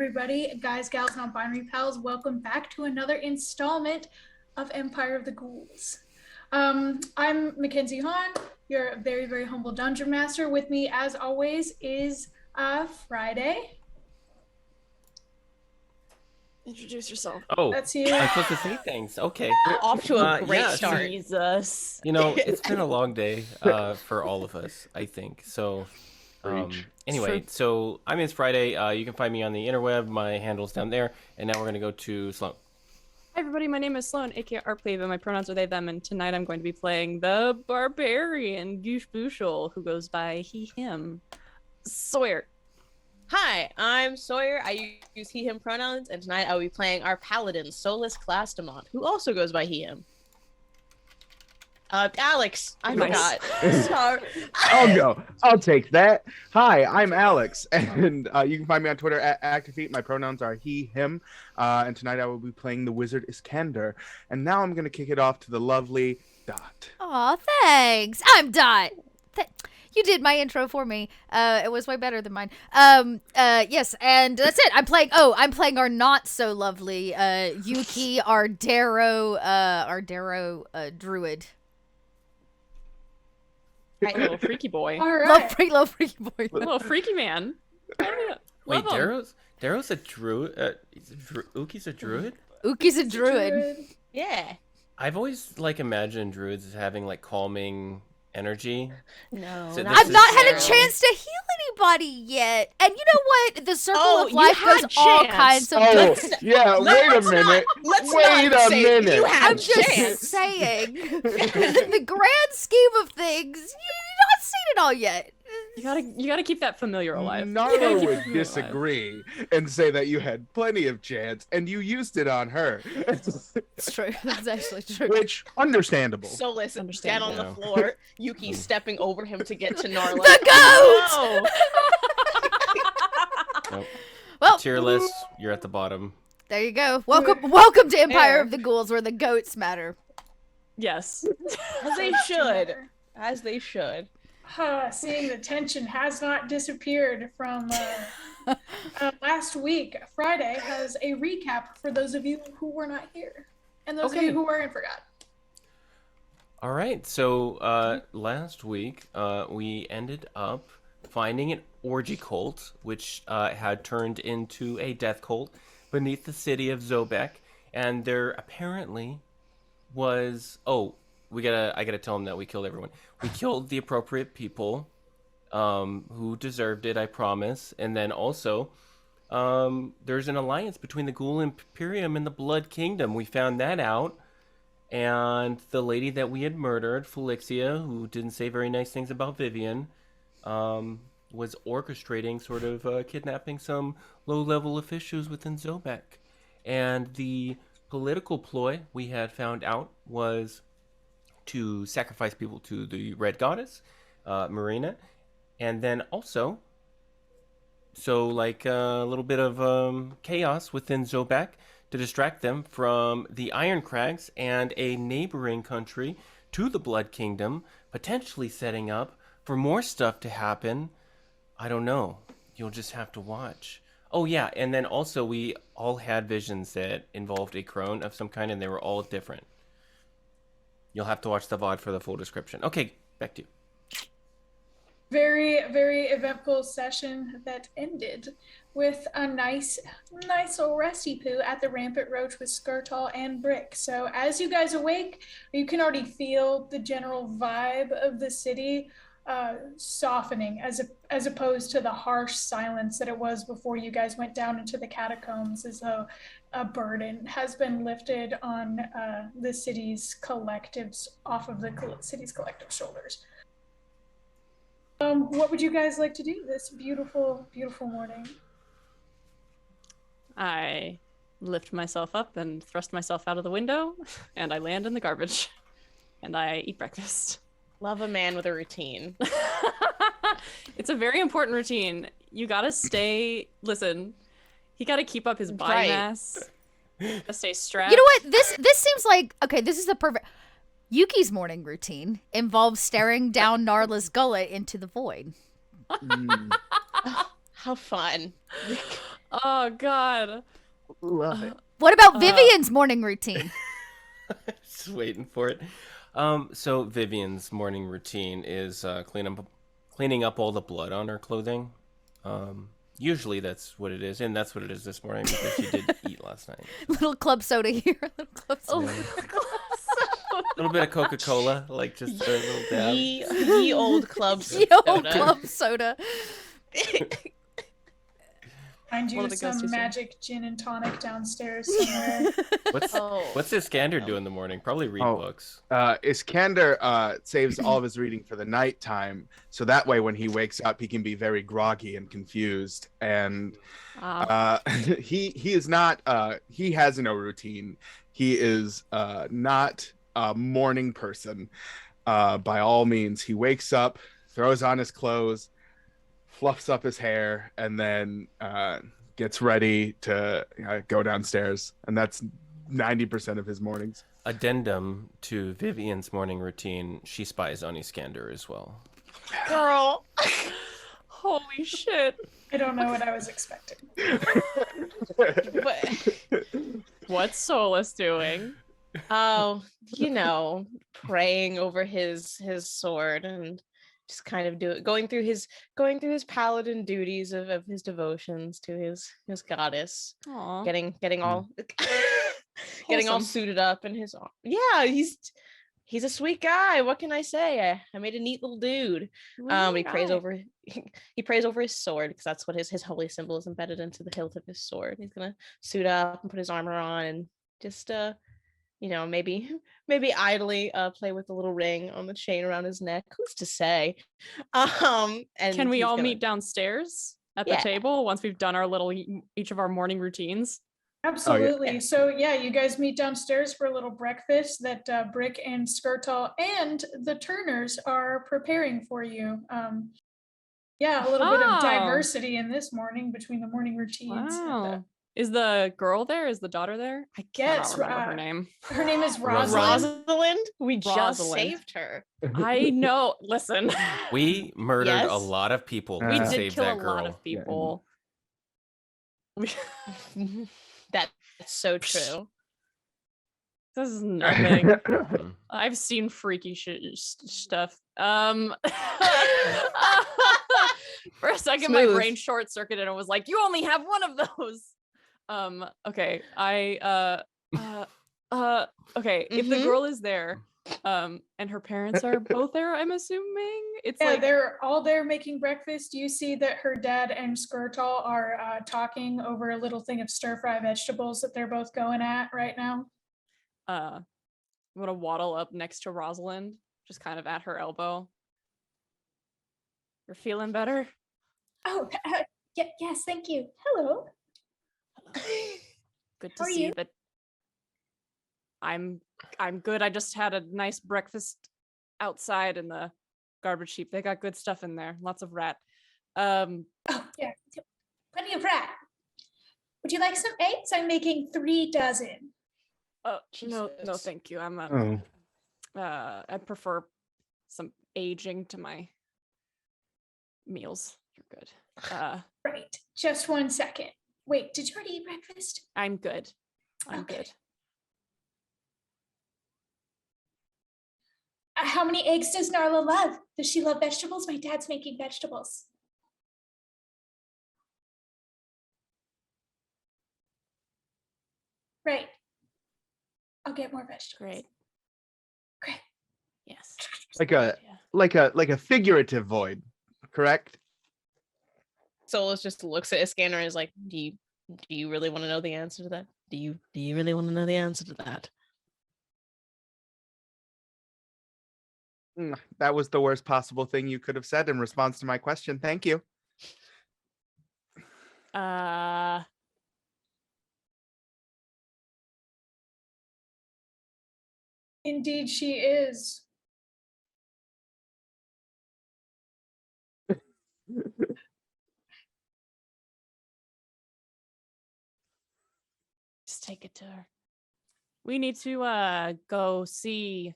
everybody, guys, gals, non-binary pals. Welcome back to another installment of Empire of the Ghouls. I'm Mackenzie Hahn, your very, very humble dungeon master. With me, as always, is Friday. Introduce yourself. Oh, That's you. I'm supposed to say things. Okay. Off to a great yeah, start. Jesus. You know, it's been a long day for all of us, I think. So, anyway, so I'm It's Friday. You can find me on the interweb. My handle's down there. And now we're going to go to Sloan. Hi everybody, my name is Sloan, aka Artpleve, and my pronouns are they, them, and tonight I'm going to be playing the barbarian Gooshbushel, who goes by he, him. Sawyer. Hi, I'm Sawyer. I use he, him pronouns, and tonight I will be playing our paladin, Solus Clastamont, who also goes by he, him. Alex, I Nice. forgot. Sorry. I'll go. I'll take that. Hi, I'm Alex, and you can find me on Twitter at Actifeet. My pronouns are he, him, and tonight I will be playing the wizard Iskander. And now I'm going to kick it off to the lovely Dot. Aw, thanks. I'm Dot. You did my intro for me. It was way better than mine. Yes, and that's it. I'm playing our not so lovely Yuki, our Darrow druid. Right, little freaky boy. All right. Little freaky boy. Little freaky man. Wait, Love him. Darrow's a druid? Uki's a druid? Uki's a druid. Yeah. I've always, imagined druids as having, calming energy. No. So I've not had a necessarily. chance to heal anybody yet. And you know what? The circle Oh, of you life had goes all chance. kinds of Oh, yeah, wait a minute. Let's Wait not a say minute. You had I'm just chance. saying. In the grand scheme of things, you've not seen it all yet. You gotta keep that familiar alive. Nara would disagree and say that you had plenty of chance, and you used it on her. It's true. That's actually true. Which, understandable. So listen, down Understandable. on the floor, Yuki stepping over him to get to Narla. The goat! Nope. Well, Tier list, you're at the bottom. there you go. Welcome to Empire Fair. of the Ghouls, where the goats matter. Yes. As they should. As they should. Seeing the tension has not disappeared from last week. Friday has a recap for those of you who were not here and those of Okay. you who were and forgot. All right, so last week we ended up finding an orgy cult, which had turned into a death cult beneath the city of Zobeck, and there apparently was I gotta tell them that we killed everyone. We killed the appropriate people who deserved it, I promise. And then also, there's an alliance between the Ghoul Imperium and the Blood Kingdom. We found that out. And the lady that we had murdered, Felixia, who didn't say very nice things about Vivian, was orchestrating sort of kidnapping some low-level officials within Zobeck. And the political ploy we had found out was to sacrifice people to the Red Goddess, Marina, and then also, a little bit of chaos within Zobeck to distract them from the Iron Crags and a neighboring country to the Blood Kingdom, potentially setting up for more stuff to happen. I don't know. You'll just have to watch. Oh yeah, and then also we all had visions that involved a crone of some kind, and they were all different. You'll have to watch the VOD for the full description. Okay, back to you. Very, very eventful session that ended with a nice old resty poo at the Rampant Roach with Skirtle and Brick. So as you guys awake, you can already feel the general vibe of the city softening as opposed to the harsh silence that it was before you guys went down into the catacombs, as though a burden has been lifted on the city's collectives off of the city's collective shoulders. What would you guys like to do this beautiful, beautiful morning? I lift myself up and thrust myself out of the window, and I land in the garbage. And I eat breakfast. Love a man with a routine. It's a very important routine. You gotta listen, he gotta keep up his body Right. mass. Gotta stay strapped. You know what? This seems like, okay, this is the perfect... Yuki's morning routine involves staring down Narla's gullet into the void. How fun. Oh God. Love it. What about Vivian's morning routine? Just waiting for it. So Vivian's morning routine is cleaning up all the blood on her clothing. Usually that's what it is, and that's what it is this morning because she did eat last night. Little club soda here. Little club soda. A little bit of Coca-Cola, like just a little dab. Ye old club Yo, soda. club soda. Find One you of the ghosties some in. magic gin and tonic downstairs somewhere. What's Iskander do in the morning? Probably read books. Iskander saves all of his reading for the nighttime, so that way when he wakes up, he can be very groggy and confused. And he is not. He has no routine. He is not a morning person. By all means, he wakes up, throws on his clothes, fluffs up his hair, and then gets ready to go downstairs. And that's 90% of his mornings. Addendum to Vivian's morning routine, she spies on Iskander as well. Girl. Holy shit. I don't know what I was expecting. What's Solus doing? Oh, praying over his sword and just kind of going through his paladin duties of his devotions to his goddess. Aww. Getting all getting all suited up in his yeah, he's a sweet guy. What can I say? I made a neat little dude. He prays over his sword because that's what his holy symbol is embedded into the hilt of his sword. He's gonna suit up and put his armor on and just maybe idly play with the little ring on the chain around his neck. Who's to say? And can we all meet downstairs at the table once we've done our each of our morning routines? Absolutely. Oh, yeah. So you guys meet downstairs for a little breakfast that Brick and Skirtle and the Turners are preparing for you. A little bit of diversity in this morning between the morning routines. Wow. Is the girl there? Is the daughter there? I Yes, cannot remember her name. Her name is Rosalind. Rosalind? We just Rosalind. saved her. I know. Listen. We murdered a lot of people. We to did save kill that a girl. lot of people. That's so true. This is nothing. I've seen freaky stuff. For a second, my brain short circuited and was like, "You only have one of those." Okay. Okay. If the girl is there, and her parents are both there, I'm assuming it's like they're all there making breakfast. You see that her dad and Skirtle are talking over a little thing of stir-fry vegetables that they're both going at right now. I'm gonna waddle up next to Rosalind, just kind of at her elbow. You're feeling better? Oh, yes, thank you. Hello. Good to see you? that. I'm good. I just had a nice breakfast outside in the garbage heap. They got good stuff in there. Lots of rat. Oh, yeah. Plenty of rat. Would you like some eggs? I'm making 3 dozen. Oh, no, thank you. I prefer some aging to my meals. You're good. Right. Just 1 second. Wait, did you already eat breakfast? I'm good. I'm Okay. good. How many eggs does Narla love? Does she love vegetables? My dad's making vegetables. Right. I'll get more vegetables. Great. Yes. Like a figurative void, correct? Solus just looks at his scanner and is like, do you really want to know the answer to that? Do you really want to know the answer to that? That was the worst possible thing you could have said in response to my question. Thank you. Indeed, she is. Just take it to her. We need to go see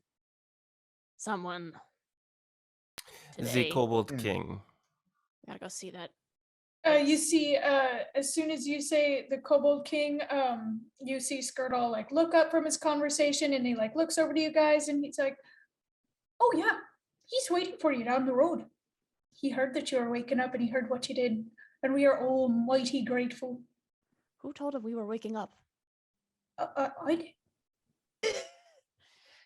someone today. The Kobold King. We gotta go see that You see, as soon as you say the Kobold King, you see Skirtle like look up from his conversation, and he like looks over to you guys, and he's like, "Oh yeah, he's waiting for you down the road. He heard that you were waking up, and he heard what you did, and we are all mighty grateful." Who told him we were waking up? I did.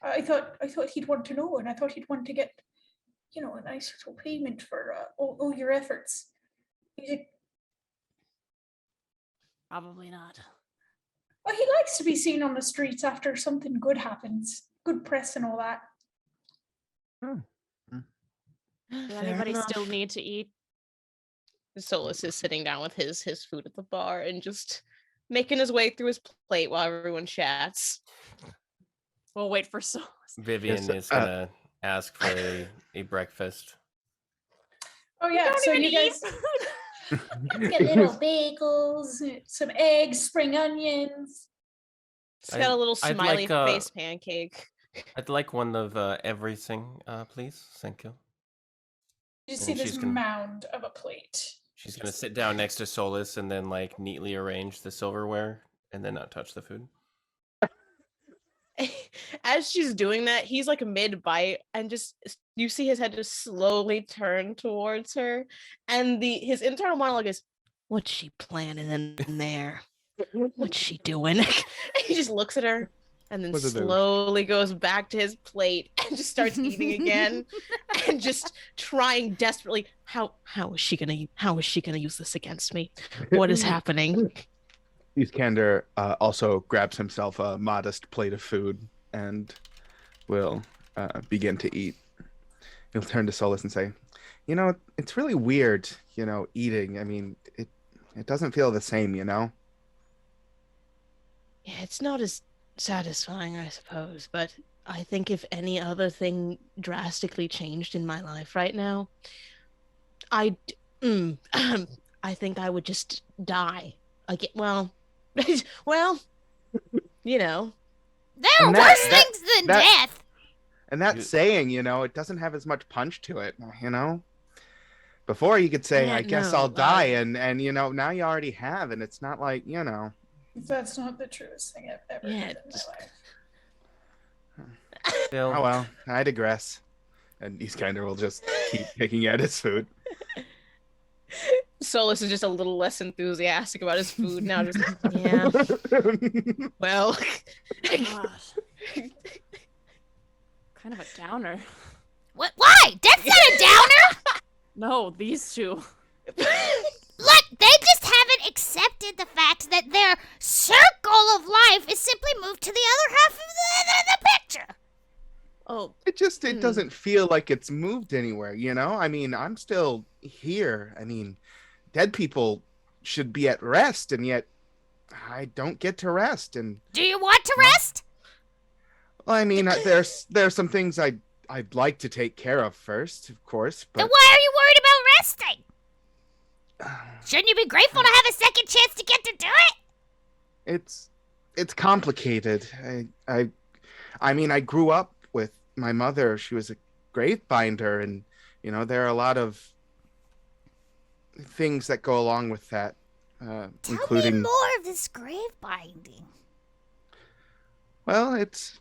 I thought he'd want to know, and I thought he'd want to get, a nice little payment for all your efforts. Probably not. Well, he likes to be seen on the streets after something good happens. Good press and all that. Does anybody still need to eat? Solus is sitting down with his food at the bar and just making his way through his plate while everyone chats. We'll wait for Solus. Vivian is gonna ask for a breakfast. Oh yeah, so you guys get little bagels, some eggs, spring onions. It's got a little I'd smiley like, face pancake. I'd like one of everything, please. Thank you. You see And this she's gonna- mound of a plate. She's gonna sit down next to Solus and then like neatly arrange the silverware and then not touch the food. As she's doing that, he's like mid-bite and just you see his head just slowly turn towards her, and his internal monologue is, "What's she planning in there? What's she doing?" And he just looks at her and then slowly goes back to his plate and just starts eating again and just trying desperately, how is she gonna use this against me? What is happening? Iskander also grabs himself a modest plate of food and will begin to eat. He'll turn to Solus and say, it's really weird, eating. I mean, it doesn't feel the same, Yeah, it's not as satisfying, I suppose, but I think if any other thing drastically changed in my life right now, I think I would just die. Well, There are worse things than death. And that saying, it doesn't have as much punch to it, Before you could say, I guess I'll die, and now you already have, and it's not like, That's not the truest thing I've ever heard in my life. Still, Oh well, I digress. And Iskander will just keep picking at his food. Solus is just a little less enthusiastic about his food now. Just yeah. Well, Gosh. Kind of a downer. What? Why? That's not a downer. No, these two. Look, they just haven't accepted the fact that their circle of life is simply moved to the other half of the picture. Oh, It doesn't feel like it's moved anywhere, I mean, I'm still here. I mean, dead people should be at rest, and yet I don't get to rest. And do you want to rest? Well, I mean, there's some things I'd like to take care of first, of course. But Then why are you worried about resting? Shouldn't you be grateful to have a second chance to get to do it? It's complicated. I mean, I grew up with my mother. She was a grave binder, and there are a lot of things that go along with that, including. Tell me more of this grave binding. Well, it's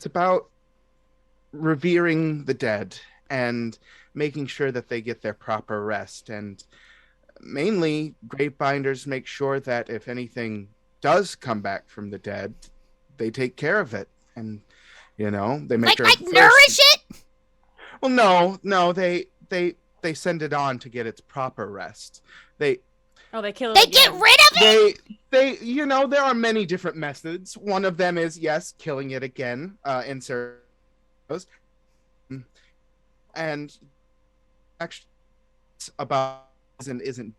about revering the dead and making sure that they get their proper rest, and mainly grave binders make sure that if anything does come back from the dead, they take care of it, and they make sure nourish it. Well, no, they send it on to get its proper rest. They kill it. They get rid of it. They there are many different methods. One of them is killing it again, in certain, and actually about isn't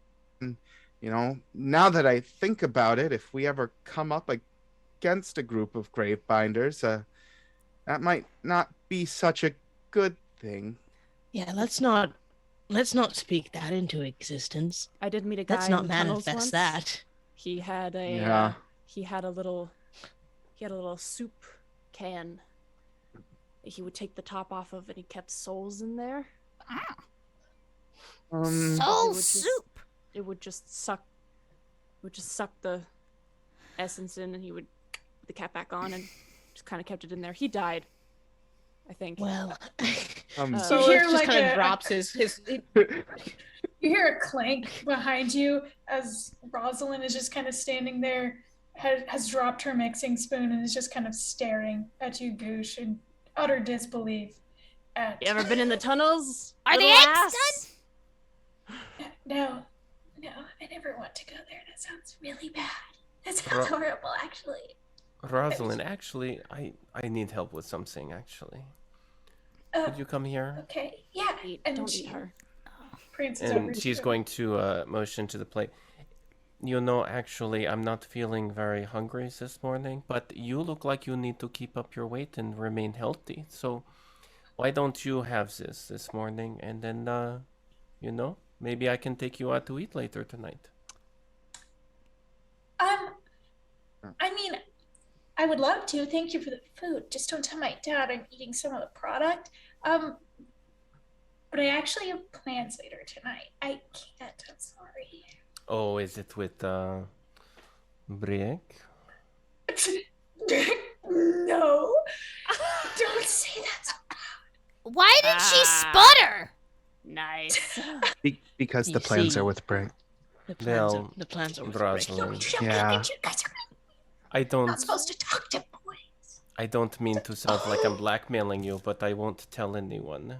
now that I think about it, if we ever come up against a group of grave binders, that might not be such a good thing. Yeah, let's not speak that into existence. I did meet a guy. Let's not in the tunnels manifest once. that. He had he had a little soup can that he would take the top off of, and he kept souls in there. Soul soup. it would just suck the essence in, and he would put the cap back on and just kind of kept it in there. He died, I think. Well, So you hear just like kind of a drops his. you hear a clank behind you as Rosalind is just kind of standing there, has dropped her mixing spoon and is just kind of staring at you, Goosh, in utter disbelief. You ever been in the tunnels? Are the little eggs ass? No, I never want to go there. That sounds really bad. That sounds horrible, actually. Rosalind, actually, I need help with something, actually. Could you come here? Okay, yeah. Don't eat her. Prances over And to she's you. going to motion to the plate. You know, actually, I'm not feeling very hungry this morning, but you look like you need to keep up your weight and remain healthy. So why don't you have this morning, and then, you know, maybe I can take you out to eat later tonight. I mean, I would love to. Thank you for the food. Just don't tell my dad I'm eating some of the product. But I actually have plans later tonight. I can't. I'm sorry. Oh, is it with Brick? No. Don't say that so loud. Why did she sputter? Nice. Because You the plans see. are with Brink. The Well, plans are with Rosalind, Yeah. You guys are I don't. not supposed to talk to boys. I don't mean to sound like I'm blackmailing you, but I won't tell anyone.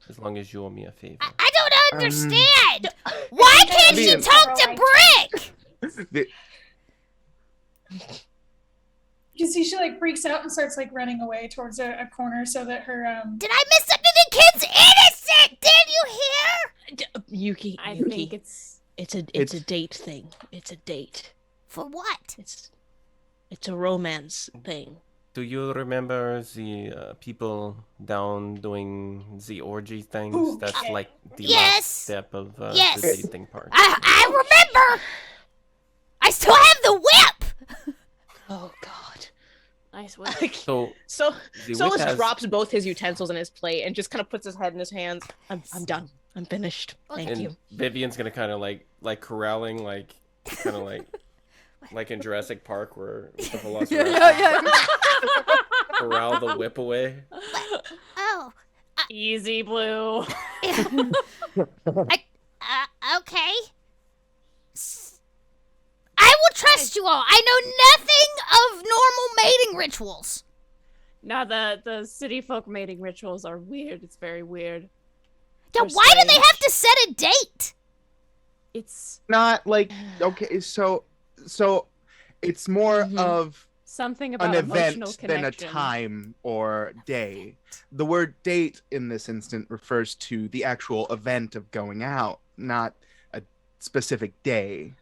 As long as you owe me a favor. I don't understand. Why can't she Vivian. talk to Brick? You see she like freaks out and starts like running away towards a corner so that her Did I miss something? The kid's innocent. Did you hear? Yuki. I Yuki. think it's It's a date thing. It's a date. For what? It's a romance thing. Do you remember the people down doing the orgy things? Ooh, That's okay. like the Yes. last step of Yes. the dating part. I remember. I still have the whip. Oh God. nice one. So So the whip Solus has- drops both his utensils in his plate and just kind of puts his head in his hands. I'm done. I'm finished. Thank and you. Vivian's gonna kind of like corralling, kind of like in Jurassic Park where the Velociraptor corral the whip away. Oh. Easy, Blue. Okay. I will trust you all. I know nothing of normal mating rituals. Now the city folk mating rituals are weird. It's very weird. Yeah, They're why do they strange. have to set a date? It's Not like okay, so it's more of something an about emotional event than a connection. time or day. The word date in this instant refers to the actual event of going out, not a specific day.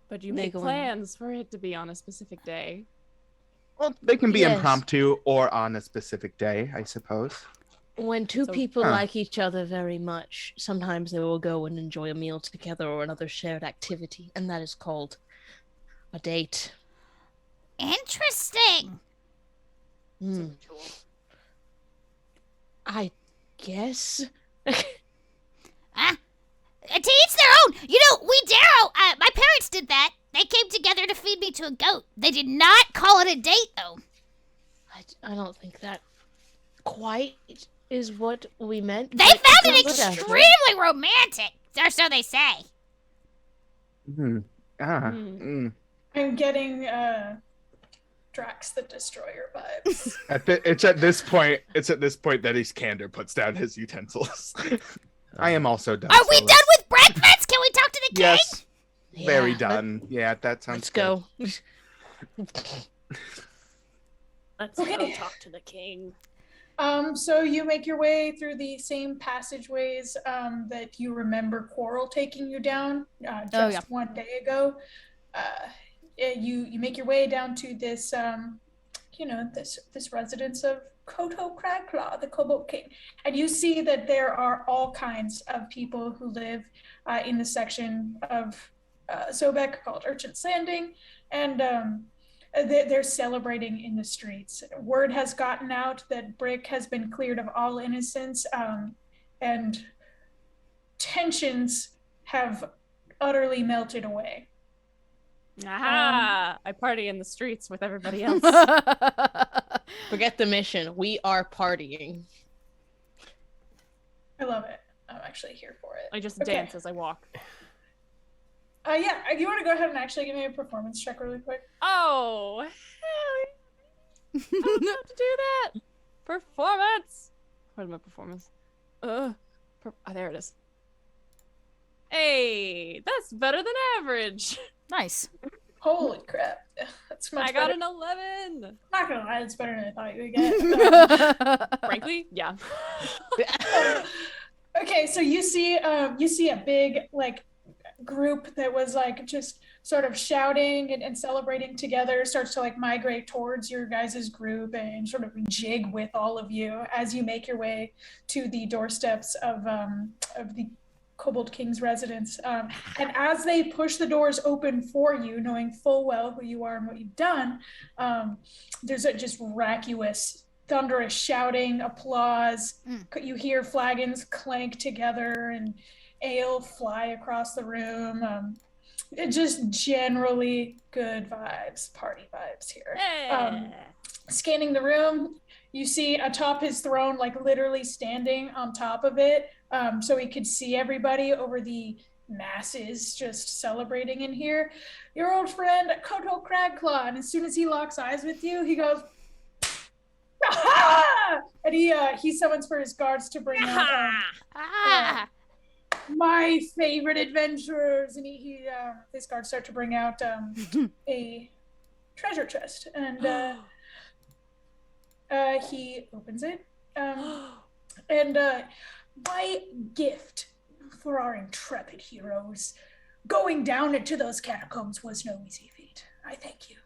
But you They make go on- plans for it to be on a specific day. Well, they can be Yes. impromptu or on a specific day, I suppose. When two So- people Huh. like each other very much, sometimes they will go and enjoy a meal together or another shared activity, and that is called a date. Interesting. Hmm. I guess. To each their own. You know, my parents did that. They came together to feed me to a goat. They did not call it a date, though. I don't think that quite is what we meant. They but found it's it not bad. extremely romantic, or so they say. Hmm. Ah. Hmm. Mm. I'm getting Drax the Destroyer vibes. It's at this point that Iskander puts down his utensils. I am also done. Are we so done with breakfast? Can we talk to the king? Yes, very Yeah, done. Yeah, that sounds Let's good. go. Let's Okay. go talk to the king. So you make your way through the same passageways that you remember Quarrel taking you down just yeah. one day ago. You make your way down to this, this residence of Koto Cragclaw, the Kobold King, and you see that there are all kinds of people who live in the section of Zobeck called Urchin's Landing, and they're celebrating in the streets. Word has gotten out that Brick has been cleared of all innocence, and tensions have utterly melted away. Aha! I party in the streets with everybody else. Forget the mission. We are partying. I love it. I'm actually here for it. I just Okay. dance as I walk. Yeah, you want to go ahead and actually give me a performance check really quick? Oh, hell yeah. I would love to do that. Performance. Where's my performance? Oh, there it is. Hey, that's better than average. Nice. Holy crap. That's much I got better. an 11. Not gonna lie, it's better than I thought you would get. Frankly, yeah. Okay, so you see a big like group that was like just sort of shouting and celebrating together starts to like migrate towards your guys' group and sort of jig with all of you as you make your way to the doorsteps of the Kobold King's residence. And as they push the doors open for you, knowing full well who you are and what you've done, there's a just vacuous, thunderous shouting, applause. You hear flagons clank together and ale fly across the room. Just generally good vibes, party vibes here. Hey. Scanning the room, you see atop his throne, like literally standing on top of it, so he could see everybody over the masses just celebrating in here. Your old friend, Koto Cragclaw, and as soon as he locks eyes with you, he goes, "Aha!" And he summons for his guards to bring out my favorite adventurers, and his guards start to bring out a treasure chest, and he opens it, and my gift for our intrepid heroes, going down into those catacombs was no easy feat. I thank you.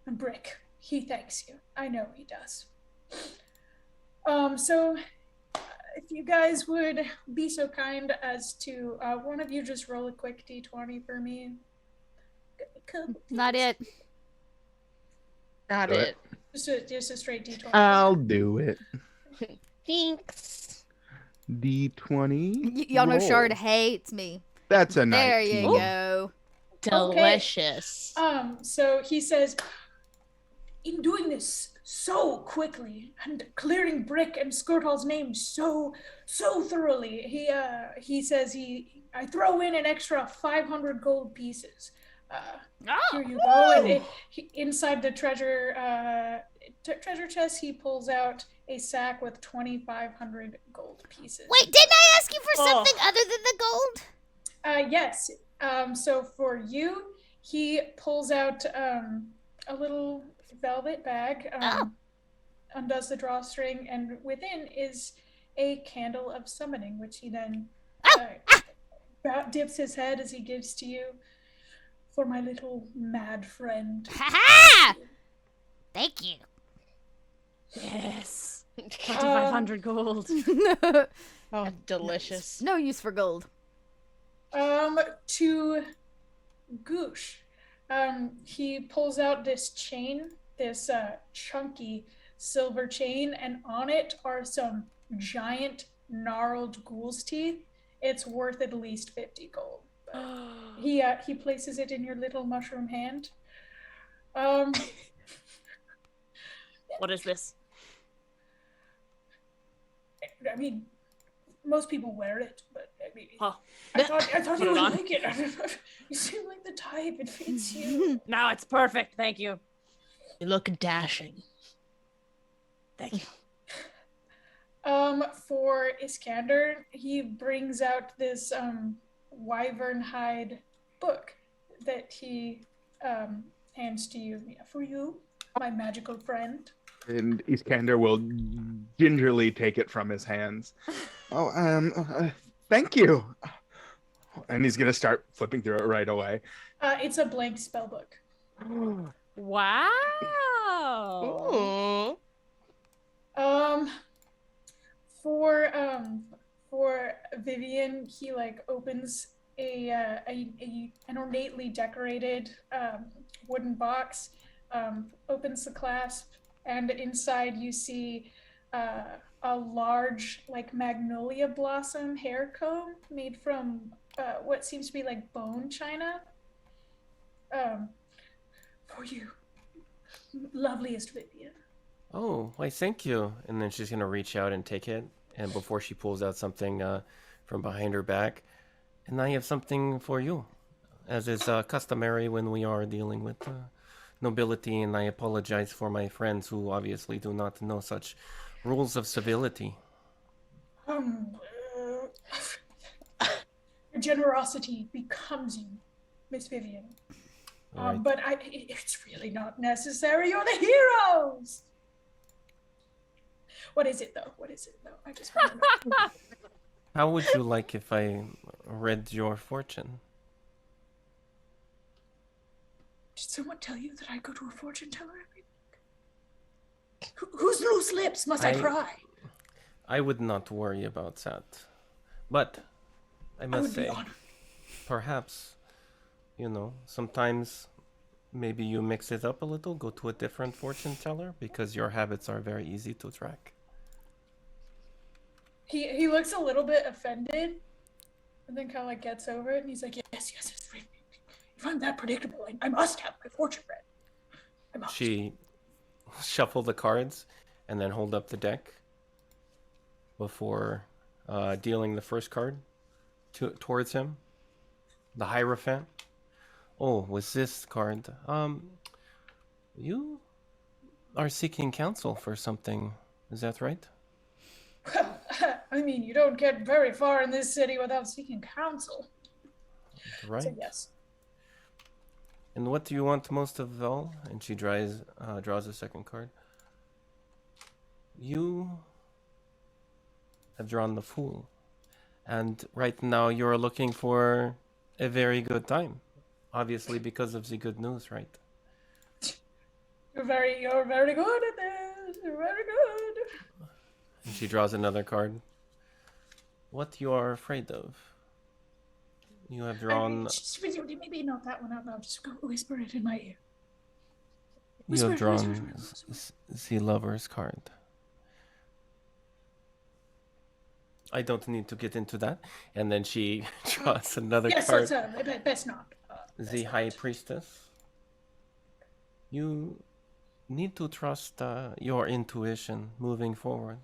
And Brick, he thanks you. I know he does. So if you guys would be so kind as to one of you just roll a quick d20 for me. Not it. Not Do it. Just a straight d20. I'll do it. Thanks. D20. Y'all know roll. Shard hates me. That's a 19. There you go. Delicious. So he says, in doing this so quickly and clearing Brick and Skirtall's name so thoroughly, he says I throw in an extra 500 gold pieces. Here you go. And inside the treasure chest, he pulls out a sack with 2,500 gold pieces. Wait, didn't I ask you for something other than the gold? Yes. So for you, he pulls out a little velvet bag, undoes the drawstring, and within is a candle of summoning, which he then dips his head as he gives to you. For my little mad friend. Ha-ha! Thank you. Yes. 2,500 gold. Oh, delicious. No use for gold. To Goosh, he pulls out this chain, this chunky silver chain, and on it are some giant gnarled ghoul's teeth. It's worth at least 50 gold. He places it in your little mushroom hand. What is this? I mean, most people wear it, but I mean, Huh. I thought Put you it would on. like it. You seem like the type. It fits you. No, it's perfect. Thank you. You look dashing. Thank you. For Iskander, he brings out this wyvern hide book that he hands to you. For you, my magical friend. And Iskander will gingerly take it from his hands. Thank you. And he's gonna start flipping through it right away. It's a blank spell book. Wow. Ooh. For Vivian, he like opens an ornately decorated wooden box, opens the clasp, and inside you see a large, like magnolia blossom hair comb made from what seems to be like bone china. Um, for you, loveliest Vivian. Oh, why, thank you. And then she's gonna reach out and take it. And before she pulls out something from behind her back, and I have something for you, as is customary when we are dealing with nobility. And I apologize for my friends who obviously do not know such rules of civility. Um, your generosity becomes you, Miss Vivian. Right. But it's really not necessary. You're the heroes. What is it though? I just want to know. How would you like if I read your fortune? Did someone tell you that I go to a fortune teller every week? Whose loose lips must I pry? I would not worry about that. But I must say, perhaps, sometimes maybe you mix it up a little, go to a different fortune teller, because your habits are very easy to track. He looks a little bit offended, and then kind of like gets over it, and he's like, yes. If I'm that predictable, I must have my fortune read. I must. She shuffle the cards and then hold up the deck before dealing the first card towards him. The Hierophant. Oh, with this card, you are seeking counsel for something. Is that right? Well, I mean, you don't get very far in this city without seeking counsel. Right. So yes. And what do you want most of all? And she draws a second card. You have drawn the Fool. And right now you're looking for a very good time. Obviously because of the good news, right? You're very good at this. You're very good. And she draws another card. What you are afraid of? You have drawn... Maybe not that one out loud. Just go whisper it in my ear. You have drawn the Lover's card. I don't need to get into that. And then she draws another card. Yes, best not. The High Priestess. You need to trust your intuition moving forward.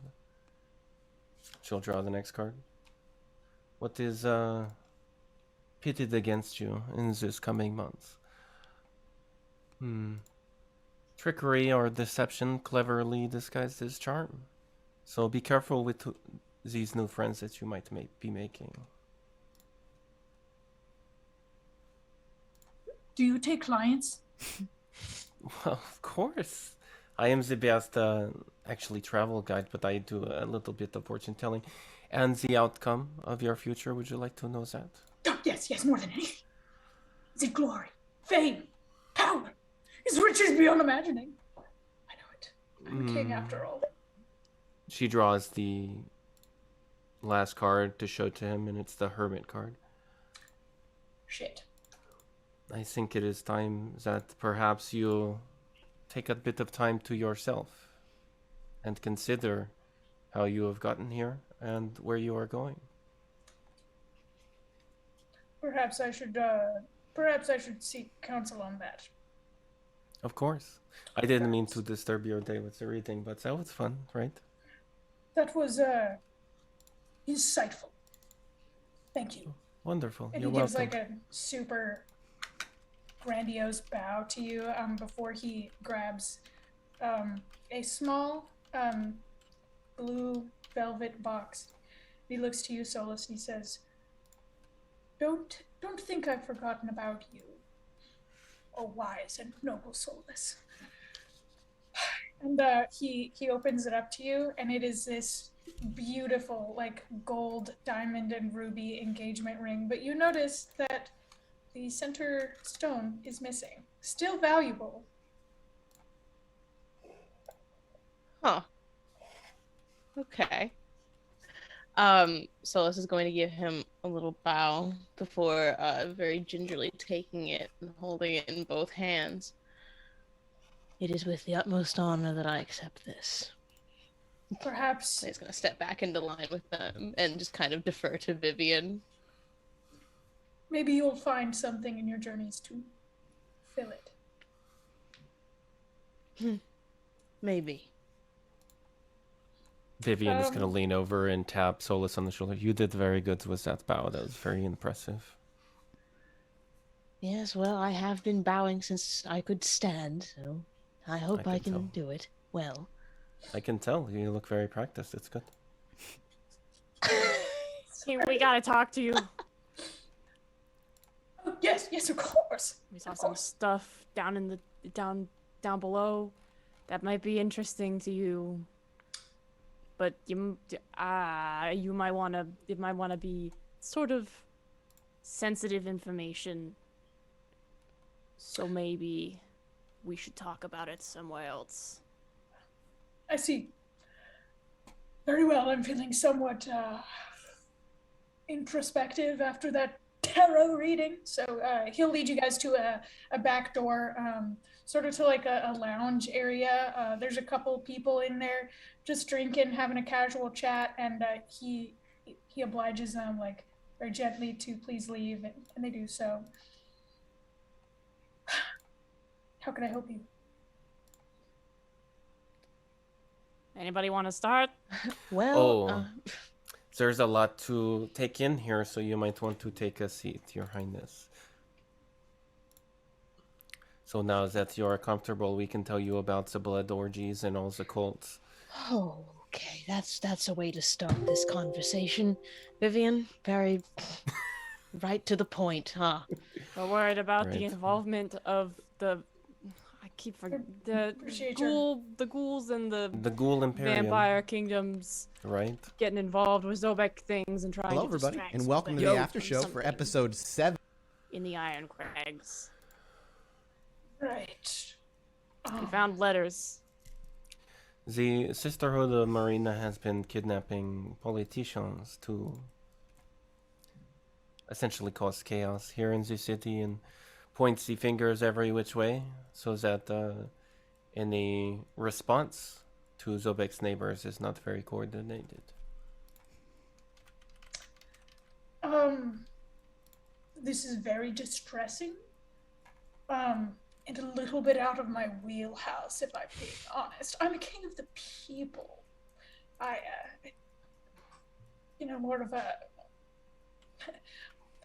She'll draw the next card. What is pitted against you in this coming months? Trickery or deception cleverly disguised as charm. So be careful with these new friends that you might be making. Do you take clients? Well, of course. I am the best actually travel guide, but I do a little bit of fortune telling. And the outcome of your future, would you like to know that? Oh, yes, more than anything. Is it glory, fame, power? Is riches beyond imagining? I know it. I'm a king after all. She draws the last card to show to him, and it's the Hermit card. Shit. I think it is time that perhaps you take a bit of time to yourself and consider how you have gotten here and where you are going. Perhaps I should seek counsel on that. Of course. I didn't mean to disturb your day with the reading, but that was fun, right? That was insightful. Thank you. Wonderful. And You're he gives welcome. like a super grandiose bow to you before he grabs a small blue velvet box. He looks to you, Solus, and he says, Don't think I've forgotten about you, O wise and noble Solus. And he opens it up to you, and it is this beautiful, like, gold, diamond, and ruby engagement ring. But you notice that the center stone is missing. Still valuable. Huh. Okay. Solus is going to give him a little bow before very gingerly taking it and holding it in both hands. It is with the utmost honor that I accept this. Perhaps He's gonna step back into line with them and just kind of defer to Vivian. maybe you'll find something in your journeys to fill it. Maybe. Vivian is going to lean over and tap Solus on the shoulder. You did very good with that bow. That was very impressive. Yes, well, I have been bowing since I could stand, so I hope I can do it well. I can tell. You look very practiced. It's good. Hey, we gotta talk to you. Oh, yes, of course. We saw some stuff down in the down below that might be interesting to you. But you might wanna be sort of sensitive information. So maybe we should talk about it somewhere else. I see. Very well. I'm feeling somewhat introspective after that tarot reading. So he'll lead you guys to a back door, sort of to like a lounge area. There's a couple people in there just drinking, having a casual chat, and he obliges them like very gently to please leave, and they do so. How can I help you? Anybody want to start? Well, there's a lot to take in here, so you might want to take a seat, Your Highness. So now that you're comfortable, we can tell you about the blood orgies and all the cults. Oh, okay. That's a way to start this conversation. Vivian, very right to the point, huh? We're worried about the involvement of the the ghouls and the ghoul imperium, vampire kingdoms, right? Getting involved with Zobeck things and trying Hello, to everybody, distract and welcome to the after show for episode 7 in the Iron Crags. Right. We found letters. The Sisterhood of Marina has been kidnapping politicians to essentially cause chaos here in the city and points the fingers every which way, so that any response to Zobeck's neighbors is not very coordinated. This is very distressing. And a little bit out of my wheelhouse, if I'm being honest. I'm a king of the people. More of a...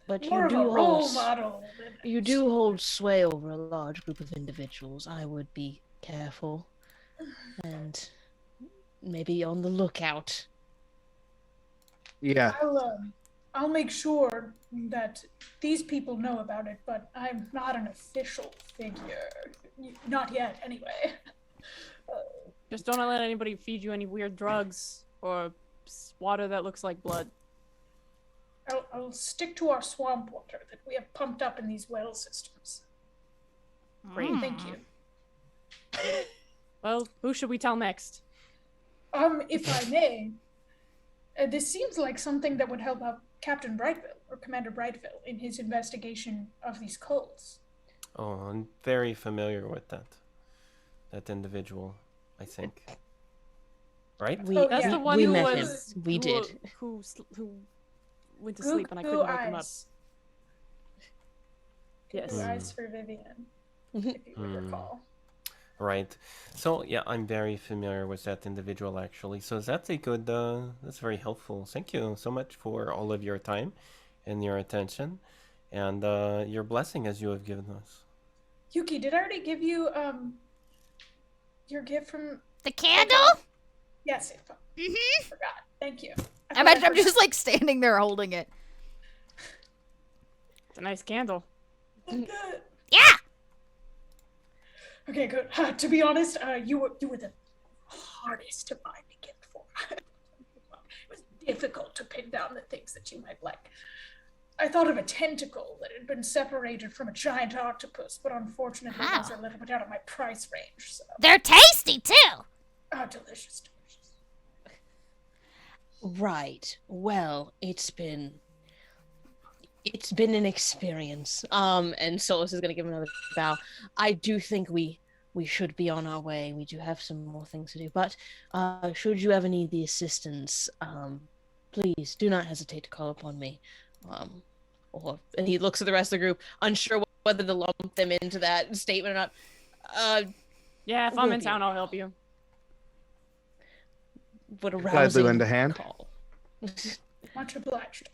But more of a role model. You do hold sway over a large group of individuals. I would be careful. And maybe on the lookout. Yeah. I'll make sure that these people know about it, but I'm not an official figure. Not yet, anyway. Just don't let anybody feed you any weird drugs or water that looks like blood. I'll stick to our swamp water that we have pumped up in these well systems. Great. Thank you. Well, who should we tell next? If I may, this seems like something that would help out Captain Brightville, or Commander Brightville, in his investigation of these cults. Oh, I'm very familiar with that individual, I think. Right? That's the one we who met was him. We did. Who went to sleep and I couldn't wake him up. Yes. Blue eyes for Vivian, if you would recall. Right. So yeah, I'm very familiar with that individual actually. So that's a good. That's very helpful. Thank you so much for all of your time, and your attention, and your blessing as you have given us. Yuki, did I already give you your gift from The candle? Yes, I forgot. Thank you. I'm just like standing there holding it. It's a nice candle. Good. Yeah. Okay, good. To be honest, you were the hardest to find a gift for. It was difficult to pin down the things that you might like. I thought of a tentacle that had been separated from a giant octopus, but unfortunately those are a little bit out of my price range. So. They're tasty too. Oh, delicious, delicious. Right. Well, it's been an experience. And Solus is gonna give another bow. I do think we we should be on our way. We do have some more things to do. But should you ever need the assistance, please do not hesitate to call upon me. And he looks at the rest of the group, unsure whether to lump them into that statement or not. Yeah, if I'm in town, I'll help you. What a Gladly rousing lend a hand. call. Much obliged.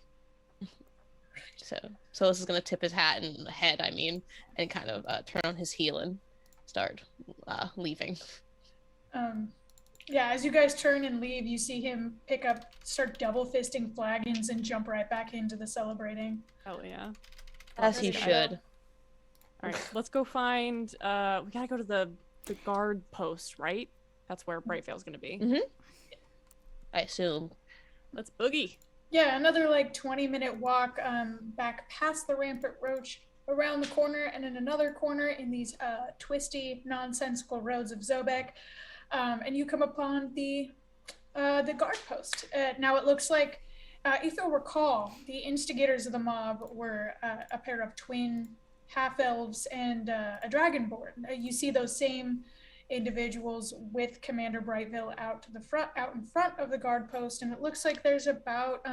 So Solus is gonna tip his hat and head, and kind of turn on his heel and start leaving. Yeah, as you guys turn and leave, you see him start double fisting flagons and jump right back into the celebrating. Oh yeah. As he should. All right, let's go find. We gotta go to the guard post, right? That's where Brightveil's gonna be. Mm-hmm. I assume. Let's boogie. Yeah, another 20-minute walk back past the Rampant Roach, around the corner, and in another corner in these twisty, nonsensical roads of Zobeck, and you come upon the guard post. Now it looks like, if you'll recall, the instigators of the mob were a pair of twin half-elves and a dragonborn. You see those same individuals with Commander Brightveil out in front of the guard post, and it looks like there's about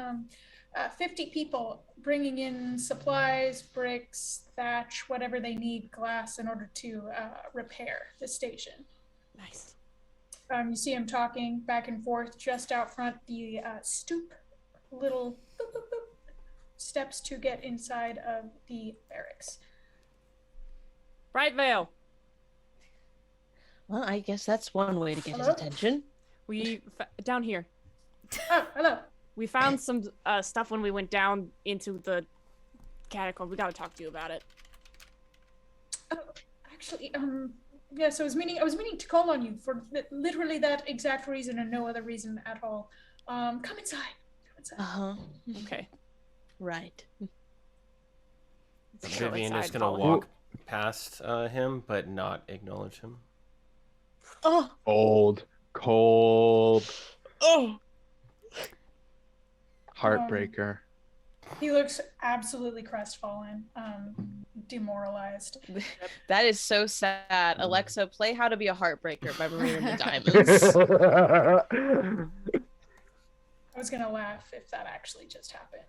50 people bringing in supplies, bricks, thatch, whatever they need, glass, in order to repair the station. Nice. You see him talking back and forth just out front, the stoop, little boop, boop, boop, steps to get inside of the barracks. Brightveil. Well, I guess that's one way to get his attention. Down here. Oh, hello. We found some stuff when we went down into the catacomb. We gotta talk to you about it. Oh, actually, yes, I was meaning to call on you for literally that exact reason and no other reason at all. Come inside. Uh-huh. Okay. Right. Vivian is gonna walk past him, but not acknowledge him. Oh. Cold. Oh. Heartbreaker. He looks absolutely crestfallen, demoralized. That is so sad. Alexa, play How to Be a Heartbreaker by Maria and the Diamonds. I was gonna laugh if that actually just happened.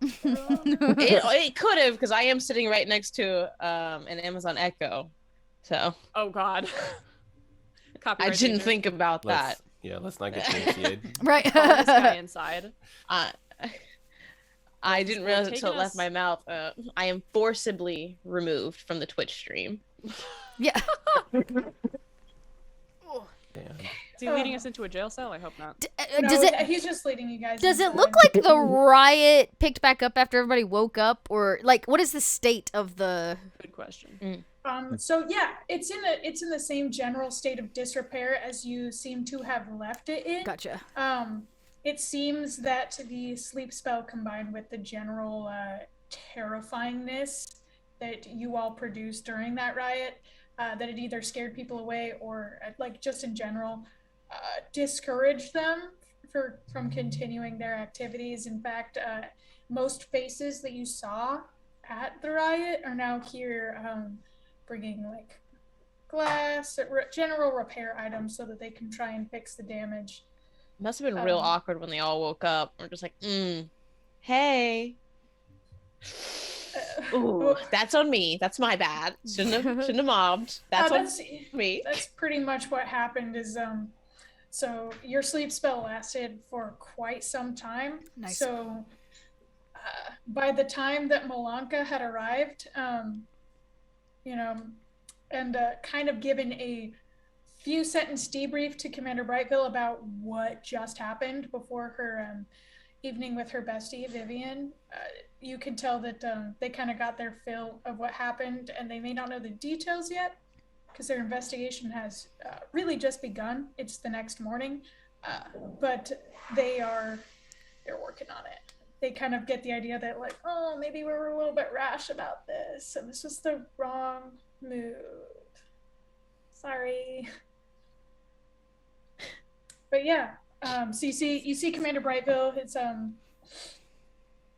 It could have, because I am sitting right next to an Amazon Echo. So. Oh God. I didn't think about that. Let's not get initiated. Right. This guy inside. I didn't realize it until it left my mouth. I am forcibly removed from the Twitch stream. Yeah. Damn. Is he leading us into a jail cell? I hope not. He's just leading you guys. Does it look like the riot picked back up after everybody woke up, or what is the state of the? Good question. So yeah, it's in the same general state of disrepair as you seem to have left it in. Gotcha. It seems that the sleep spell combined with the general terrifyingness that you all produced during that riot, that it either scared people away or just in general discouraged them from continuing their activities. In fact, most faces that you saw at the riot are now here bringing glass, general repair items so that they can try and fix the damage. Must have been real awkward when they all woke up. We're just like, hey. Ooh, that's on me. That's my bad. Shouldn't have mobbed. That's on me. That's pretty much what happened. Is so your sleep spell lasted for quite some time. Nice. So by the time that Malanka had arrived, and kind of given a few sentence debrief to Commander Brightveil about what just happened before her evening with her bestie Vivian, you can tell that they kind of got their fill of what happened, and they may not know the details yet because their investigation has really just begun. It's the next morning, but they're working on it. They kind of get the idea that maybe we were a little bit rash about this, and this was the wrong move. Sorry. But yeah, so you see Commander Brightveil,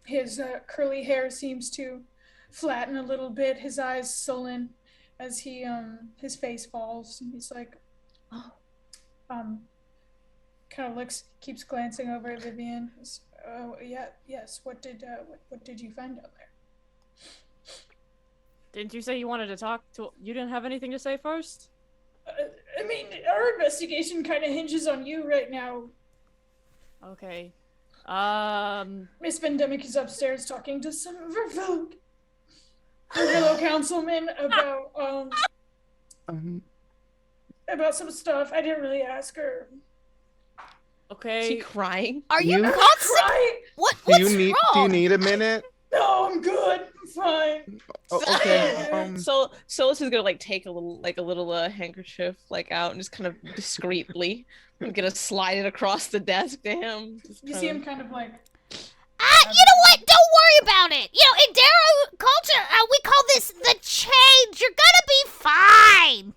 his curly hair seems to flatten a little bit, his eyes sullen, as he his face falls, and he's like, kind of looks, keeps glancing over at Vivian. Oh yeah, yes. What did you find down there? Didn't you say you wanted to talk to? You didn't have anything to say first? I mean, our investigation kind of hinges on you right now. Okay. Miss Pandemic is upstairs talking to some of her fellow councilmen about some stuff. I didn't really ask her. Okay. Is she crying? Are you You- constipated? What's Do you wrong? need a minute? No, I'm good. I'm fine. Oh, okay. So Solus is gonna like take a little handkerchief like out and just kind of discreetly gonna slide it across the desk to him. You see him kind of like. You know what? Don't worry about it. You know, in Darrow culture, we call this the change. You're gonna be fine.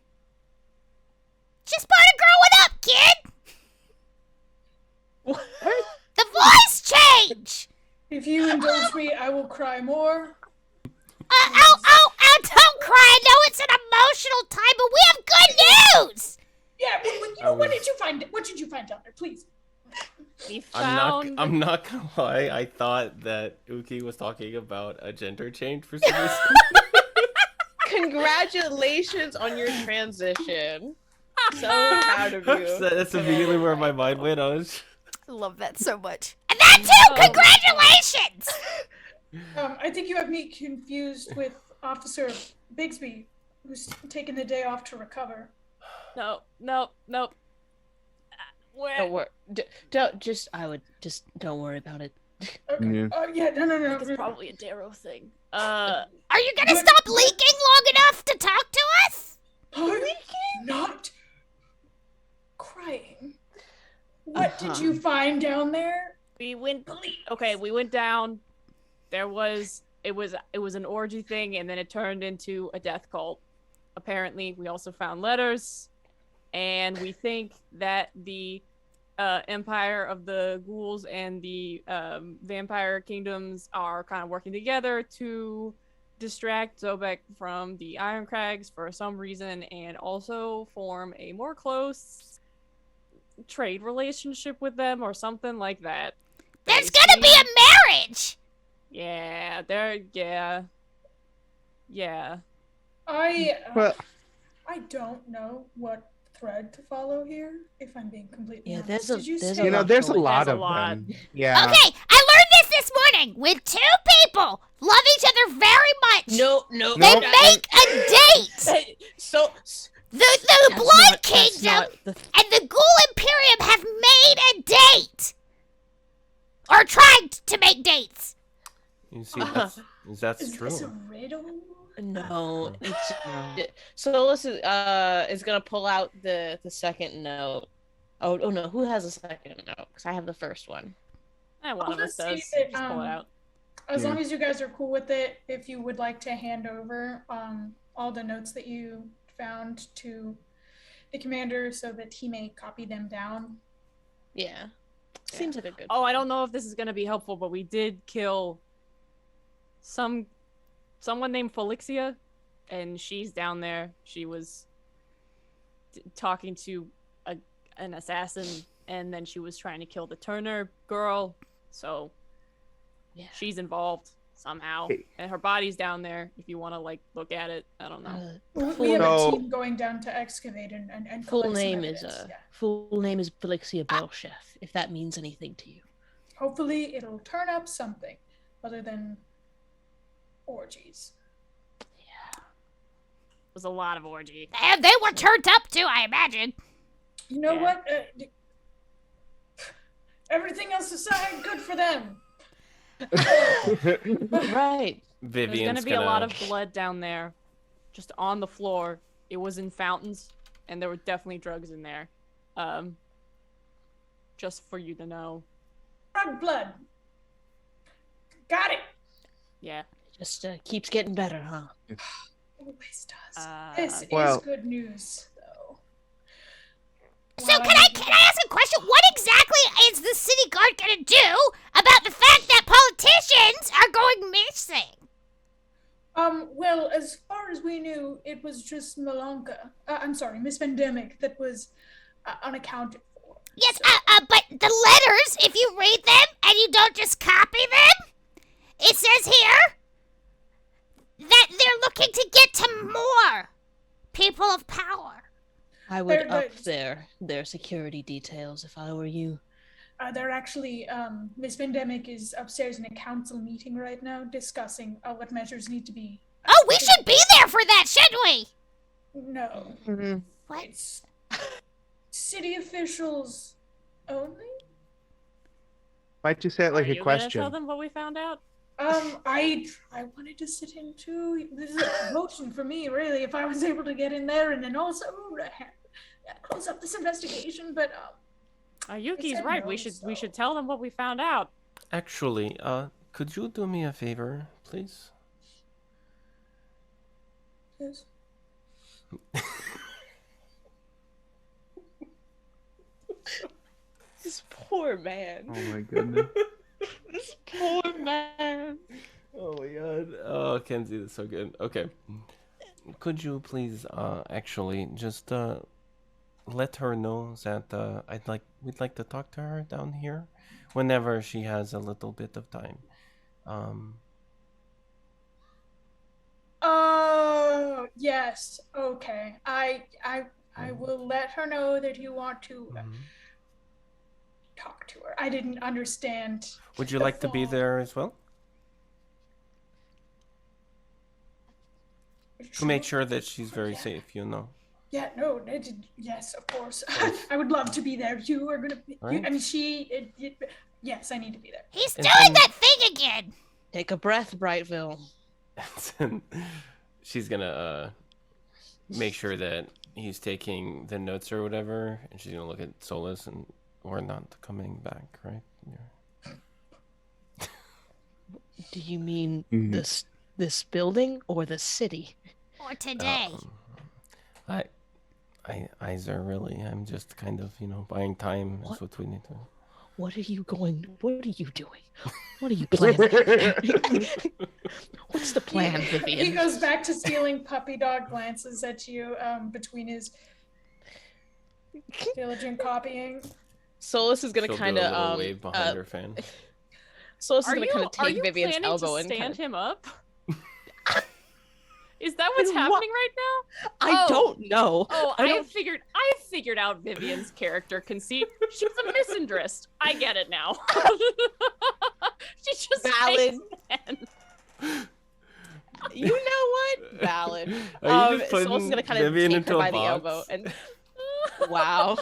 Just part of growing up, kid. What? The voice change. If you indulge me, I will cry more. Don't cry. I know it's an emotional time, but we have good news. Yeah, you know, what did you find down there, please? We found. I'm not gonna lie. I thought that Uki was talking about a gender change for some reason. Congratulations on your transition. So proud of you. That's immediately where my mind went. I was. I love that so much. And that too. Congratulations. I think you have me confused with Officer Bigsby, who's taken the day off to recover. No. Don't worry. Don't worry about it. Okay. Yeah. No. It's probably a Darrow thing. Are you gonna stop leaking long enough to talk to us? Not crying. What did you find down there? We went down. It was an orgy thing, and then it turned into a death cult. Apparently, we also found letters, and we think that the empire of the ghouls and the vampire kingdoms are kind of working together to distract Zobeck from the Iron Crags for some reason, and also form a more close trade relationship with them or something like that. There's gonna be a marriage. Yeah. Well, I don't know what thread to follow here, if I'm being completely Yeah, honest. Did you there's say- you know, there's a lot There's a of lot. them. Yeah. Okay, I learned this morning. When two people love each other very much, No. they make a date. So The Blood Kingdom and the Ghoul Imperium have made a date. Or tried to make dates. You see, that's Is true. this a riddle? No, Solus is gonna pull out the second note. Oh no, who has a second note? Because I have the first one. One of us just say does. that, Just pull it out. As long as you guys are cool with it, if you would like to hand over all the notes that you found to the commander so that he may copy them down. Yeah, seems like a good. Oh, I don't know if this is gonna be helpful, but we did kill someone named Felixia, and she's down there. She was talking to an assassin, and then she was trying to kill the Turner girl. So Yeah. she's involved somehow, and her body's down there. If you want to look at it, I don't know. We have a So- team going down to excavate and Full collect some name is evidence, yeah. full name is Felixia Belchef. If that means anything to you. Hopefully it'll turn up something other than orgies. It was a lot of orgy. And they were turned up too, I imagine. You know Yeah. what? Everything else aside, good for them. Right. There's Vivian's gonna be a lot of blood down there, just on the floor. It was in fountains, and there were definitely drugs in there. Just for you to know. Frog blood. Got it. Yeah. Just keeps getting better, huh? Always does. Uh, This Well- is good news, though. So Well, can I ask a question? What exactly is the city guard gonna do about the fact that politicians are going missing? Well, as far far as we knew, it was just Malanka. I'm sorry, Miss Pandemic that was unaccounted for. Yes, but the letters, if you read them and you don't just copy them, it says here that they're looking to get to more people of power. I would up their security details if I were you. They're actually, Miss Pandemic is upstairs in a council meeting right now discussing what measures need to be. Oh, we should be there for that, shouldn't we? No. Mm-hmm. What? It's city officials only? Why'd you say it like Are a you question? gonna tell them what we found out? I wanted to sit in too. This is a promotion for me, really, if I was able to get in there and then also close up this investigation, but Yuki's right. no, We should tell them what we found out. Actually, could you do me a favor, please? Yes. This poor man. Oh my goodness. This poor man. Oh my god. Oh, Kenzie, that's so good. Okay. Could you please, actually just, let her know that, we'd like to talk to her down here whenever she has a little bit of time. Oh, yes. Okay. I will let her know that you want to talk to her. I didn't understand. Would you like to be there as well? To make sure that she's very safe, you know. Yeah, no, yes, of course. I would love to be there. You are going to be... Right. I mean, yes, I need to be there. He's And doing then- that thing again. Take a breath, Brightville. And she's gonna make sure that he's taking the notes or whatever, and she's gonna look at Solus and we're not coming back, right? Yeah. Do you mean Mhm. this building or the city? Or today. Either really. I'm just kind of, buying time. That's What? what we need to. What are you doing? What are you planning? What's the plan, He Vivian? goes back to stealing puppy dog glances at you between his diligent copying. Solus is gonna She'll kind do a little of wave behind her fan. Solus is Are gonna you, kind of are take you Vivian's planning elbow to and stand kind of, him up? Is that what's What? happening right now? I don't know. Oh, I I don't- have figured out Vivian's character conceit. She's a misandrist. I get it now. She's just Valid. men. You know what? Valid. Are you just Solus is putting gonna kind of Vivian take into her a by the box? elbow and wow.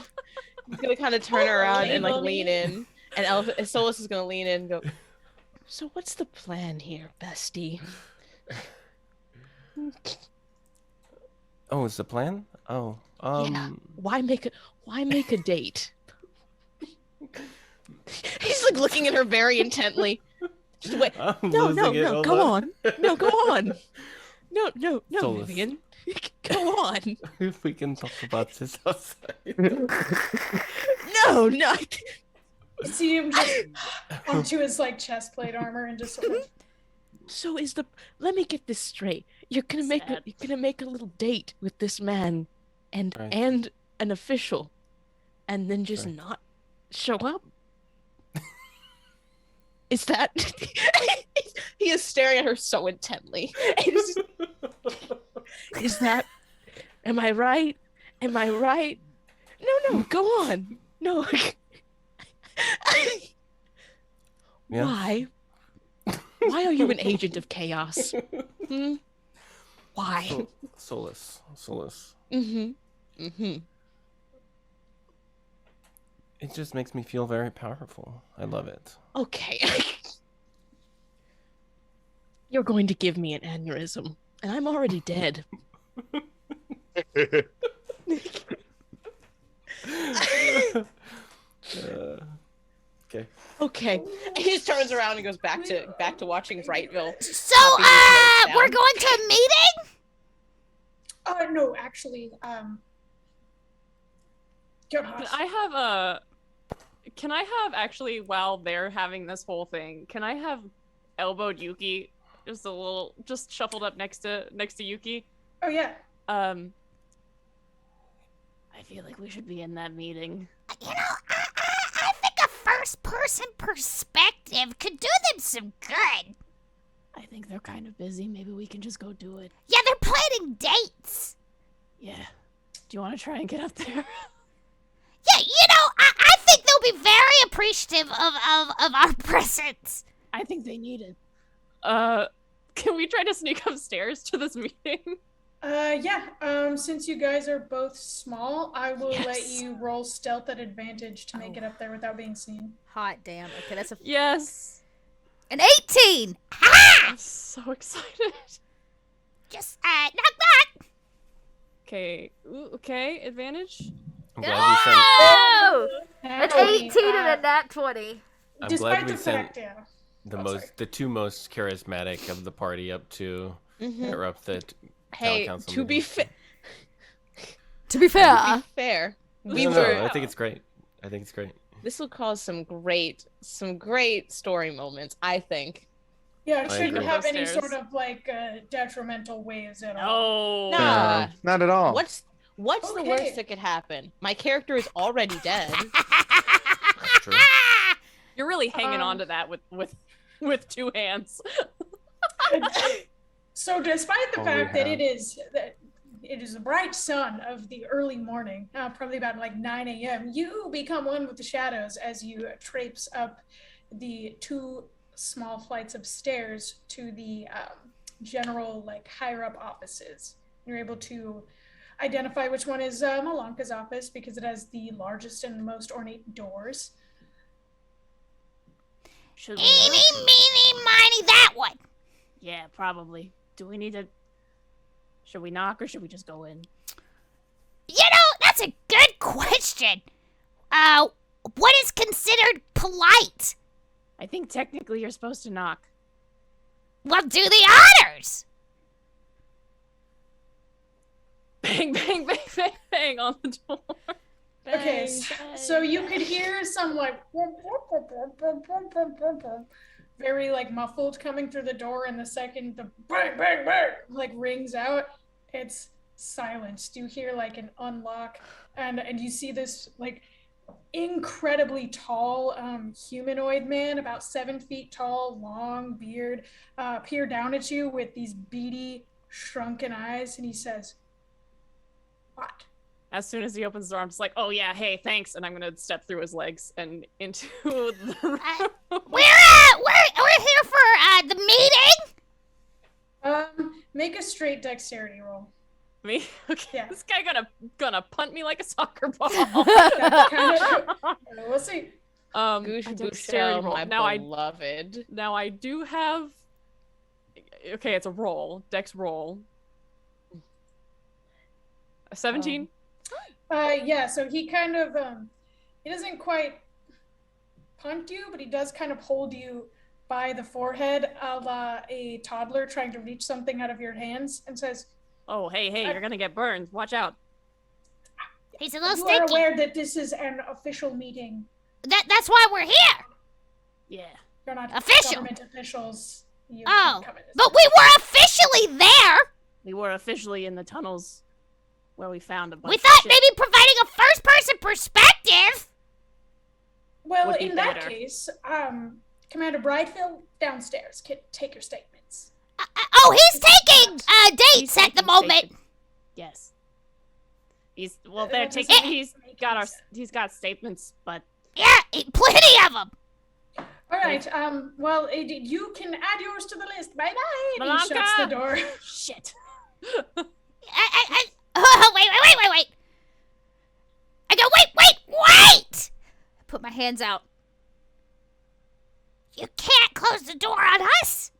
He's gonna kind of turn her around and like Label me. lean in, and Solus is gonna lean in and go. So what's the plan here, bestie? Oh, is the plan? Oh, Yeah. Why make a date? He's like looking at her very intently. Just wait. I'm No, losing it, hold go on. No, go on. No, Solus. Vivian. Go on. If we can talk about this outside. No. You see him just onto his chest plate armor and just sort of... So let me get this straight. You're gonna make a little date with this man and Right. and an official and then just Right. not show up? Is that he is staring at her so intently. Is that am I right? No, go on. No. Yeah. Why are you an agent of chaos? Why? Solus. Mm-hmm. It just makes me feel very powerful. I love it. Okay. You're going to give me an aneurysm, and I'm already dead. Okay. Okay. And he just turns around and goes back to watching Brightville. So, Copy these notes we're down. going to a meeting? No, actually, Can I have actually, while they're having this whole thing, can I have elbowed Yuki just a little, just shuffled up next to Yuki? Oh yeah. I feel like we should be in that meeting. You know, I think a first-person perspective could do them some good. I think they're kind of busy. Maybe we can just go do it. Yeah, they're planning dates. Yeah. Do you want to try and get up there? Yeah, you know, I think they'll be very appreciative of our presence. I think they need it. Can we try to sneak upstairs to this meeting? Yeah. Since you guys are both small, I will Yes. let you roll stealth at advantage to make it up there without being seen. Hot damn. Okay, that's Yes. an 18. Ha! I'm so excited. Just, knock knock. Okay. Ooh, okay, advantage. I'm glad we sent. Oh! An Actually, 18 and a nat 20. I'm despite glad we the sent fact, yeah. the two most charismatic of the party up to interrupt the Hey, town council to be meeting. To be fair. We No, were. I think it's great. I think it's great. This will cause some great story moments. I think. Yeah, it I shouldn't agree. have any Upstairs. sort of like detrimental ways at all. No. Nah. Not at all. What's the Okay. worst that could happen? My character is already dead. That's true. You're really hanging on to that with two hands. So, despite the All we fact that have. it is the bright sun of the early morning, probably about like 9 a.m., you become one with the shadows as you traipse up the two small flights of stairs to the general, like, higher up offices. You're able to identify which one is Malanka's office because it has the largest and most ornate doors. Should we Eeny, knock? meeny, miny, that one. Yeah, probably. Do we need to? Should we knock or should we just go in? You know, that's a good question. What is considered polite? I think technically you're supposed to knock. Well, do the honors. Bang, bang, bang, bang, bang on the door. Okay, Bang, so bang. you could hear some like very like muffled coming through the door, and the second the bang bang bang like rings out, it's silenced. You hear like an unlock, and you see this like incredibly tall humanoid man, about 7 feet tall, long beard, peer down at you with these beady, shrunken eyes, and he says, "What?" As soon as he opens the door, I'm just like, oh yeah, hey, thanks, and I'm gonna step through his legs and into the room. We're here for the meeting. Make a straight dexterity roll. Me? Okay. Yeah. This guy gonna punt me like a soccer ball. We'll see. Goosh a dexterity Booshell, roll. my beloved. Now I do have. Okay, it's a roll, dex roll. A 17. Yeah, so he kind of he doesn't quite punt you, but he does kind of hold you by the forehead, a la a toddler trying to reach something out of your hands, and says, Oh, hey, you're gonna get burned. Watch out. He's a little "You are stinky. aware that this is an official meeting. That's why we're here. Yeah. You're not Official. government officials. You Oh, can come in as but we were officially there. We were officially in the tunnels where we found a bunch We of thought shit. maybe providing a first-person perspective. Well, would be in that better. case, Commander Brideville, downstairs. Take your statements. Oh, he's taking dates He's at the taking moment. statement- Yes. They're That doesn't taking. make any sense. He's got statements, but Yeah, plenty of them. All right. Well, you can add yours to the list. Bye bye. And he shuts Malanka! the door. shit. Oh, wait. I go, wait! I put my hands out. You can't close the door on us.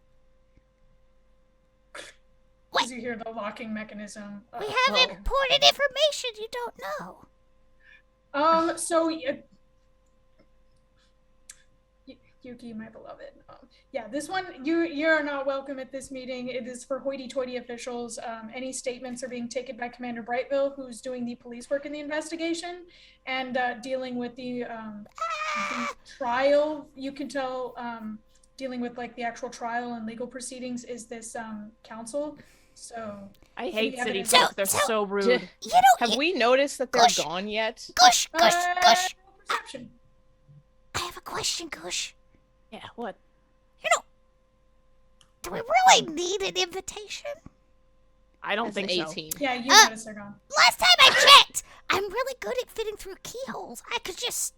As you hear the locking mechanism. We have important information you don't know. So Yuki, my beloved. Yeah, this one you're not welcome at this meeting. It is for hoity-toity officials. Any statements are being taken by Commander Brightville, who's doing the police work in the investigation and dealing with the trial. You can tell dealing with like the actual trial and legal proceedings is this council. So I hate city So- folk. They're so rude. You know, Have we noticed that they're Gush. gone yet? Gush, perception. I have a question, Gush. Yeah, what? Do we really need an invitation? I don't That's think an so. 18. Yeah, you notice they're gone. Last time I checked, I'm really good at fitting through keyholes. I could just,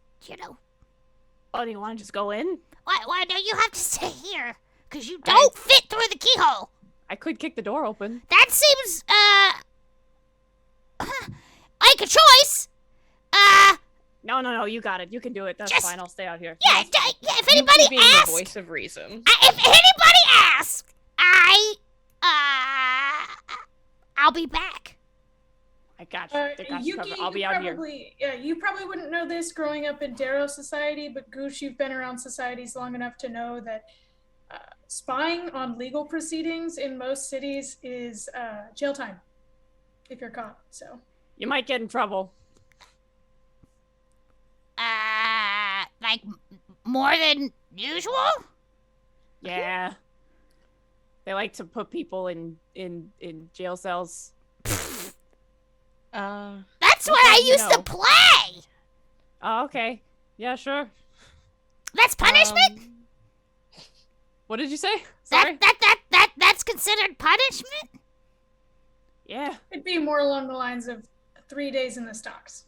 Oh, do you want to just go in? why do you have to stay here? Because you don't fit through the keyhole. I could kick the door open. That seems, like a choice. No, you got it. You can do it. That's Just- fine. I'll stay out here. Yeah, if You anybody being the asks, voice of reason. if anybody asks, I'll be back. I got you. I got you covered. Yuki, I'll be out here. you probably wouldn't know this growing up in Darrow society, but Goosh, you've been around societies long enough to know that spying on legal proceedings in most cities is jail time if you're caught. So You might get in trouble. Like more than usual? Yeah. They like to put people in jail cells. That's what I used to play. Oh, okay. Yeah, sure. That's punishment? What did you say? Sorry. That's considered punishment? Yeah. it'd be more along the lines of 3 days in the stocks.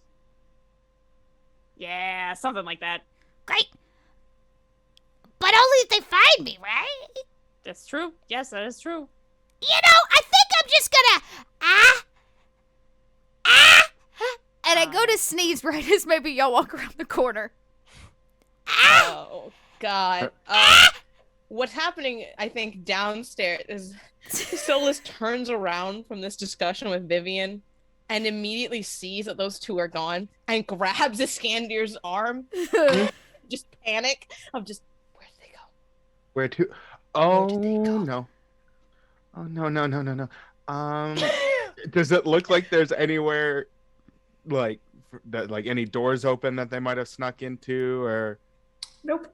Yeah, something like that. Great. But only if they find me, right? That's true. Yes, that is true. I think I'm just gonna And I go to sneeze right as maybe y'all walk around the corner. Oh, God. What's happening, I think, downstairs is Solus turns around from this discussion with Vivian and immediately sees that those two are gone and grabs Iskandir's arm. Just panic of just, where'd they go? Where to? Where Oh did they go? no. Oh no. Does it look like there's anywhere like any doors open that they might have snuck into, or Nope.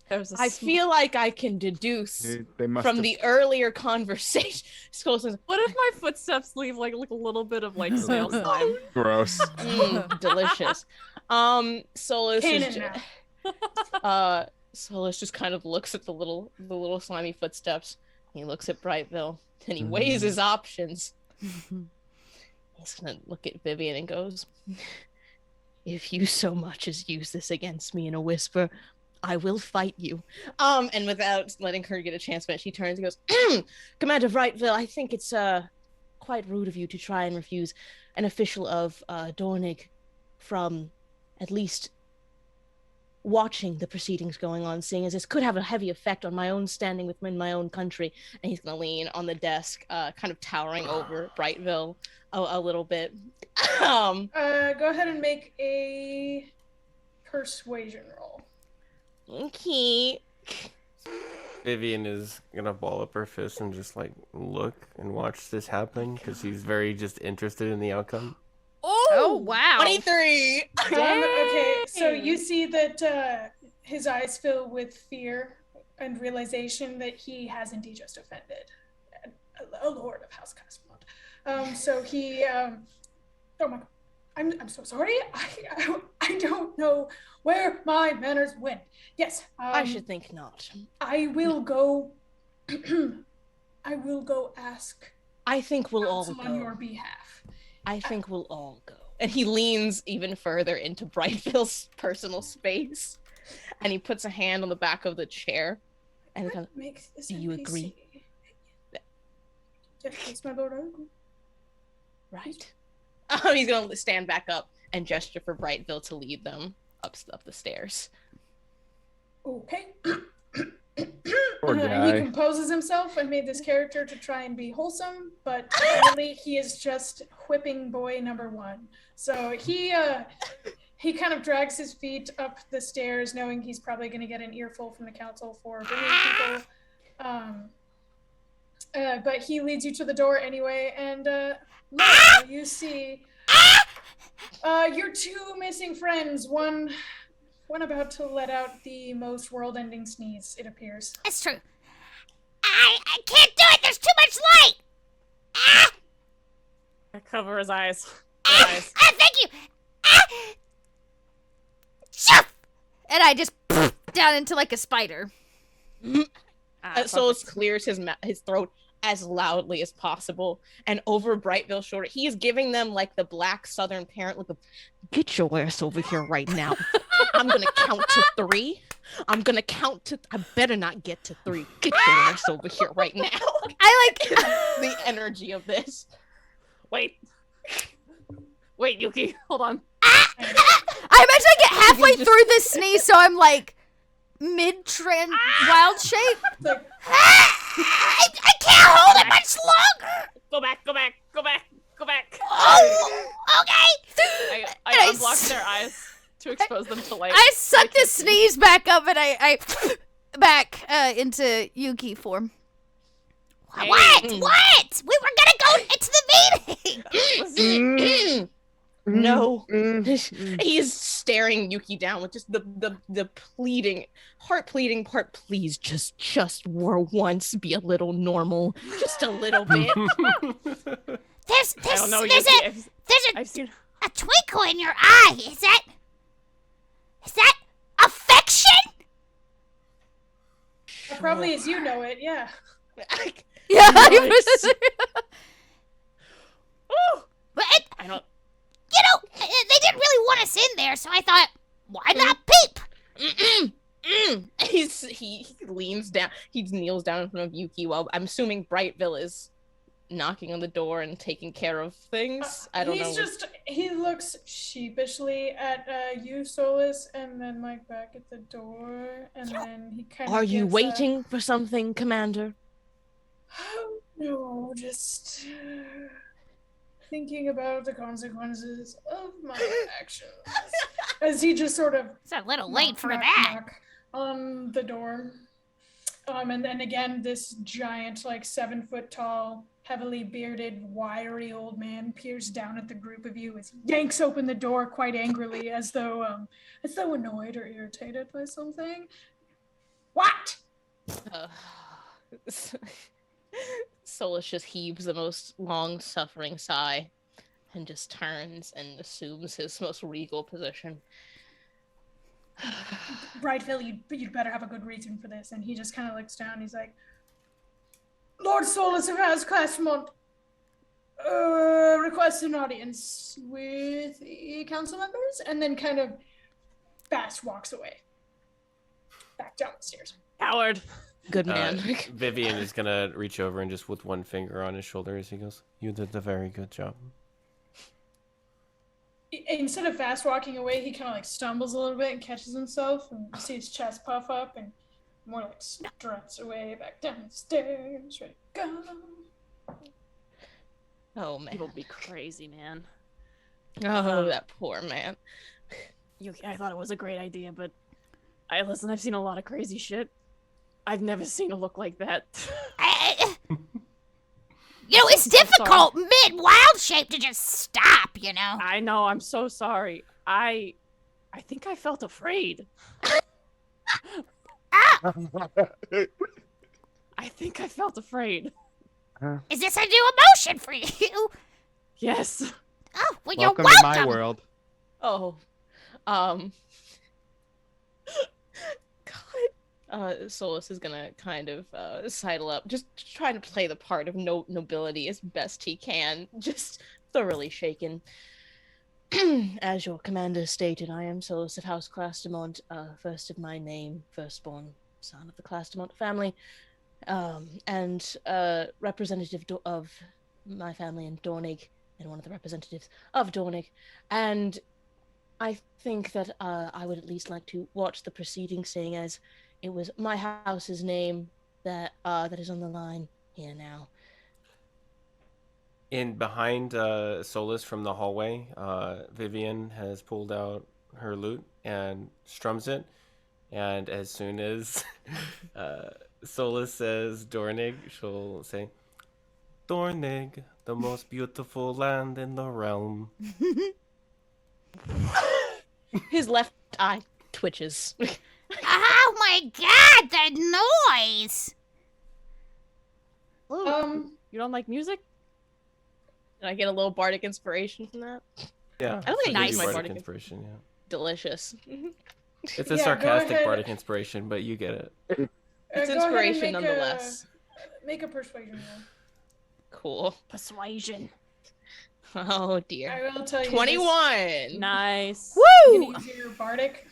There's a I feel like I can deduce they must from have... the earlier conversation. Solus says, What if my footsteps leave like a little bit of like snail slime? Gross. delicious. Solus Canon is now. Solus just kind of looks at the little slimy footsteps. He looks at Brightville and he weighs his options. He's gonna look at Vivian and goes, "If you so much as use this against me in a whisper, I will fight you." And without letting her get a chance, but she turns and goes, "Commander Brightville, I think it's quite rude of you to try and refuse an official of Dornig from at least watching the proceedings going on, seeing as this could have a heavy effect on my own standing within my own country." And he's gonna lean on the desk, kind of towering over Brightville a little bit. Go ahead and make a persuasion roll. Okay. Vivian is gonna ball up her fist and just like look and watch this happen because she's very just interested in the outcome. Oh, wow. 23! Okay, so you see that his eyes fill with fear and realization that he has indeed just offended a lord of House Castamont. So he, oh my God, I'm so sorry. I don't know where my manners went. Yes, I should think not. I will go. I will go ask. I think we'll all counsel go. on your behalf. I think we'll all go. And he leans even further into Brightville's personal space. And he puts a hand on the back of the chair. And goes, Makes this "Do you NPC. agree?" Yes, my lord, I agree. Right. He's going to stand back up and gesture for Brightville to lead them up the stairs. Okay. Poor He guy. composes himself and made this character to try and be wholesome, but really he is just whipping boy number one. So he kind of drags his feet up the stairs, knowing he's probably going to get an earful from the council for bringing people. But he leads you to the door anyway, and Laura, you see your two missing friends. One about to let out the most world-ending sneeze, it appears. That's true. I can't do it. There's too much light. I cover his eyes. Thank you. Chuff! And I just down into like a spider. Solus clears his throat as loudly as possible, and over Brightville's shoulder, he is giving them like the black Southern parent look of, "Get your ass over here right now. I'm gonna count to 3. I better not get to 3. Get your ass over here right now." I like the energy of this. Wait, Yuki, hold on. I imagine I get halfway through this sneeze, so I'm like mid-trend wild shape. Like, I can't hold it much longer. Go back. Oh, okay. I unblocked their eyes to expose them to light. I suck this sneeze back up, and I back into Yuki form. What? We were gonna go into the meeting. No. He's staring Yuki down with just the pleading, heart pleading part. Please just for once be a little normal. Just a little bit. There's I don't know, there's Yuki. a twinkle in your eye. Is that affection? probably as you know it, yeah. Yeah. But I don't. you know, they didn't really want us in there, so I thought, why not peep? He leans down. He kneels down in front of Yuki while I'm assuming Brightville is knocking on the door and taking care of things. I don't know. He looks sheepishly at you, Solus, and then like back at the door, and then he kind of. Are you waiting for something, Commander? Oh, no, just thinking about the consequences of my actions. As he just sort of. It's a little late for that. Knock on the door. And then again, this giant, like 7-foot tall, heavily bearded, wiry old man peers down at the group of you as he yanks open the door quite angrily, as though annoyed or irritated by something. What? Solus just heaves the most long-suffering sigh and just turns and assumes his most regal position. Brightville, you'd better have a good reason for this. And he just kind of looks down. He's like, Lord Solus of House Clasmont requests an audience with the council members, and then kind of fast walks away. Back down the stairs. Coward. Good man. Vivian is gonna reach over and just with one finger on his shoulder as he goes, "You did a very good job." Instead of fast walking away, he kind of like stumbles a little bit and catches himself, and you see his chest puff up, and more like struts away back down the stairs. Ready to go. Oh man. People be crazy, man. Oh, that poor man. I thought it was a great idea, but I've seen a lot of crazy shit. I've never seen a look like that. You know, it's difficult mid-wild shape to just stop, you know? I know, I'm so sorry. I think I felt afraid. I think I felt afraid. Is this a new emotion for you? Yes. Oh, well, you're Welcome welcome. to my world. Oh. Solus is gonna kind of sidle up, just trying to play the part of nobility as best he can, just thoroughly shaken. As your commander stated, I am Solus of House Clastamont, first of my name, firstborn son of the Clastamont family, and representative of my family in Dornig, and one of the representatives of Dornig, and I think that I would at least like to watch the proceedings, seeing as it was my house's name that is on the line here now. In behind Solus from the hallway, Vivian has pulled out her lute and strums it. And as soon as Solus says Dornig, she'll say, "Dornig, the most beautiful land in the realm." His left eye twitches. Oh my god, the noise! You don't like music? And I get a little bardic inspiration from that. Yeah. I don't think I Nice. use my bardic bardic inspiration. Yeah. Delicious. It's a Yeah, go sarcastic ahead. bardic inspiration, but you get it. It's Go ahead and inspiration nonetheless. Make a persuasion roll. Cool. Persuasion. Oh dear. I will tell you. 21. Nice. You Woo! can use your bardic.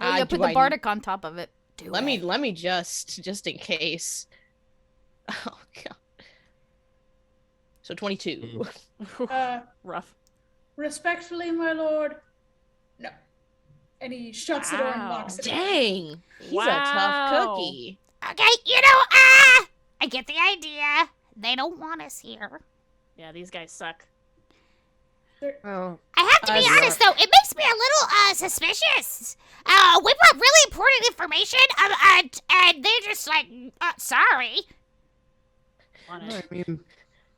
Oh, you put the bardic on top of it. Let me just in case. Oh god. So 22. Rough. Respectfully, my lord. No. And he shuts the door and Wow. locks it. Dang. He's a Wow. tough cookie. Okay, I get the idea. They don't want us here. Yeah, these guys suck. Oh, I have to be honest, though. It makes me a little suspicious. We've got really important information, and they're just like, sorry. I mean,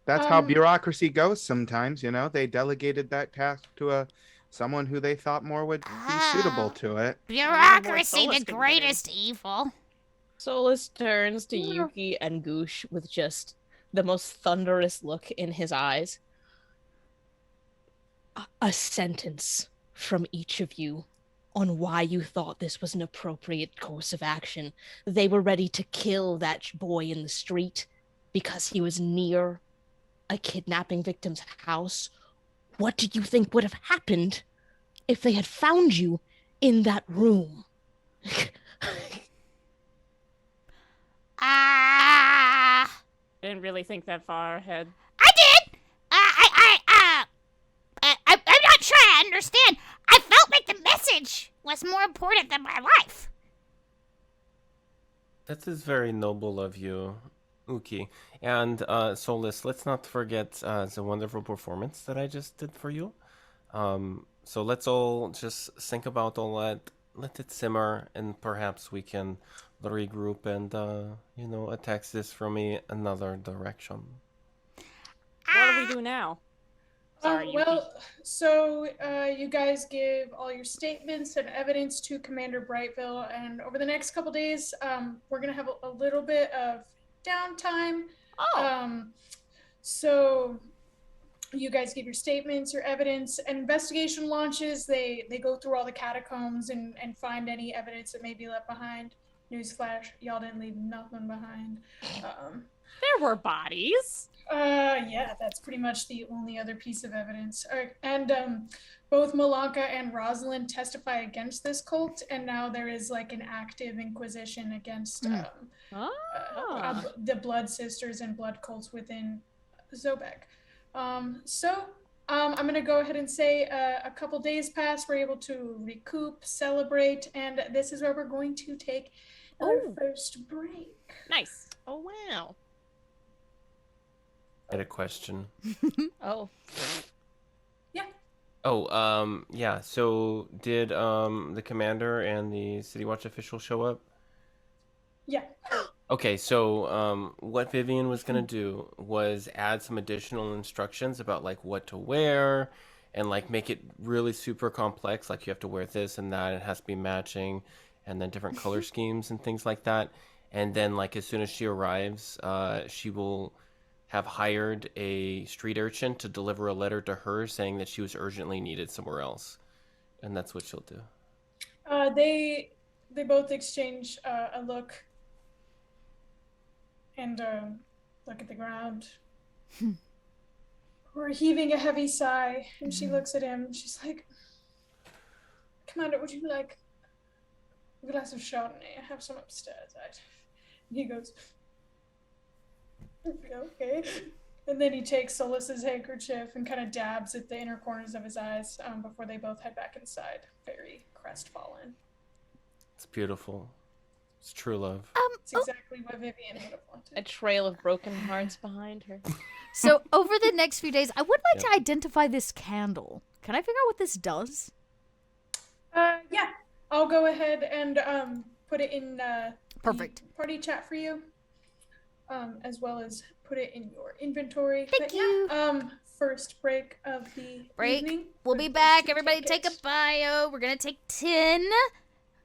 that's how bureaucracy goes sometimes, you know? They delegated that task to someone who they thought more would be suitable to it. Bureaucracy, Solus the could greatest evil. Solus turns to Yuki and Goosh with just the most thunderous look in his eyes. A sentence from each of you on why you thought this was an appropriate course of action. They were ready to kill that boy in the street because he was near a kidnapping victim's house. What did you think would have happened if they had found you in that room? Didn't really think that far ahead. I did. I'm not sure I understand. I felt like the message was more important than my life. That is very noble of you, Uki. And Solus, let's not forget the wonderful performance that I just did for you. So let's all just think about all that, let it simmer, and perhaps we can regroup and, attack this from another direction. What do we do now? Sorry, Yuki. So you guys give all your statements and evidence to Commander Brightville, and over the next couple days, we're gonna have a little bit of downtime. So you guys give your statements, your evidence, and investigation launches. They go through all the catacombs and find any evidence that may be left behind. Newsflash, y'all didn't leave nothing behind. There were bodies. Yeah, that's pretty much the only other piece of evidence. And both Malanka and Rosalind testify against this cult, and now there is like an active inquisition against the Blood Sisters and blood cults within Zobeck. I'm going to go ahead and say a couple days pass. We're able to recoup, celebrate, and this is where we're going to take our first break. Nice. Oh, wow. I had a question. Oh. Yeah. Oh, yeah. So did the commander and the City Watch official show up? Yeah. Okay, so what Vivian was gonna do was add some additional instructions about like what to wear and like make it really super complex. Like you have to wear this and that, it has to be matching, and then different color schemes and things like that. And then like as soon as she arrives, she will have hired a street urchin to deliver a letter to her saying that she was urgently needed somewhere else. And that's what she'll do. They both exchange a look and look at the ground. We're heaving a heavy sigh, and she looks at him. She's like, "Commander, would you like a glass of Chardonnay? I have some upstairs." And he goes, "Okay." And then he takes Solus's handkerchief and kind of dabs at the inner corners of his eyes before they both head back inside, very crestfallen. It's beautiful. It's true love. It's exactly what Vivian would have wanted. A trail of broken hearts behind her. So over the next few days, I would like to identify this candle. Can I figure out what this does? Yeah, I'll go ahead and put it in Perfect. the party chat for you, as well as put it in your inventory. Thank you. First break of the evening. We'll be back. Everybody take a bio. We're going to take 10.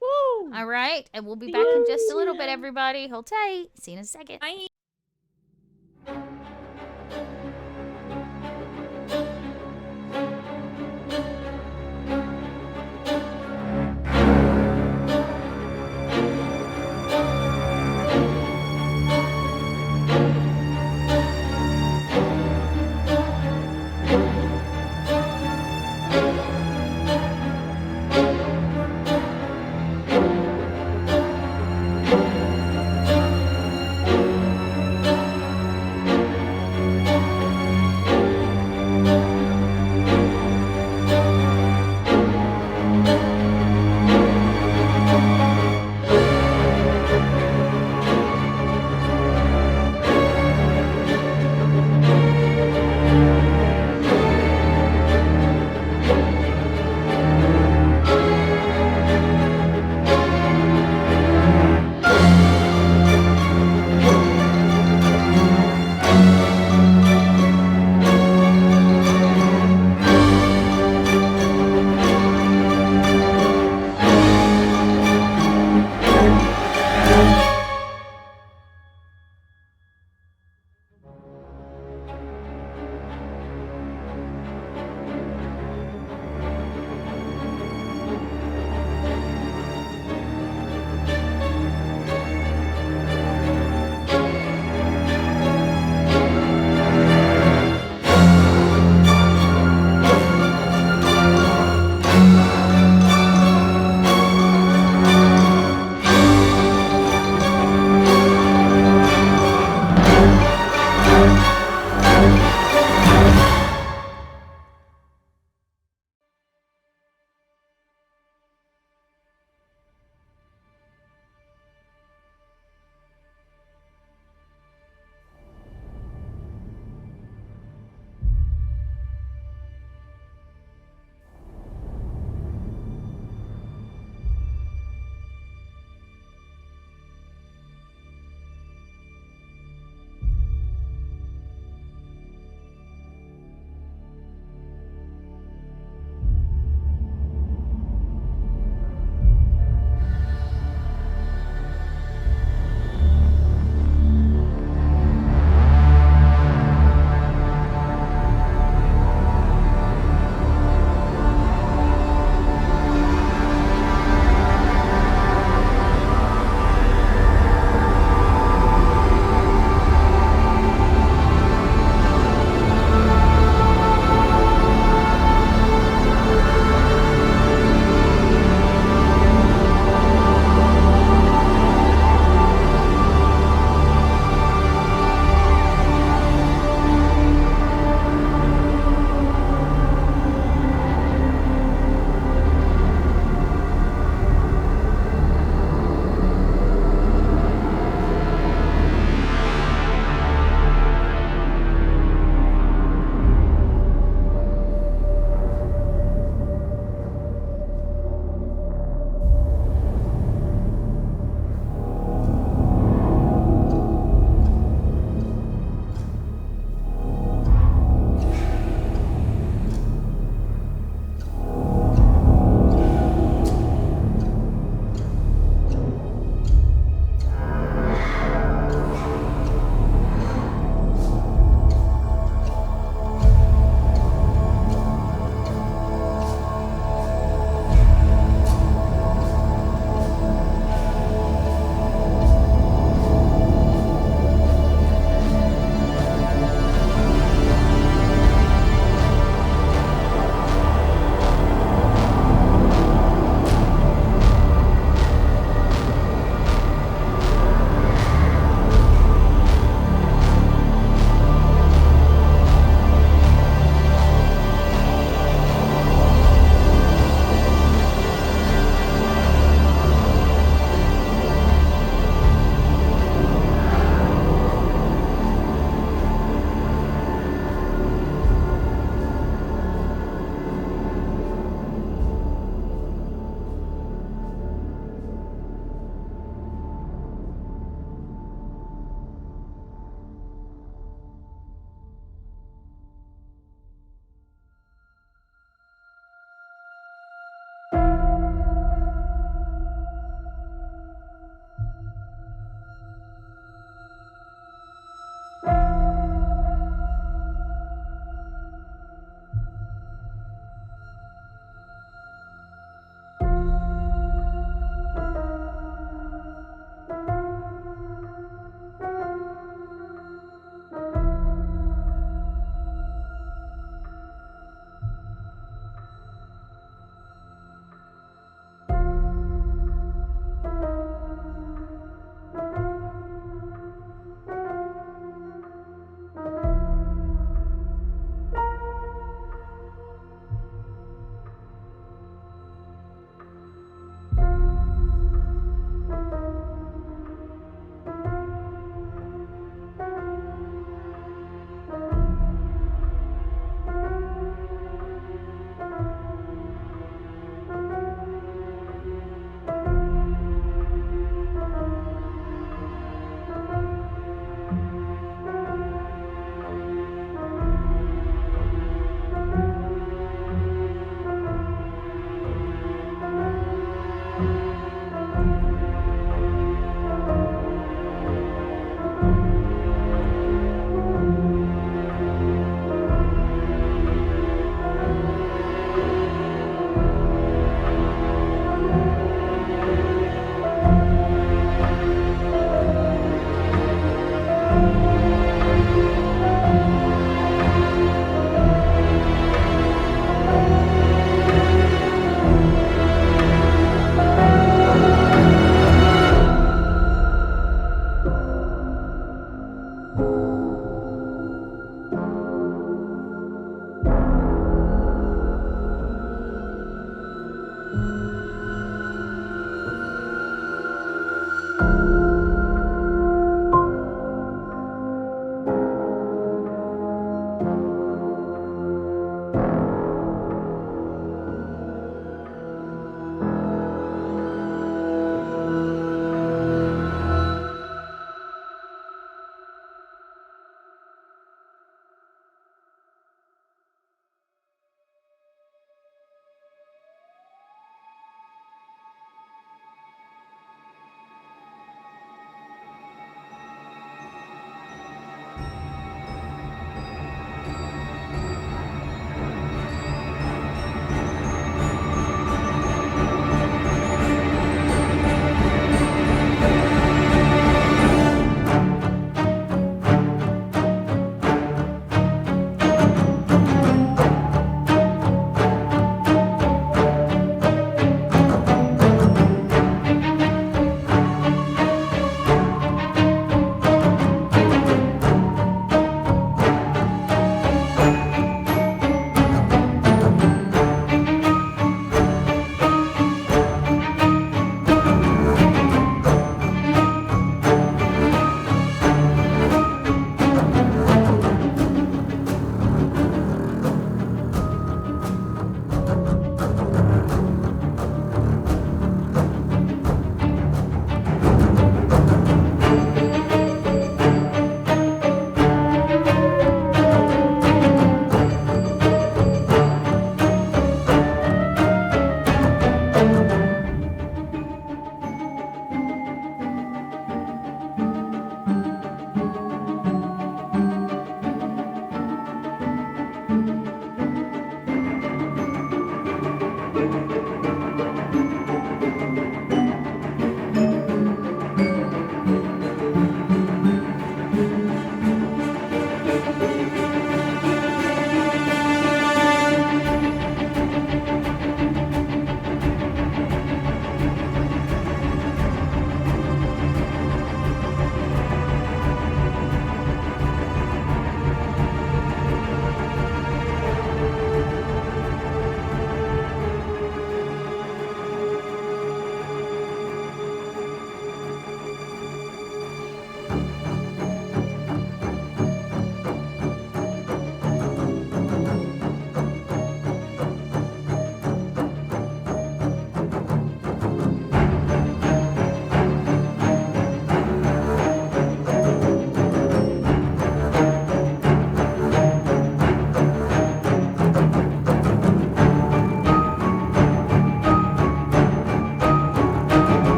Woo! All right. And we'll be back in just a little bit, everybody. Hold tight. See you in a second. Bye.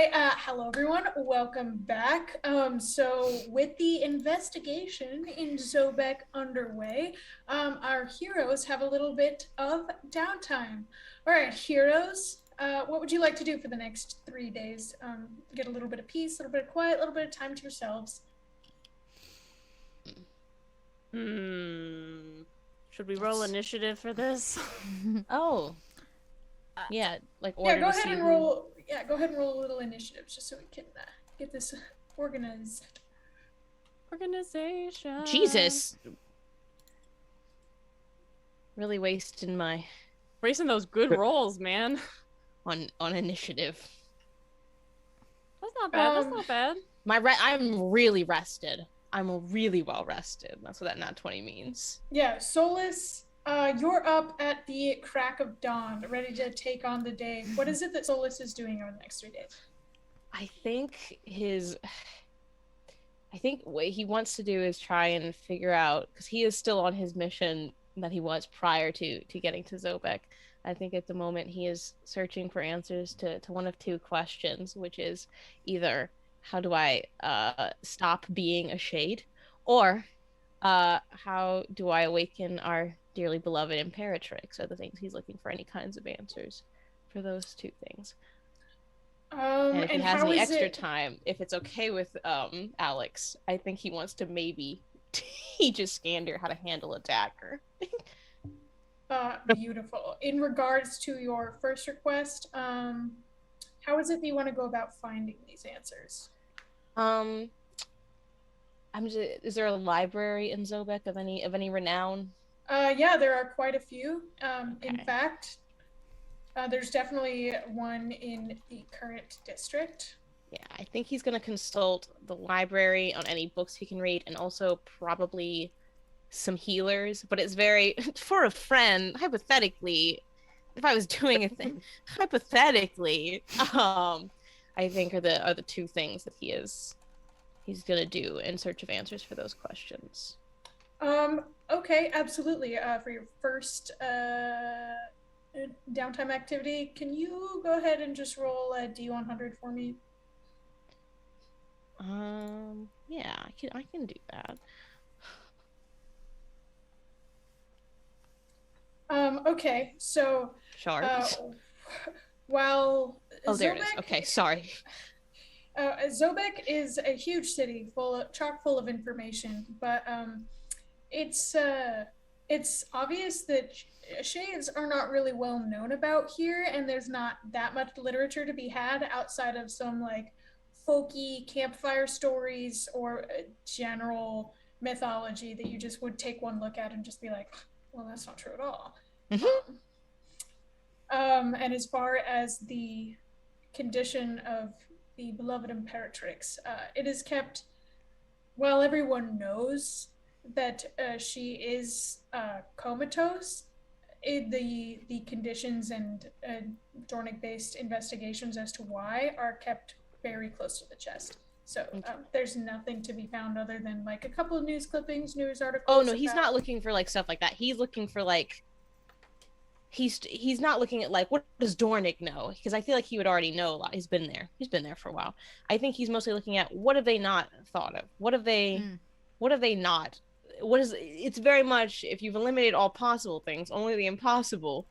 right. Hello, everyone. Welcome back. So with the investigation in Zobeck underway, our heroes have a little bit of downtime. All right, heroes. What would you like to do for the next 3 days? Get a little bit of peace, a little bit of quiet, a little bit of time to yourselves. Should we roll initiative for this? Oh. Yeah, like Yeah, order go to ahead see and who- roll. Yeah, go ahead and roll a little initiative just so we can get this organized. Organization. Jesus. Really wasting my Racing those good rolls, man. on initiative. That's not bad. That's not bad. I'm really rested. I'm really well rested. That's what that nat 20 means. Yeah, Solus, you're up at the crack of dawn, ready to take on the day. What is it that Solus is doing over the next 3 days? I think what he wants to do is try and figure out, because he is still on his mission that he was prior to getting to Zobeck. I think at the moment he is searching for answers to one of two questions, which is either how do I stop being a shade, or how do I awaken our dearly beloved Imperatrix, are the things he's looking for any kinds of answers for those two things. And if he has any extra time, if it's okay with Alex, I think he wants to maybe teach Iskander how to handle a dagger. Beautiful. In regards to your first request, how is it that you want to go about finding these answers? Is there a library in Zobeck of any renown? Yeah, there are quite a few. Okay. In fact, there's definitely one in the current district. Yeah, I think he's going to consult the library on any books he can read, and also probably some healers. But it's very, for a friend, hypothetically, if I was doing a thing, hypothetically, I think are the two things that he's going to do in search of answers for those questions. Okay, absolutely. For your first downtime activity, can you go ahead and just roll a D100 for me? Yeah, I can do that. Okay, so Sure. while there it is. Okay, sorry. Zobeck is a huge city chock full of information, but it's obvious that shades are not really well known about here, and there's not that much literature to be had outside of some like folky campfire stories or general mythology that you just would take one look at and just be like, well, that's not true at all. And as far as the condition of the beloved Imperatrix, it is kept, well, everyone knows that she is comatose. The conditions and Dornick-based investigations as to why are kept very close to the chest. So there's nothing to be found other than like a couple of news clippings, news articles. Oh no, he's not looking for like stuff like that. He's looking for like he's not looking at like what does Dornick know, because I feel like he would already know a lot. He's been there for a while. I think he's mostly looking at what have they not thought of, what have they not, it's very much, if you've eliminated all possible things, only the impossible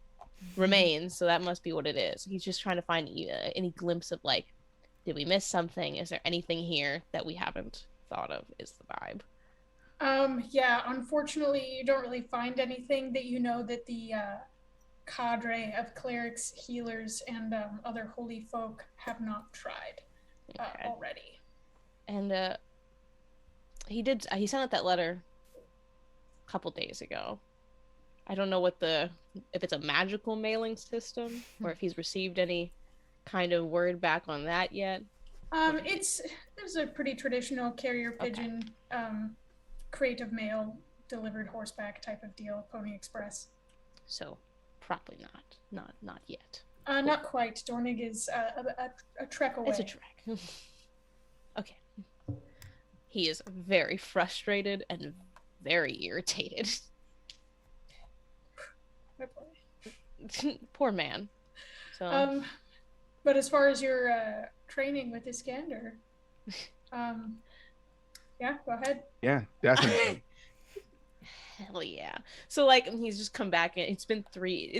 remains, so that must be what it is. He's just trying to find any glimpse of like, did we miss something? Is there anything here that we haven't thought of, is the vibe. Yeah, unfortunately you don't really find anything that you know that the cadre of clerics, healers, and other holy folk have not tried already. And he sent out that letter a couple days ago. I don't know if it's a magical mailing system or if he's received any kind of word back on that yet. There's a pretty traditional carrier pigeon, creative mail delivered horseback type of deal, Pony Express. So probably not yet. Not quite. Dornig is a trek away. It's a trek. Okay. He is very frustrated and very irritated. Poor man. So but as far as your training with Iskander. Yeah, go ahead. Yeah, definitely. Hell yeah. So like he's just come back and it's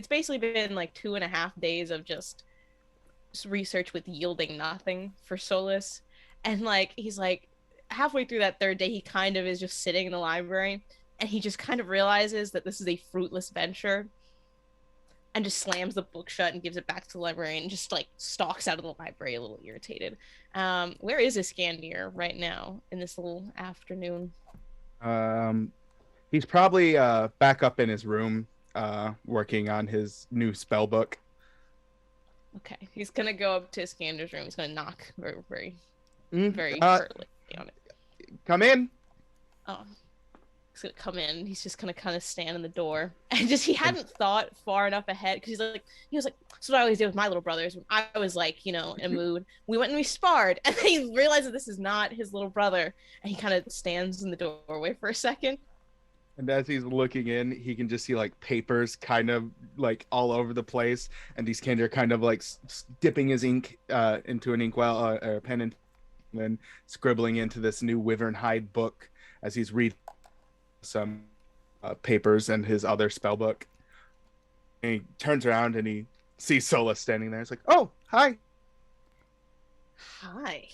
basically been like 2.5 days of just research with yielding nothing for Solus. And like he's like halfway through that third day he kind of is just sitting in the library and he just kind of realizes that this is a fruitless venture and just slams the book shut and gives it back to the librarian and just like stalks out of the library a little irritated. Where is Iskander right now in this little afternoon? He's probably back up in his room working on his new spell book. Okay, he's gonna go up to Iskander's room. He's gonna knock very curtly on it. Come in. Oh, he's gonna come in. He's just gonna kind of stand in the door, and he hadn't thought far enough ahead because he was like, "So what I always did with my little brothers when I was like, in a mood, we went and we sparred." And then he realized that this is not his little brother, and he kind of stands in the doorway for a second. And as he's looking in, he can just see like papers kind of like all over the place. And Iskander kind of like dipping his ink into an inkwell or a pen and then scribbling into this new wyvern hide book as he's reading some papers and his other spell book. And he turns around and he sees Solus standing there. It's like, oh, hi. Hi.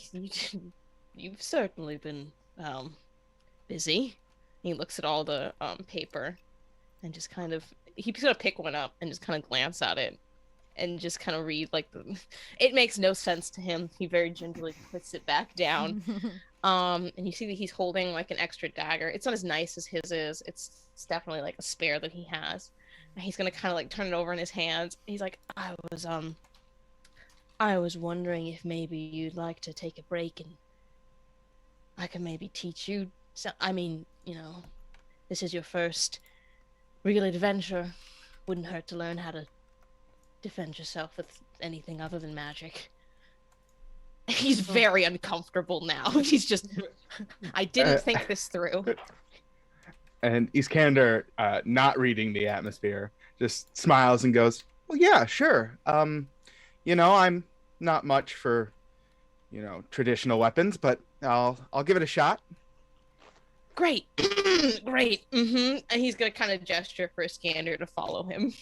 You've certainly been busy. He looks at all the paper and just kind of he's gonna pick one up and just kind of glance at it and just kind of read like it makes no sense to him. He very gingerly puts it back down. And you see that he's holding like an extra dagger. It's not as nice as his is. It's definitely like a spare that he has. And he's gonna kind of like turn it over in his hands. He's like, I was wondering if maybe you'd like to take a break and I can maybe teach you. So, I mean, this is your first real adventure. Wouldn't hurt to learn how to defend yourself with anything other than magic. He's very uncomfortable now. He's just, I didn't think this through. And Iskander, not reading the atmosphere, just smiles and goes, well, yeah, sure. I'm not much for, traditional weapons, but I'll give it a shot. Great. Great. And he's going to kind of gesture for Iskander to follow him.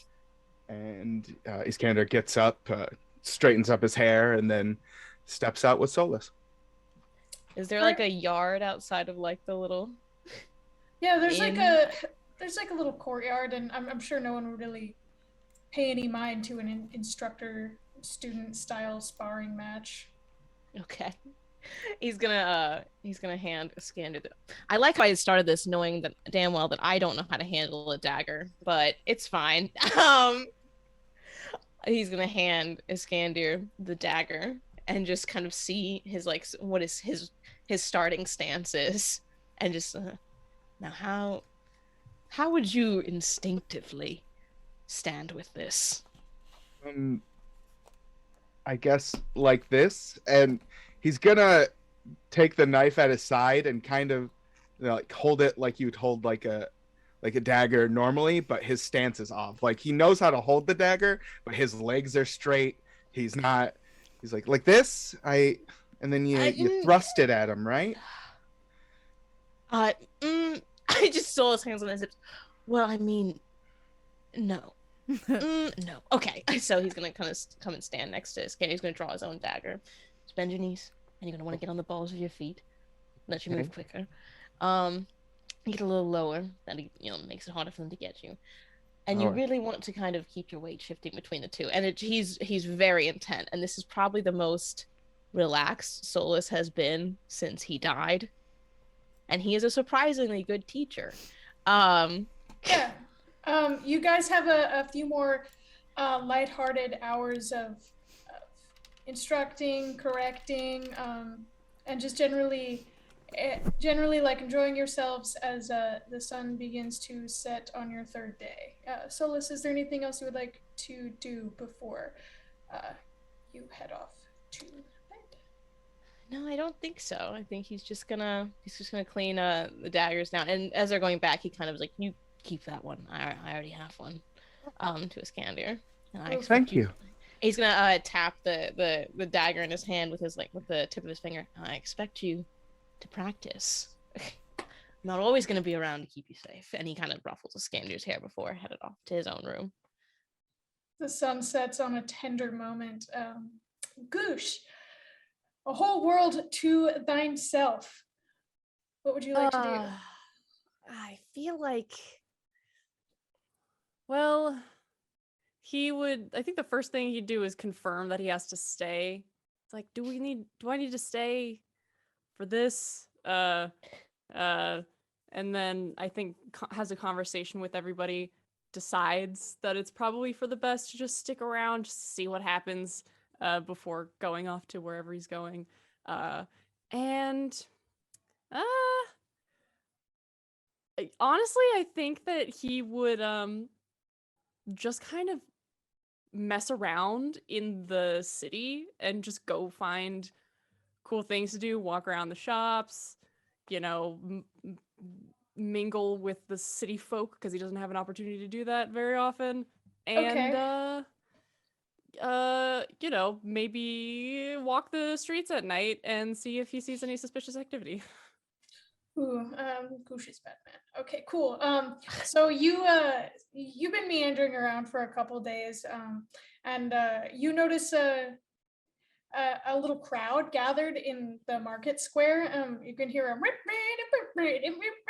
And Iskander gets up, straightens up his hair, and then steps out with Solus. Is there like a yard outside of like the little... Yeah, there's like a little courtyard, and I'm sure no one would really pay any mind to an instructor-student style sparring match. Okay. He's gonna hand Iskander. I like how I started this knowing that damn well that I don't know how to handle a dagger, but it's fine. He's gonna hand Iskander the dagger and just kind of see his like what is his starting stance is, and just now how would you instinctively stand with this? I guess like this, and he's gonna take the knife at his side and kind of like hold it like you'd hold like a dagger normally, but his stance is off. Like he knows how to hold the dagger, but his legs are straight. He's like this. And then you thrust it at him, right? I just saw his hands on his hips. Well, I mean, no. No. Okay. So he's gonna kind of come and stand next to Iskander. He's gonna draw his own dagger. Just bend your knees, and you're gonna want to get on the balls of your feet. Let you move quicker. Get a little lower. That makes it harder for them to get you. And you really want to kind of keep your weight shifting between the two. And he's very intent. And this is probably the most relaxed Solus has been since he died. And he is a surprisingly good teacher. Yeah. You guys have a few more lighthearted hours of instructing, correcting, and just generally like enjoying yourselves as the sun begins to set on your third day. Solus, is there anything else you would like to do before you head off to bed? No, I don't think so. I think he's just gonna clean the daggers now. And as they're going back, he kind of was like, "You keep that one. I already have one." To Iskander. Thank you. He's gonna tap the dagger in his hand with the tip of his finger. I expect you to practice. I'm not always gonna be around to keep you safe. And he kind of ruffles Iskander's hair before headed off to his own room. The sun sets on a tender moment. Goosh, a whole world to thine self. What would you like to do? I feel like, well, I think the first thing he'd do is confirm that he has to stay. It's like, do I need to stay for this? And then I think has a conversation with everybody, decides that it's probably for the best to just stick around, just to see what happens before going off to wherever he's going. Honestly, I think that he would just kind of mess around in the city and just go find cool things to do, walk around the shops, mingle with the city folk, because he doesn't have an opportunity to do that very often. And maybe walk the streets at night and see if he sees any suspicious activity. Ooh, Goosh is Batman. Okay, cool. So you've been meandering around for a couple days, and you notice a little crowd gathered in the market square. You can hear a rip,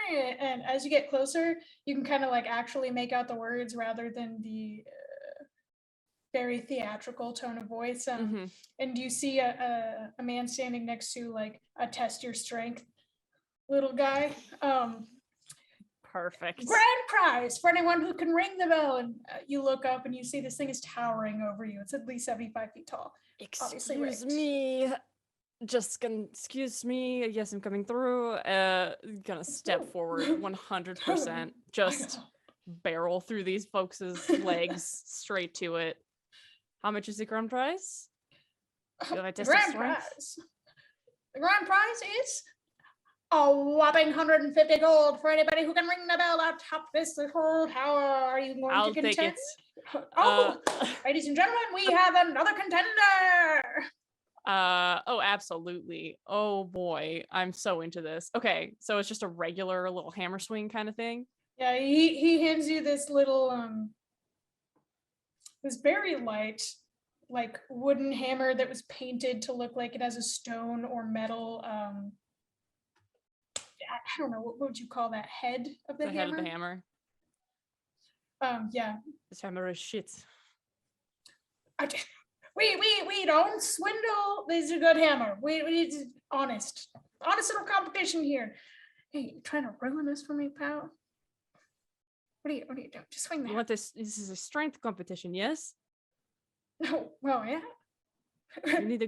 and as you get closer, you can kind of like actually make out the words rather than the very theatrical tone of voice. And you see a man standing next to like a test your strength little guy. Perfect. Grand prize for anyone who can ring the bell. And you look up and you see this thing is towering over you. It's at least 75 feet tall. Excuse me. Excuse me. Yes, I'm coming through. Gonna step forward 100%. Just barrel through these folks' legs straight to it. How much is the grand prize? The grand prize is a whopping 150 gold for anybody who can ring the bell atop this whole tower. Are you going to contend? Take it. Ladies and gentlemen, we have another contender. Oh, absolutely. Oh boy, I'm so into this. Okay, so it's just a regular little hammer swing kind of thing. Yeah, he hands you this little this very light, like wooden hammer that was painted to look like it has a stone or metal. I don't know, what would you call that? Head of the hammer? Head of the hammer. Yeah. This hammer is shit. We don't swindle. This is a good hammer. We honest little competition here. Hey, you trying to ruin this for me, pal? What are you doing? Just swing that. You want this? This is a strength competition, yes? No, well, yeah. You need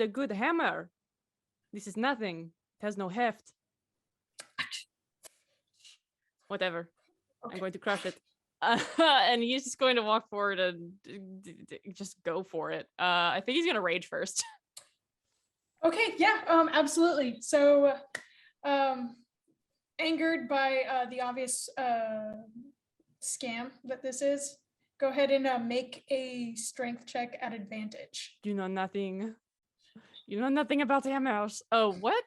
a good hammer. This is nothing. It has no heft. Whatever. Okay. I'm going to crush it. And he's just going to walk forward and just go for it. I think he's going to rage first. Okay, yeah, absolutely. So, angered by the obvious scam that this is, go ahead and make a strength check at advantage. You know nothing. You know nothing about hammers. Oh, what?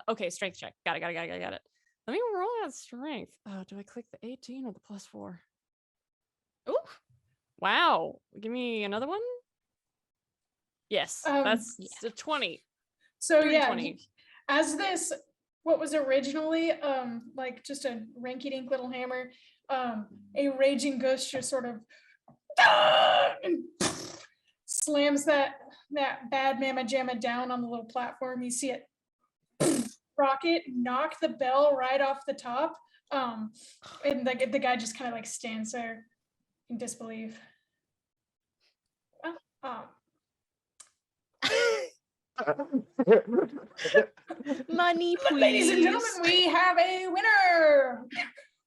Okay, strength check. Got it. Let me roll that strength. Oh, do I click the 18 or the +4? Ooh. Wow. Give me another one. Yes, that's a 20. So yeah, 20. As this, what was originally like just a rinky-dink little hammer, a raging ghost just sort of and slams that bad mamma jamma down on the little platform. You see it rocket, knock the bell right off the top, and the guy just kind of like stands there in disbelief. Money, please. Ladies and gentlemen, we have a winner.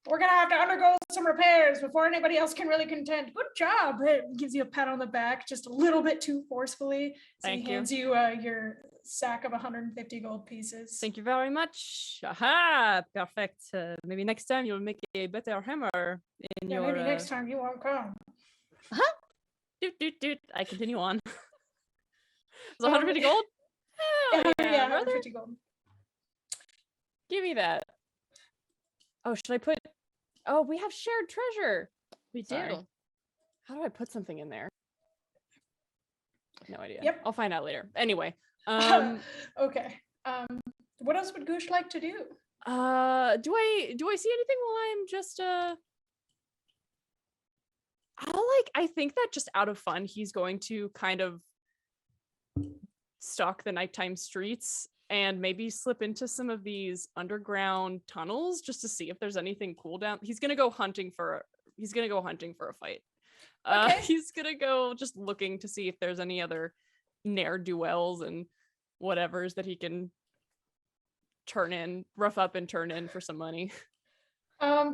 We're gonna have to undergo some repairs before anybody else can really contend. Good job. It gives you a pat on the back just a little bit too forcefully. So he hands you your sack of 150 gold pieces. Thank you very much. Aha, perfect. Maybe next time you'll make a better hammer. Maybe next time you won't come. I continue on. It's 150 gold? Hell yeah, brother. 150 gold. Give me that. Oh, should I put... Oh, we have shared treasure. We Sorry. do. How do I put something in there? No idea. Yep. I'll find out later. Anyway. Okay. What else would Goosh like to do? Do I see anything while I'm just I think that just out of fun he's going to kind of stalk the nighttime streets and maybe slip into some of these underground tunnels just to see if there's anything cool down. He's gonna go hunting for a fight. Okay. He's gonna go just looking to see if there's any other ne'er-do-wells and whatevers that he can rough up and turn in for some money.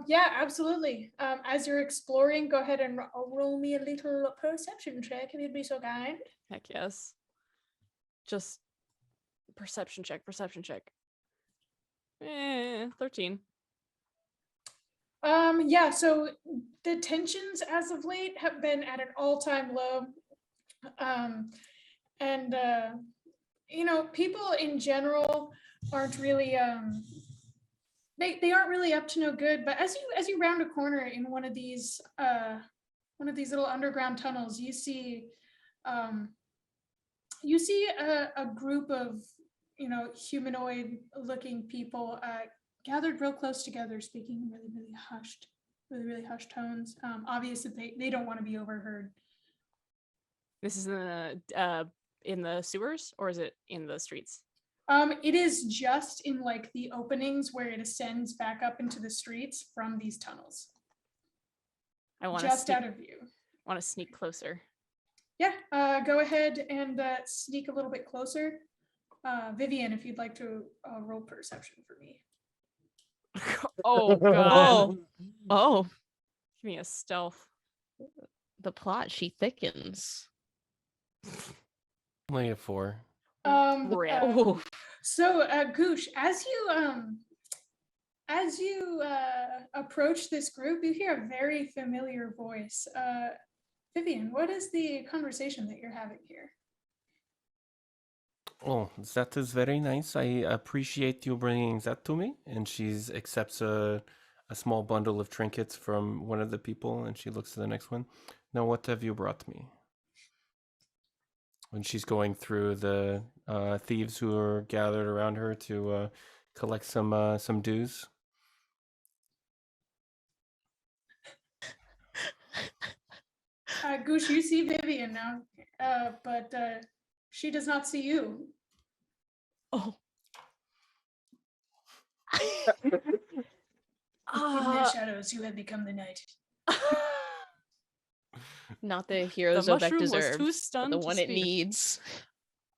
Yeah, absolutely. As you're exploring, go ahead and roll me a little perception check if you'd be so kind. Heck yes. Just perception check. 13. Yeah, so the tensions as of late have been at an all-time low. And people in general aren't really they aren't really up to no good, but as you round a corner in one of these little underground tunnels, you see a group of humanoid looking people gathered real close together, speaking in really hushed tones. Obviously they don't want to be overheard. This is in the sewers, or is it in the streets? It is just in like the openings where it ascends back up into the streets from these tunnels. I want just out of view. Want to sneak closer. Yeah, go ahead and sneak a little bit closer. Vivian, if you'd like to roll perception for me. Oh god. Oh. Give me a stealth. The plot, she thickens. Only a 4. So Goosh, as you approach this group, you hear a very familiar voice. Vivian, what is the conversation that you're having here? Oh, that is very nice. I appreciate you bringing that to me. And she accepts a small bundle of trinkets from one of the people, and she looks to the next one. Now, what have you brought me? When she's going through the thieves who are gathered around her to collect some dues. Goosh, you see Vivian now, but she does not see you. Oh. In their shadows, you have become the night. Not the hero The Zobeck mushroom was deserves, too but stunned the to one it speak. needs.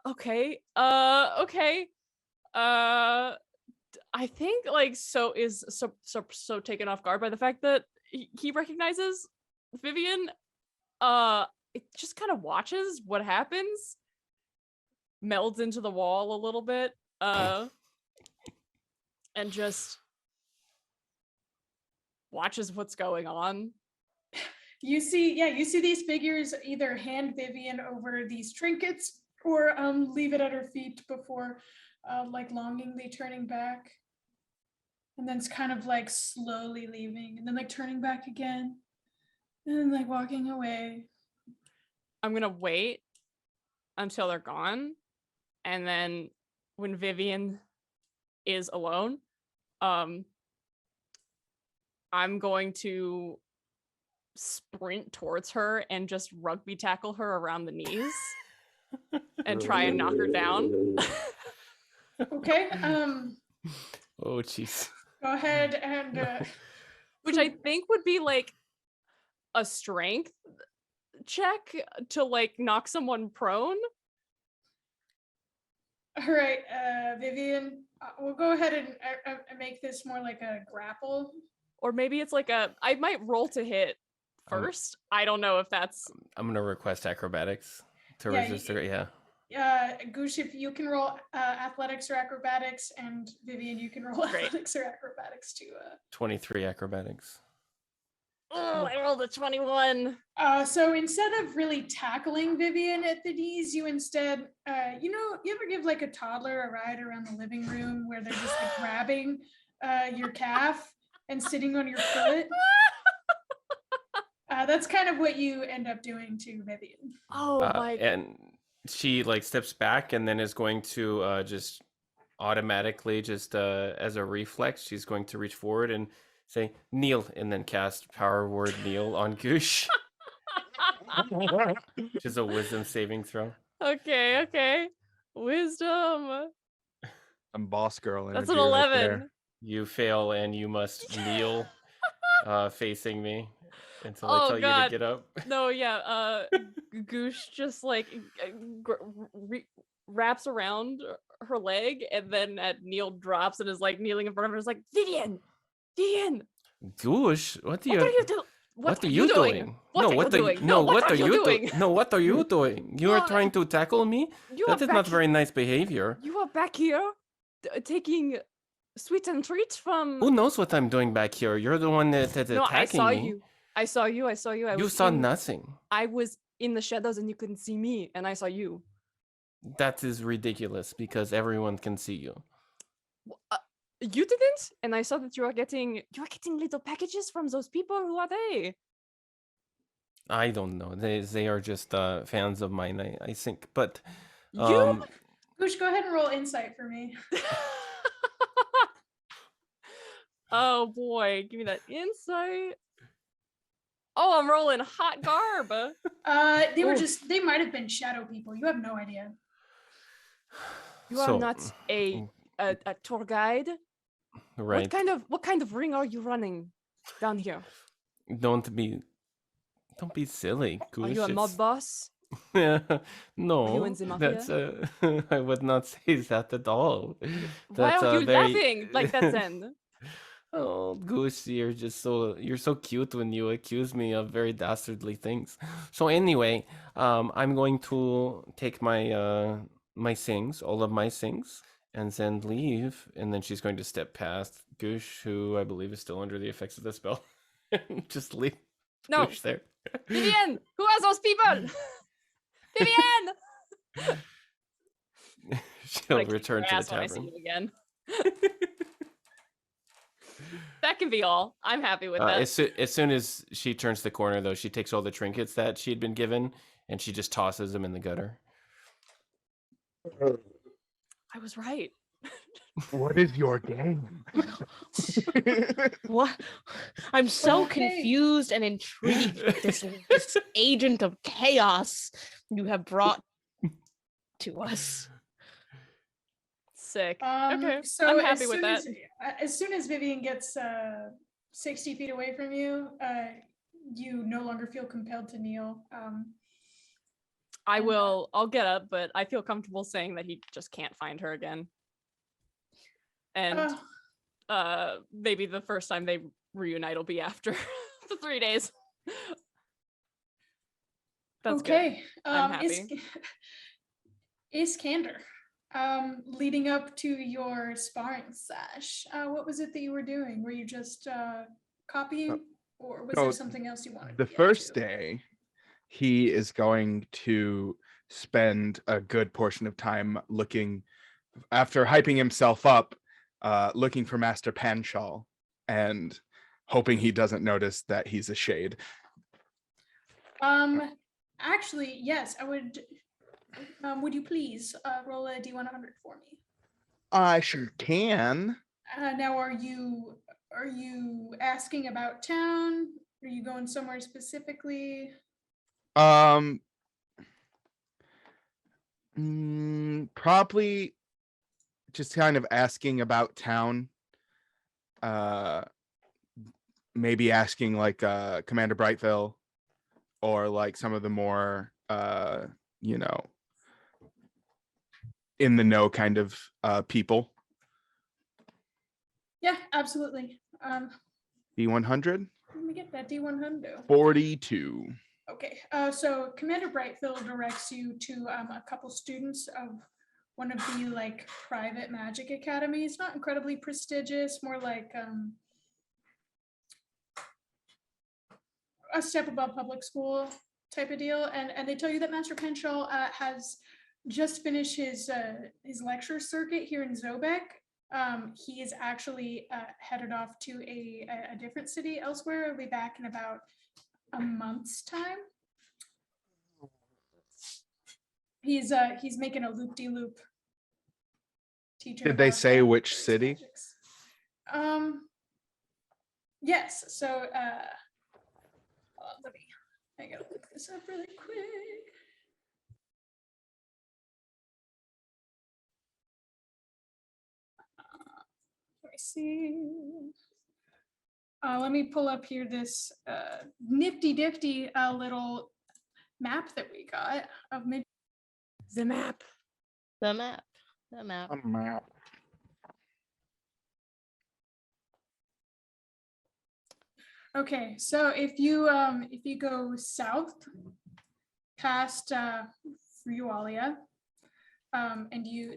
Okay. Okay. I think so taken off guard by the fact that he recognizes Vivian. It just kind of watches what happens, melds into the wall a little bit, and just watches what's going on. You see these figures either hand Vivian over these trinkets or leave it at her feet before longingly turning back. And then it's kind of like slowly leaving and then like turning back again and then like walking away. I'm gonna wait until they're gone, and then when Vivian is alone, I'm going to sprint towards her and just rugby tackle her around the knees and try and knock her down. Okay. Oh, jeez. Go ahead and which I think would be like a strength check to like knock someone prone. All right, Vivian, we'll go ahead and make this more like a grapple. Or maybe it's like I might roll to hit first. I don't know if that's... I'm going to request acrobatics to resist her, yeah. Goosh, if you can roll athletics or acrobatics, and Vivian, you can roll athletics or acrobatics too. 23 acrobatics. Oh, I rolled a 21. So instead of really tackling Vivian at the knees, you instead, you ever give like a toddler a ride around the living room where they're just like grabbing your calf and sitting on your foot? That's kind of what you end up doing to Vivian. Oh my! And she like steps back and then is going to just automatically, just as a reflex, she's going to reach forward and say kneel, and then cast power word kneel on Goosh. Which is a wisdom saving throw. Okay. Wisdom. I'm boss girl energy. That's an 11. Right there. You fail and you must kneel facing me until I tell you to get up. No, yeah. Goosh just like wraps around her leg, and then Neil drops and is like kneeling in front of her. Is like, Vivian. Goosh, what are you doing? What are you doing? What are you doing? No, what are you doing? You are trying to tackle me? That is not very nice behavior. You are back here taking sweets and treats from... Who knows what I'm doing back here? You're the one that's attacking me. I saw you. You saw nothing. I was in the shadows and you couldn't see me, and I saw you. That is ridiculous because everyone can see you. You didn't? And I saw that you are getting little packages from those people. Who are they? I don't know. They are just fans of mine, I think. But Goosh, go ahead and roll insight for me. Oh boy, give me that insight. Oh, I'm rolling hot garb. They might have been shadow people. You have no idea. You are not a tour guide. Right. What kind of ring are you running down here? Don't be silly, Goosh. Are you a mob boss? No, are you in the mafia? I would not say that at all. Why are you laughing like that then? Oh, Goose, you're so cute when you accuse me of very dastardly things. So anyway, I'm going to take my my things, all of my things, and then leave. And then she's going to step past Goosh, who I believe is still under the effects of the spell. Just leave Goosh there. Vivian, who are those people? Vivian. She'll return to the tavern. I see you again. That can be all. I'm happy with that. As soon as she turns the corner, though, she takes all the trinkets that she'd been given and she just tosses them in the gutter. I was right. What is your game? What? I'm so confused and intrigued. This agent of chaos you have brought to us. Sick. Okay, so I'm happy with that. As soon as Vivian gets 60 feet away from you, you no longer feel compelled to kneel. I'll get up, but I feel comfortable saying that he just can't find her again. And maybe the first time they reunite will be after the 3 days. That's okay. Good. I'm happy. Iskander, leading up to your sparring sesh, what was it that you were doing? Were you just copying, or was there something else you wanted? The first day, he is going to spend a good portion of time looking, after hyping himself up, looking for Master Panchal and hoping he doesn't notice that he's a shade. Actually, yes, I would. Would you please roll a D100 for me? I sure can. Now, are you asking about town? Are you going somewhere specifically? Probably just kind of asking about town. Maybe asking like Commander Brightville, or like some of the more in the know kind of people. Yeah, absolutely. D100. Let me get that D100. 42. Okay, so Commander Brightville directs you to a couple students of one of the like private magic academies. Not incredibly prestigious, more like a step above public school type of deal, and they tell you that Master Penshaw has just finished his lecture circuit here in Zobeck. He is actually headed off to a different city elsewhere. He'll be back in about a month's time. He's making a loop-de-loop teaching. Did they say which city? Magics. Yes. So I gotta look this up really quick. Let me see. Let me pull up here this nifty-difty little map that we got of Midgard. The map. The map. The map. A map. Okay, so if you go south past Frualia, and you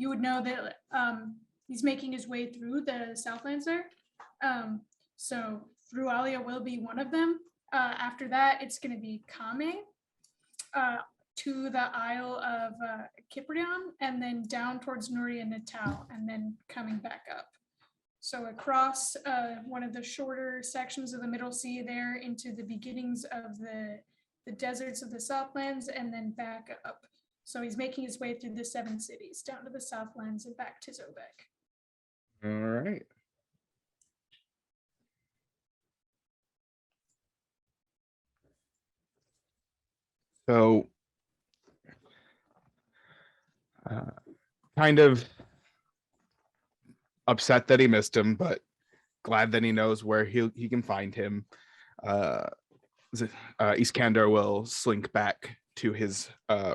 would know that he's making his way through the Southlands there. So Frualia will be one of them. After that, it's going to be Kame to the Isle of Kiprion, and then down towards Nuria Natal, and then coming back up. So across one of the shorter sections of the Middle Sea there into the beginnings of the deserts of the Southlands, and then back up. So he's making his way through the 7 cities, down to the Southlands and back to Zobeck. All right. So, kind of upset that he missed him, but glad that he knows where he can find him. Iskander will slink back to his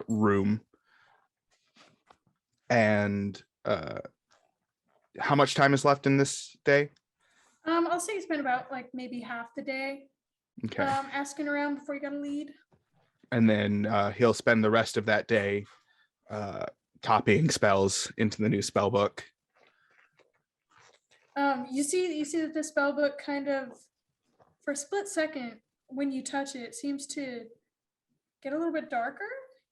room. And how much time is left in this day? I'll say it's been about like maybe half the day. Okay. Asking around before you got to lead. And then he'll spend the rest of that day copying spells into the new spell book. You see that the spell book kind of, for a split second, when you touch it, seems to get a little bit darker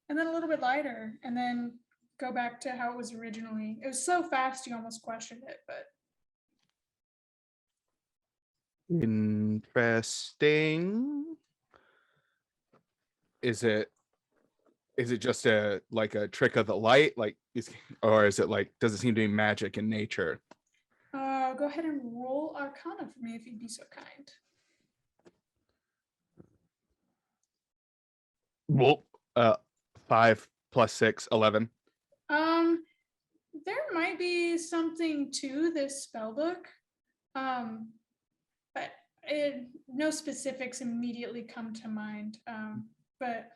and then a little bit lighter, and then go back to how it was originally. It was so fast you almost questioned it, but interesting. Is it just a trick of the light, or is it like, does it seem to be magic in nature? Go ahead and roll Arcana for me if you'd be so kind. Well, 5 + 6, 11. There might be something to this spell book, but no specifics immediately come to mind. But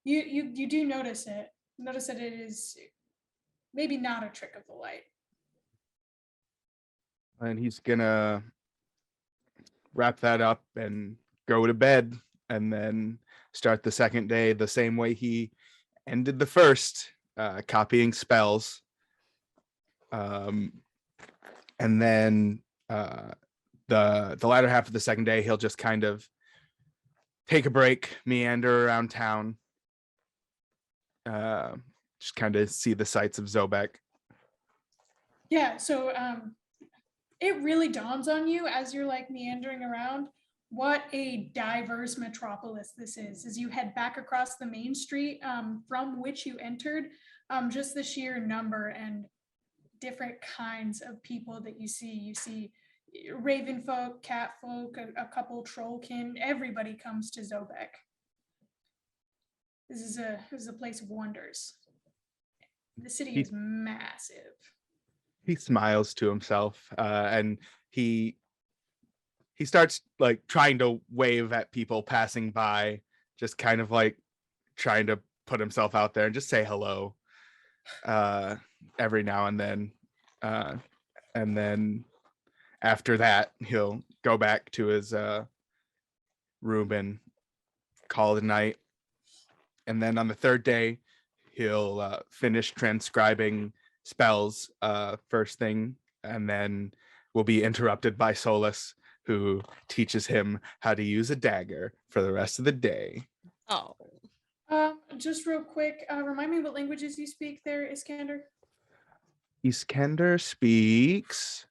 you do notice it. Notice that it is maybe not a trick of the light. And he's gonna wrap that up and go to bed, and then start the second day the same way he ended the first, copying spells. And then the latter half of the second day, he'll just kind of take a break, meander around town, just kind of see the sights of Zobeck. Yeah, so it really dawns on you as you're like meandering around what a diverse metropolis this is. As you head back across the main street from which you entered, just the sheer number and different kinds of people that you see. You see raven folk, cat folk, a couple trollkin. Everybody comes to Zobeck. This is a place of wonders. The city is massive. He smiles to himself, and he starts like trying to wave at people passing by, just kind of like trying to put himself out there and just say hello every now and then. And then after that, he'll go back to his room and call it a night. And then on the third day, he'll finish transcribing spells first thing, and then will be interrupted by Solus, who teaches him how to use a dagger for the rest of the day. Oh. Just real quick, remind me what languages you speak there, Iskander? Iskander speaks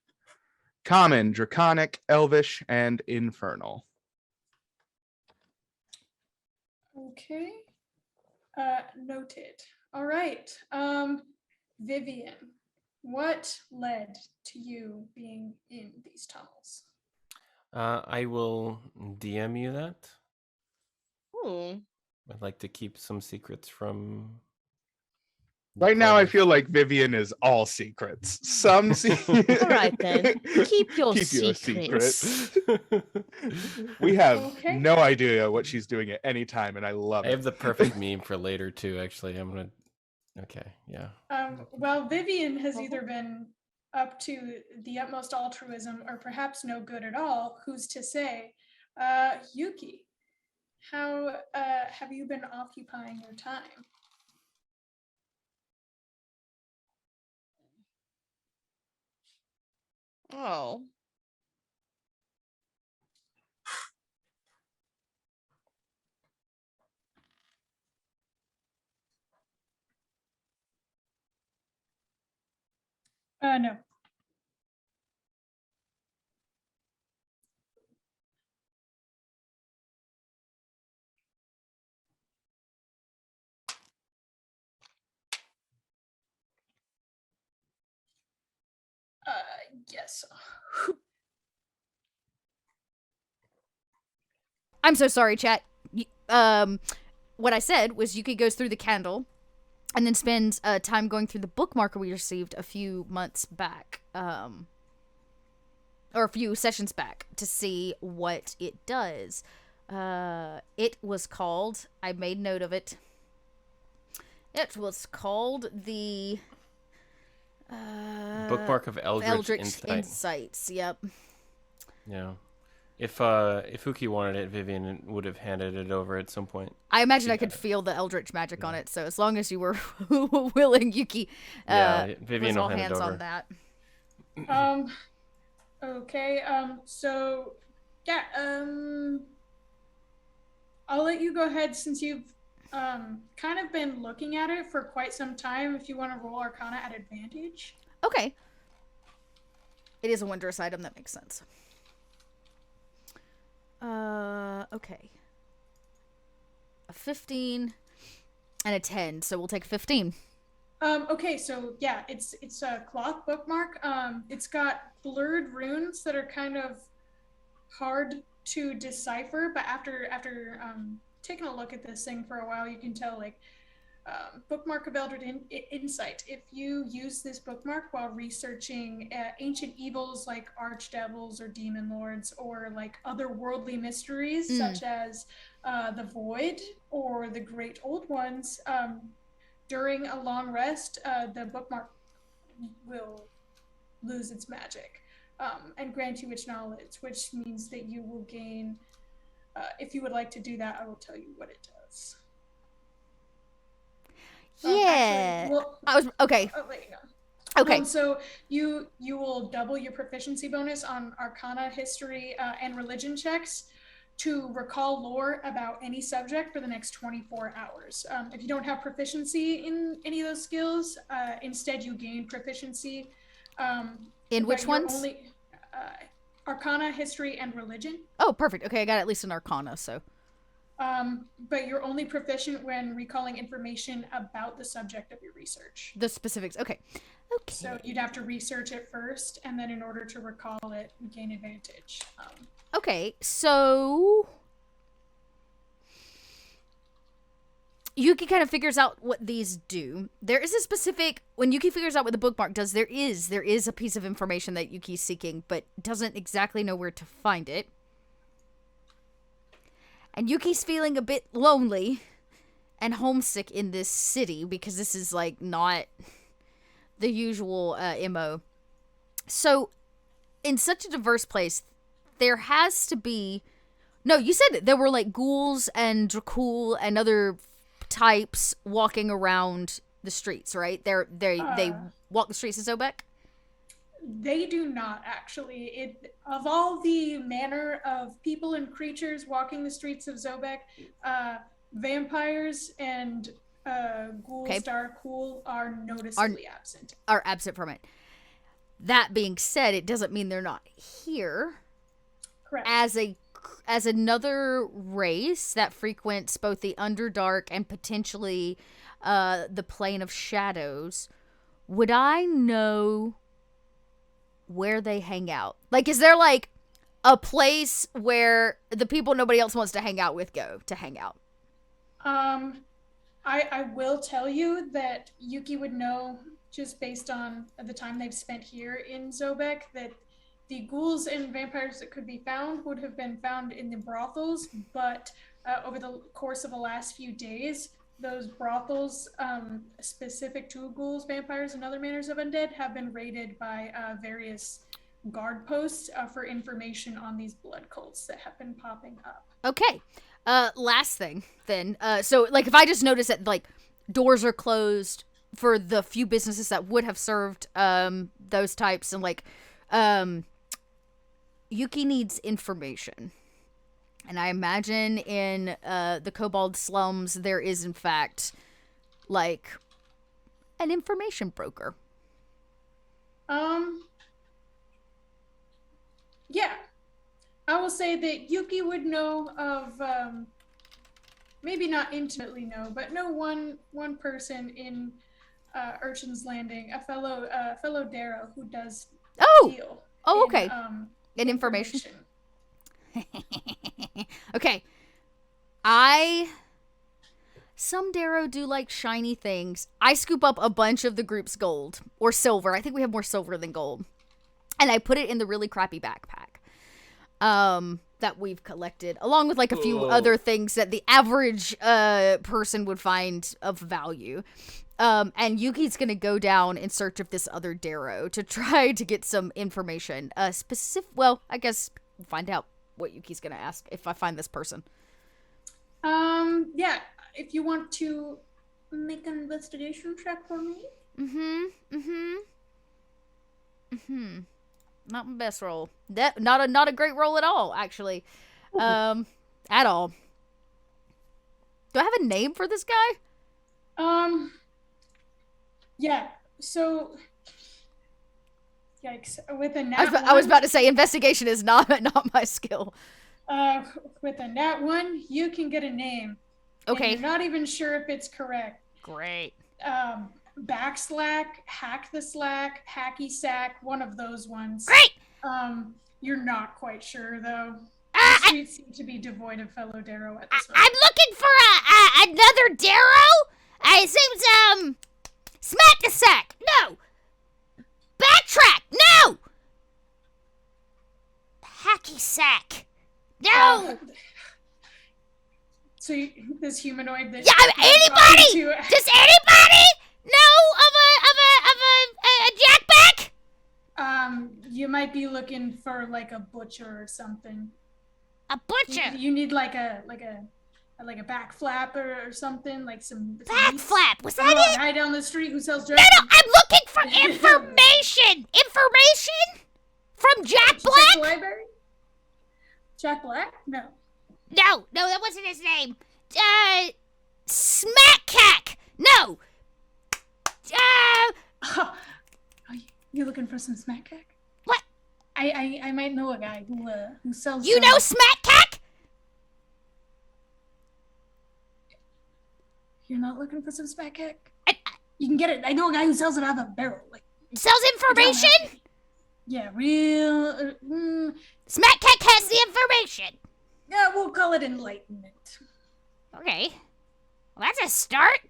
Common, Draconic, Elvish, and Infernal. Okay. Noted. All right. Vivian, what led to you being in these tunnels? I will DM you that. Ooh. I'd like to keep some secrets from. Right now, I feel like Vivian is all secrets. Some secrets. All right, then. Keep your secrets. Secret. We have no idea what she's doing at any time, and I love it. I have the perfect meme for later, too, actually. I'm going to. Okay, yeah. Well, Vivian has either been up to the utmost altruism or perhaps no good at all. Who's to say? Yuki, how have you been occupying your time? Oh. No. Yes. I'm so sorry, chat. What I said was Yuki goes through the candle and then spends time going through the bookmarker we received a few months back, or a few sessions back, to see what it does. It was called, I made note of it, it was called the Bookmark of Eldritch Insights. Yep. Yeah. If Uki wanted it, Vivian would have handed it over at some point. I imagine I could feel the Eldritch magic on it, so as long as you were willing, Yuki, Vivian was all will hand hands it over. on that. Okay. So, yeah. I'll let you go ahead since you've kind of been looking at it for quite some time. If you want to roll Arcana at advantage. Okay. It is a wondrous item. That makes sense. Okay. A 15 and a 10, so we'll take 15. Okay, so yeah, it's a cloth bookmark. It's got blurred runes that are kind of hard to decipher, but after taking a look at this thing for a while, you can tell, like, Bookmark of Eldritch Insight. If you use this bookmark while researching ancient evils like archdevils or demon lords, or like otherworldly mysteries such as the Void or the Great Old Ones, during a long rest, the bookmark will lose its magic and grant you its knowledge, which means that you will gain. If you would like to do that, I will tell you what it does. Yeah. Actually, well, I was okay. I'll let you know. Okay. So you will double your proficiency bonus on Arcana, History, and Religion checks to recall lore about any subject for the next 24 hours. If you don't have proficiency in any of those skills, instead you gain proficiency. In which ones? Only, Arcana, History, and Religion. Oh, perfect. Okay, I got at least an Arcana, so. But you're only proficient when recalling information about the subject of your research. The specifics. Okay. Okay. So you'd have to research it first, and then in order to recall it, gain advantage. Okay, so Yuki kind of figures out what these do. There is a specific, when Yuki figures out what the bookmark does, there is a piece of information that Yuki's seeking, but doesn't exactly know where to find it. And Yuki's feeling a bit lonely and homesick in this city because this is, like, not the usual MO. So, in such a diverse place, there has to be... No, you said there were, like, ghouls and Dracul and other types walking around the streets, right? They walk the streets of Zobeck? They do not actually. Of all the manner of people and creatures walking the streets of Zobeck, vampires and ghouls that are cool are noticeably absent. Are absent from it. That being said, it doesn't mean they're not here. Correct. As another race that frequents both the Underdark and potentially the plane of shadows, would I know where they hang out? Like, is there like a place where the people nobody else wants to hang out with go to hang out? I will tell you that Yuki would know, just based on the time they've spent here in Zobeck, that the ghouls and vampires that could be found would have been found in the brothels, but over the course of the last few days, those brothels specific to ghouls, vampires, and other manners of undead have been raided by various guard posts for information on these blood cults that have been popping up. Okay. Last thing then. So like if I just notice that like doors are closed for the few businesses that would have served those types, and like Yuki needs information. And I imagine in the Kobold slums there is in fact like an information broker. Yeah. I will say that Yuki would know of, maybe not intimately know, but know one person in Urchin's Landing, a fellow Darrow who does deal. Oh, okay. In information. Okay. Some Darrow do like shiny things. I scoop up a bunch of the group's gold or silver. I think we have more silver than gold. And I put it in the really crappy backpack that we've collected, along with like a few other things that the average person would find of value. And Yuki's gonna go down in search of this other Darrow to try to get some information. Well, I guess we'll find out what Yuki's gonna ask if I find this person. Yeah, if you want to make an investigation check for me. Not my best roll. Not a great roll at all, actually. At all. Do I have a name for this guy? Yeah. So, yikes. With a nat I was about to say investigation is not my skill. With a nat 1, you can get a name. Okay. And you're not even sure if it's correct. Great. Backslack, hack the slack, hacky sack, one of those ones. Great! You're not quite sure though. The streets seem to be devoid of fellow Darrow at this moment. I'm looking for another Darrow. It seems smack the sack. No. Backtrack. No. Hacky sack. No. So this humanoid that anybody? Does anybody know of a jackback? You might be looking for like a butcher or something. A butcher. You need like a back flap or something, like some back flap. Was that it? A guy down the street who sells drugs. No, I'm looking for information. Information from Jack Black. Library? Jack Black? No, that wasn't his name. Smackcack. No. You looking for some smackcack? What? I might know a guy who sells. You know Smackcack? You're not looking for some smackcack? You can get it. I know a guy who sells it out of a barrel. Like, sells information? Yeah, real. Smackcack has the information. Yeah, we'll call it enlightenment. Okay. Well, that's a start.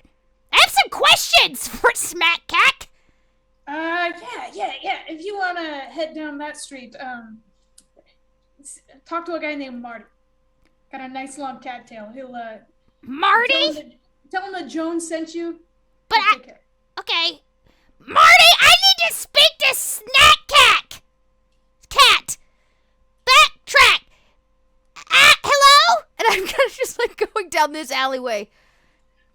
I have some questions for Smackcack. Yeah. If you want to head down that street, talk to a guy named Marty. Got a nice long cattail. He'll, Marty? Tell him that Jones sent you. But okay. Marty, I need to speak to Snackcack. Cat. Backtrack. Hello? And I'm kind of just like going down this alleyway.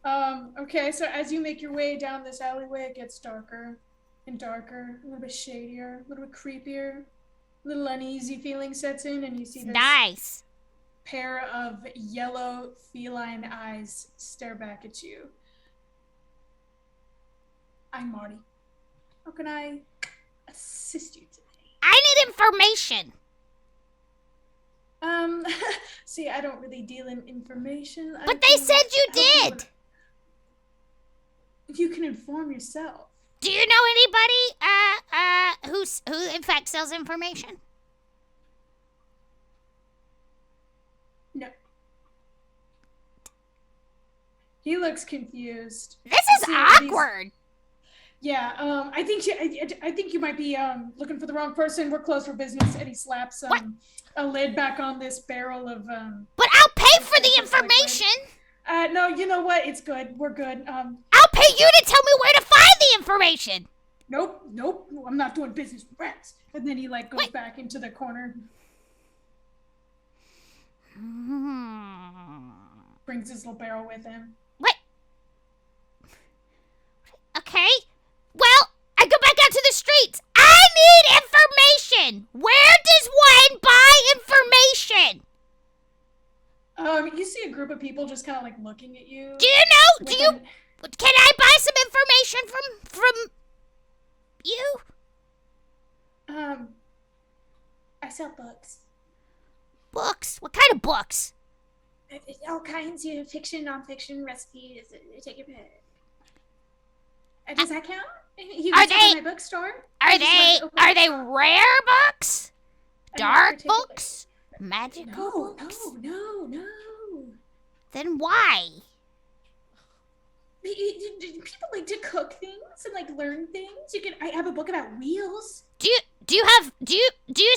Okay, so as you make your way down this alleyway, it gets darker. and darker, a little bit shadier, a little bit creepier. A little uneasy feeling sets in, and you see this Nice. pair of yellow feline eyes stare back at you. I'm Marty. How can I assist you today? I need information. See, I don't really deal in information. But they said you did. You can inform yourself. Do you know anybody who in fact sells information? No. He looks confused. This is awkward. Yeah, I think you might be looking for the wrong person. We're closed for business. And he slaps a lid back on this barrel of But I'll pay for the information. No, you know what? It's good. We're good. I'll pay you to tell me where to find the information. Nope. I'm not doing business with rats. And then he goes back into the corner. Brings his little barrel with him. What? Okay. Well, I go back out to the streets. I need information. Where does one buy information? You see a group of people just kind of looking at you. Do you know? Can I buy some information from you? I sell books. Books? What kind of books? All kinds of fiction, nonfiction, recipes. Take your pick. Does that count? You Are can they? sell my bookstore. Are they rare books? Dark books? Magical books? No. Then why? People like to cook things and learn things. I have a book about wheels. Do you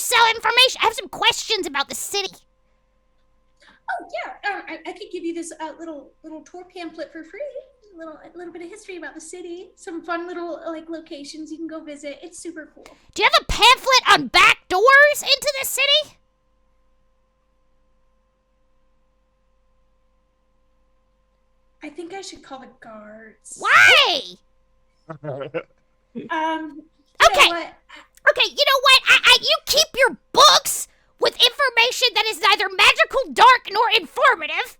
sell information? I have some questions about the city. Oh yeah, I could give you this little tour pamphlet for free. A little bit of history about the city. Some fun little locations you can go visit. It's super cool. Do you have a pamphlet on back doors into the city? I think I should call the guards. Why? Okay. Okay, you know what? You keep your books with information that is neither magical, dark, nor informative.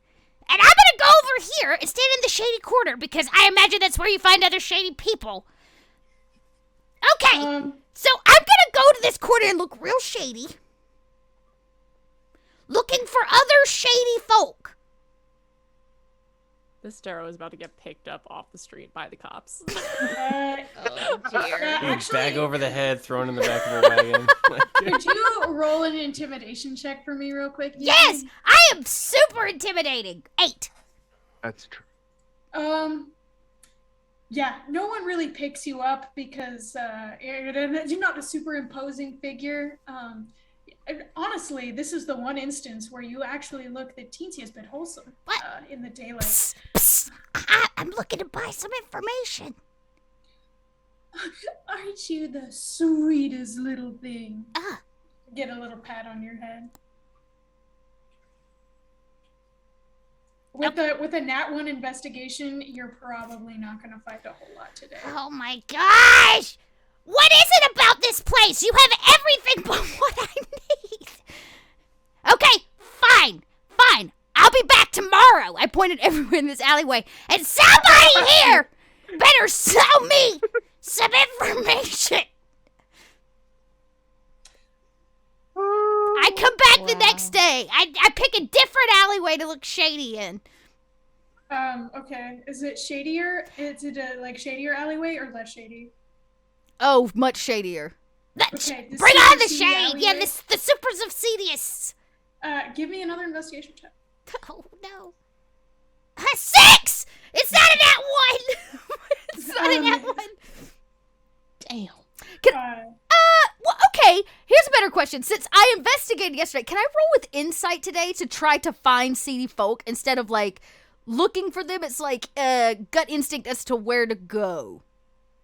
And I'm gonna go over here and stand in the shady corner because I imagine that's where you find other shady people. Okay, so I'm gonna go to this corner and look real shady. Looking for other shady folk. This Darrow is about to get picked up off the street by the cops. Oh dear. Bag over the head, thrown in the back of a wagon. Could you roll an intimidation check for me real quick? Yes, I am super intimidating. 8. That's true. Yeah, no one really picks you up because you're not a super imposing figure. Honestly, this is the one instance where you actually look the teensiest bit wholesome in the daylight. Psst, psst. I'm looking to buy some information. Aren't you the sweetest little thing? Ah. Get a little pat on your head. With a Nat 1 investigation, you're probably not going to find a whole lot today. Oh my gosh! What is it about this place? You have everything but what I need. Okay, fine. I'll be back tomorrow. I pointed everywhere in this alleyway. And somebody here better sell me some information. I come back the next day. I pick a different alleyway to look shady in. Okay. Is it shadier? Is it a shadier alleyway or less shady? Oh, much shadier. Okay, Bring on the seedy shade. alleyway. Yeah, the supers of Cedius. Give me another investigation check. Oh no. 6! It's not in that one. It's not in that one. Damn. Well, okay. Here's a better question. Since I investigated yesterday, can I roll with insight today to try to find seedy folk instead of looking for them? It's gut instinct as to where to go.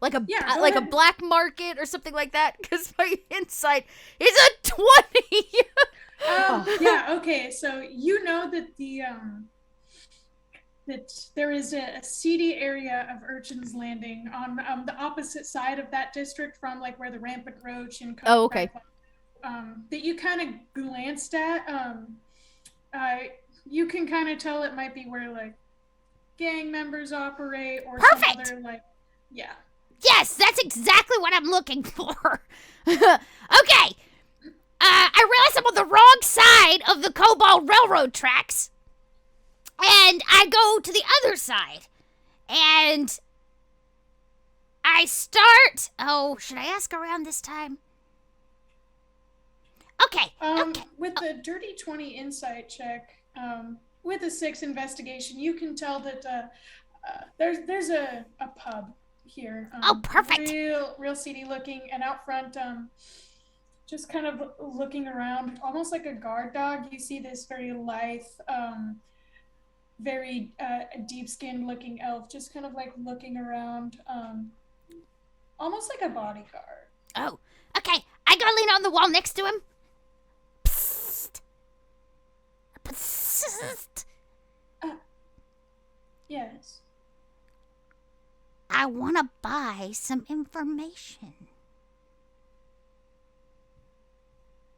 Like a black market or something like that, because my insight is a 20. Yeah, okay, so you know that the that there is a seedy area of Urchin's Landing on the opposite side of that district from like where the Rampant Roach and Oh, okay. That you kind of glanced at. You can kind of tell it might be where like gang members operate or Perfect. some other like, yeah. Yes, that's exactly what I'm looking for. Okay. I realize I'm on the wrong side of the Kobold Railroad tracks. And I go to the other side. And I start... Oh, should I ask around this time? Okay. Okay. With the dirty 20 insight check, with a 6 investigation, you can tell that there's a pub here. Oh, perfect. Real seedy looking, and out front, just kind of looking around, almost like a guard dog. You see this very lithe, very deep-skinned looking elf, just kind of like looking around, almost like a bodyguard. Oh, okay. I go lean on the wall next to him. Psst. Psst. Yes. I want to buy some information.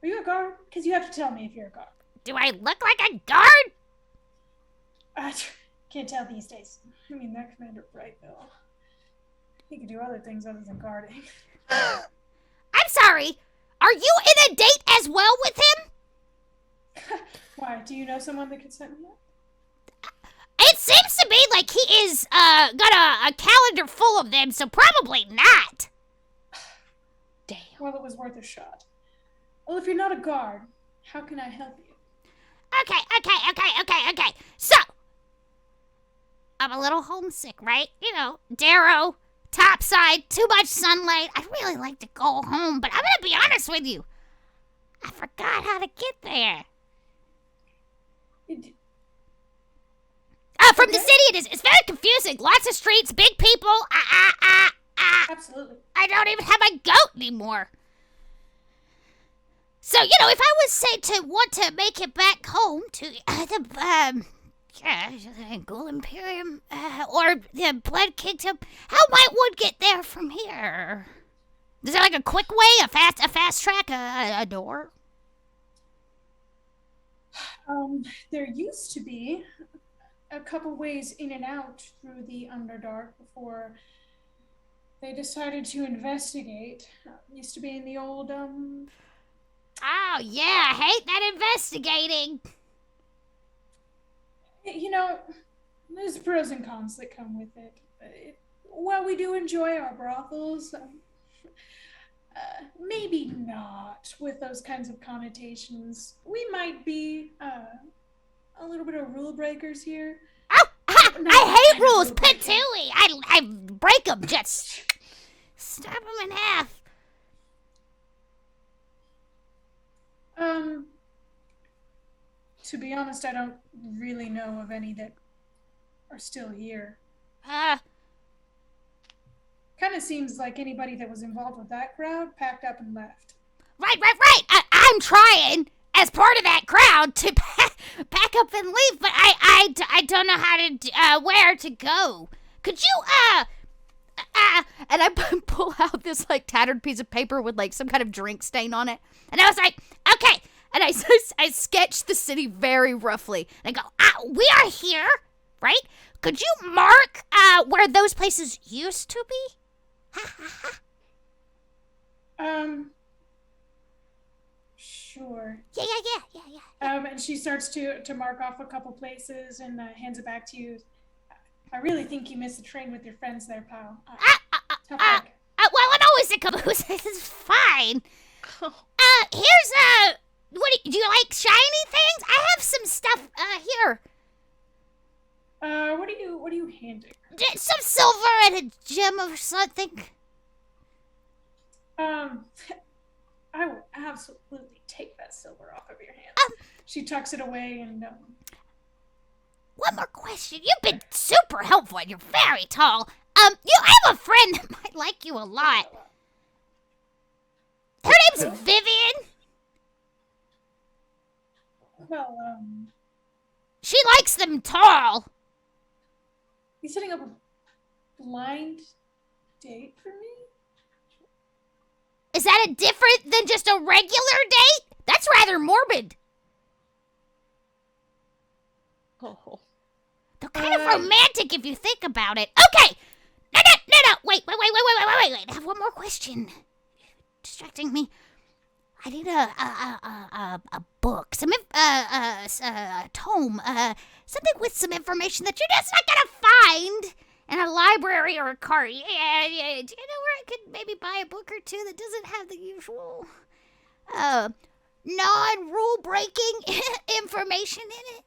Are you a guard? Because you have to tell me if you're a guard. Do I look like a guard? I can't tell these days. I mean, that Commander Brightville, he could do other things other than guarding. I'm sorry. Are you in a date as well with him? Why? Do you know someone that could set me up? It seems to me like he is got a calendar full of them, so probably not. Damn. Well, it was worth a shot. Well, if you're not a guard, how can I help you? Okay. So, I'm a little homesick, right? You know, Darrow, topside, too much sunlight. I'd really like to go home, but I'm gonna be honest with you. I forgot how to get there. From the city it is. It's very confusing. Lots of streets, big people. Absolutely. I don't even have my goat anymore. So, you know, if I was, say, to want to make it back home to the Ghoul Imperium or the Blood Kingdom, how might one get there from here? Is there like a quick way, a fast track, a door? There used to be a couple ways in and out through the Underdark before they decided to investigate. Used to be in the old, Oh, yeah, I hate that investigating. You know, there's pros and cons that come with it. While we do enjoy our brothels, maybe not with those kinds of connotations. We might be a little bit of rule breakers here. Oh, I hate rules, Patooey. I break them, just snap them in half. To be honest, I don't really know of any that are still here. Right. Kind of seems like anybody that was involved with that crowd packed up and left. Right. I'm trying, as part of that crowd, to pack up and leave, but I don't know how to, where to go. Could you, and I pull out this, like, tattered piece of paper with, like, some kind of drink stain on it. And I was like, okay. And I sketched the city very roughly. And I go, we are here, right? Could you mark, where those places used to be? Sure. Yeah. And she starts to mark off a couple places and hands it back to you. I really think you missed the train with your friends there, pal. Tough luck. Well, I'm always a caboose. It's fine. Here's, do you like shiny things? I have some stuff, here. What are you handing? Some silver and a gem or something. I will absolutely take that silver off of your hands. She tucks it away and, One more question. You've been super helpful and you're very tall. I have a friend that might like you a lot. Her name's Vivian. Well, She likes them tall. You setting up a blind date for me? Is that a different than just a regular date? That's rather morbid. Oh. They're kind of romantic if you think about it. Okay. No. Wait. I have one more question. Distracting me. I need a book, a tome, something with some information that you're just not gonna find in a library or a cart. Yeah. Do you know where I could maybe buy a book or two that doesn't have the usual, non-rule breaking information in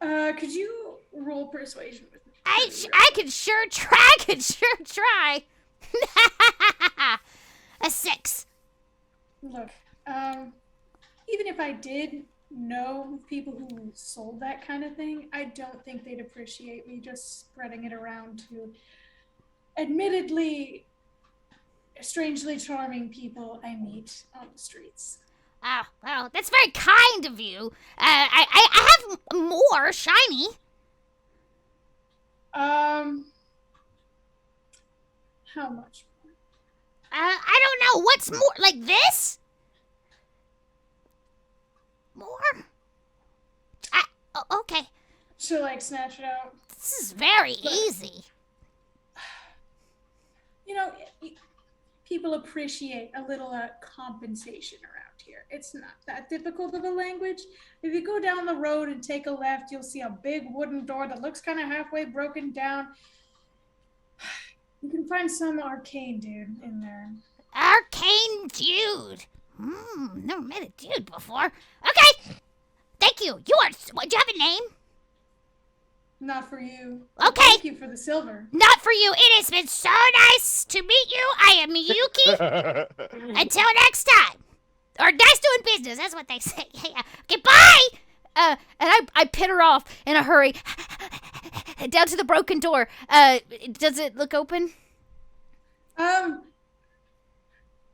it? Could you roll persuasion with me? I could sure try. A 6. Look, even if I did know people who sold that kind of thing, I don't think they'd appreciate me just spreading it around to admittedly strangely charming people I meet on the streets. Oh, well, that's very kind of you. I have more shiny. How much? I don't know. What's more? Like this? More? Okay. She'll like snatch it out. This is very easy. You know, people appreciate a little compensation around here. It's not that difficult of a language. If you go down the road and take a left, you'll see a big wooden door that looks kind of halfway broken down. You can find some arcane dude in there. Arcane dude. Never met a dude before. Okay. Thank you. Do you have a name? Not for you. Okay. Thank you for the silver. Not for you. It has been so nice to meet you. I am Yuki. Until next time. Or nice doing business. That's what they say. Yeah. Okay, bye. And I pin her off in a hurry. Down to the broken door. Does it look open? I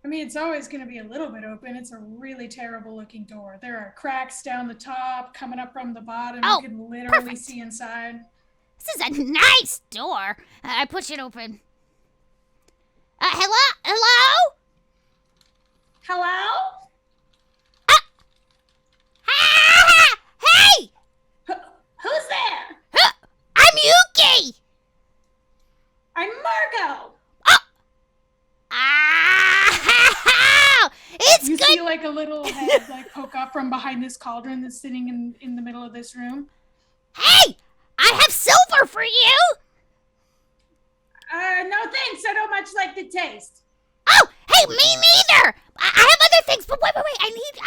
mean, it's always going to be a little bit open. It's a really terrible looking door. There are cracks down the top, coming up from the bottom. Oh, you can literally perfect. see inside. This is a nice door. I push it open. Hello? Hello? Hey! Who's there? I'm Yuki! I'm Margot. It's You good. see like a little head like poke up from behind this cauldron that's sitting in the middle of this room. Hey! I have silver for you! No thanks. I don't much like the taste. Oh, hey, me neither! I have other things, but wait. I need,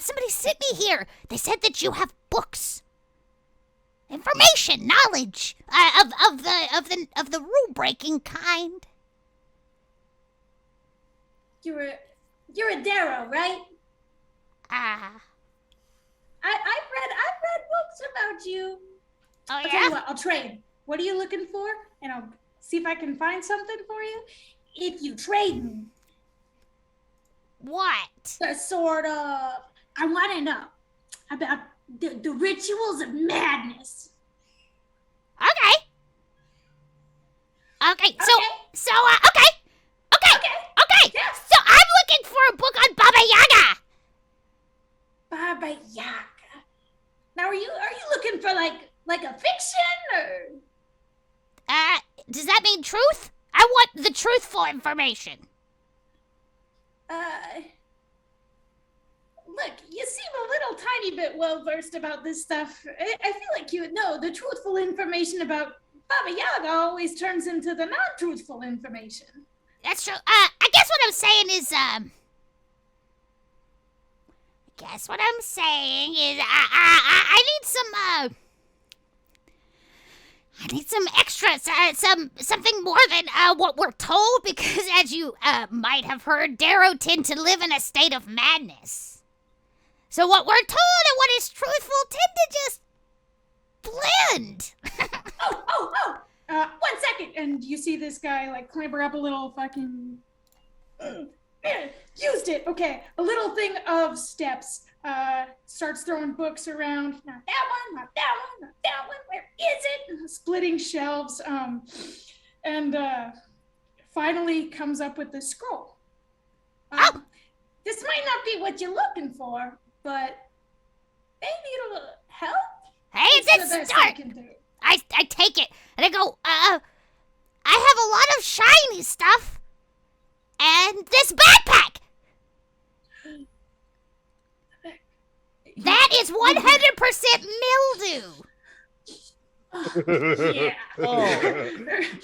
somebody sent me here. They said that you have books. Information, knowledge, of the rule-breaking kind. You're a Darrow, right? Ah. I've read books about you. Oh, I'll tell you yeah? what, I'll trade. What are you looking for? And I'll see if I can find something for you. If you trade me, What? the sort of, I want to know about the rituals of madness. Okay. Okay, Okay. Okay. Yeah. So I'm looking for a book on Baba Yaga. Baba Yaga. Now, are you looking for like a fiction or? Does that mean truth? I want the truthful information. Look, you seem a little tiny bit well versed about this stuff. I feel like you would know the truthful information about Baba Yaga always turns into the non-truthful information. That's true. I guess what I'm saying is, I need some extras, something more than what we're told, because as you might have heard, Darrow tend to live in a state of madness. So what we're told and what is truthful tend to just blend. Oh! 1 second, and you see this guy like clamber up a little fucking Used it. Okay, a little thing of steps. Starts throwing books around. Not that one, not that one, not that one. Where is it? Splitting shelves. And finally comes up with this scroll. This might not be what you're looking for, but maybe it'll help. Hey, it's a start. I take it and I go, I have a lot of shiny stuff and this backpack. That is 100% mildew. Yeah. Oh,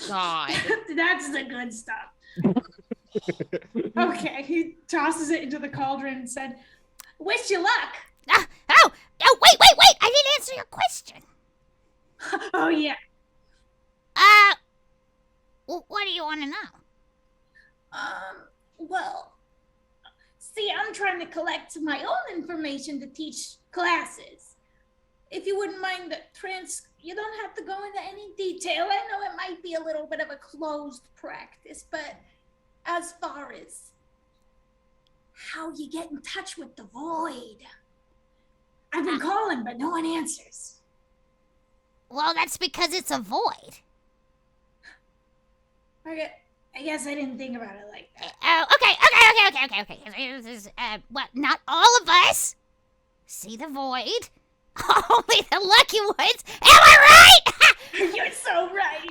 God. That's the good stuff. Okay, he tosses it into the cauldron and said, "Wish you luck." Wait! I didn't answer your question. Oh yeah. What do you want to know? Well, see, I'm trying to collect my own information to teach classes. If you wouldn't mind you don't have to go into any detail. I know it might be a little bit of a closed practice, but as far as how you get in touch with the void, I've been calling, but no one answers. Well, that's because it's a void. I guess I didn't think about it like that. Okay. Well, not all of us see the void. Only the lucky ones. Am I right? You're so right.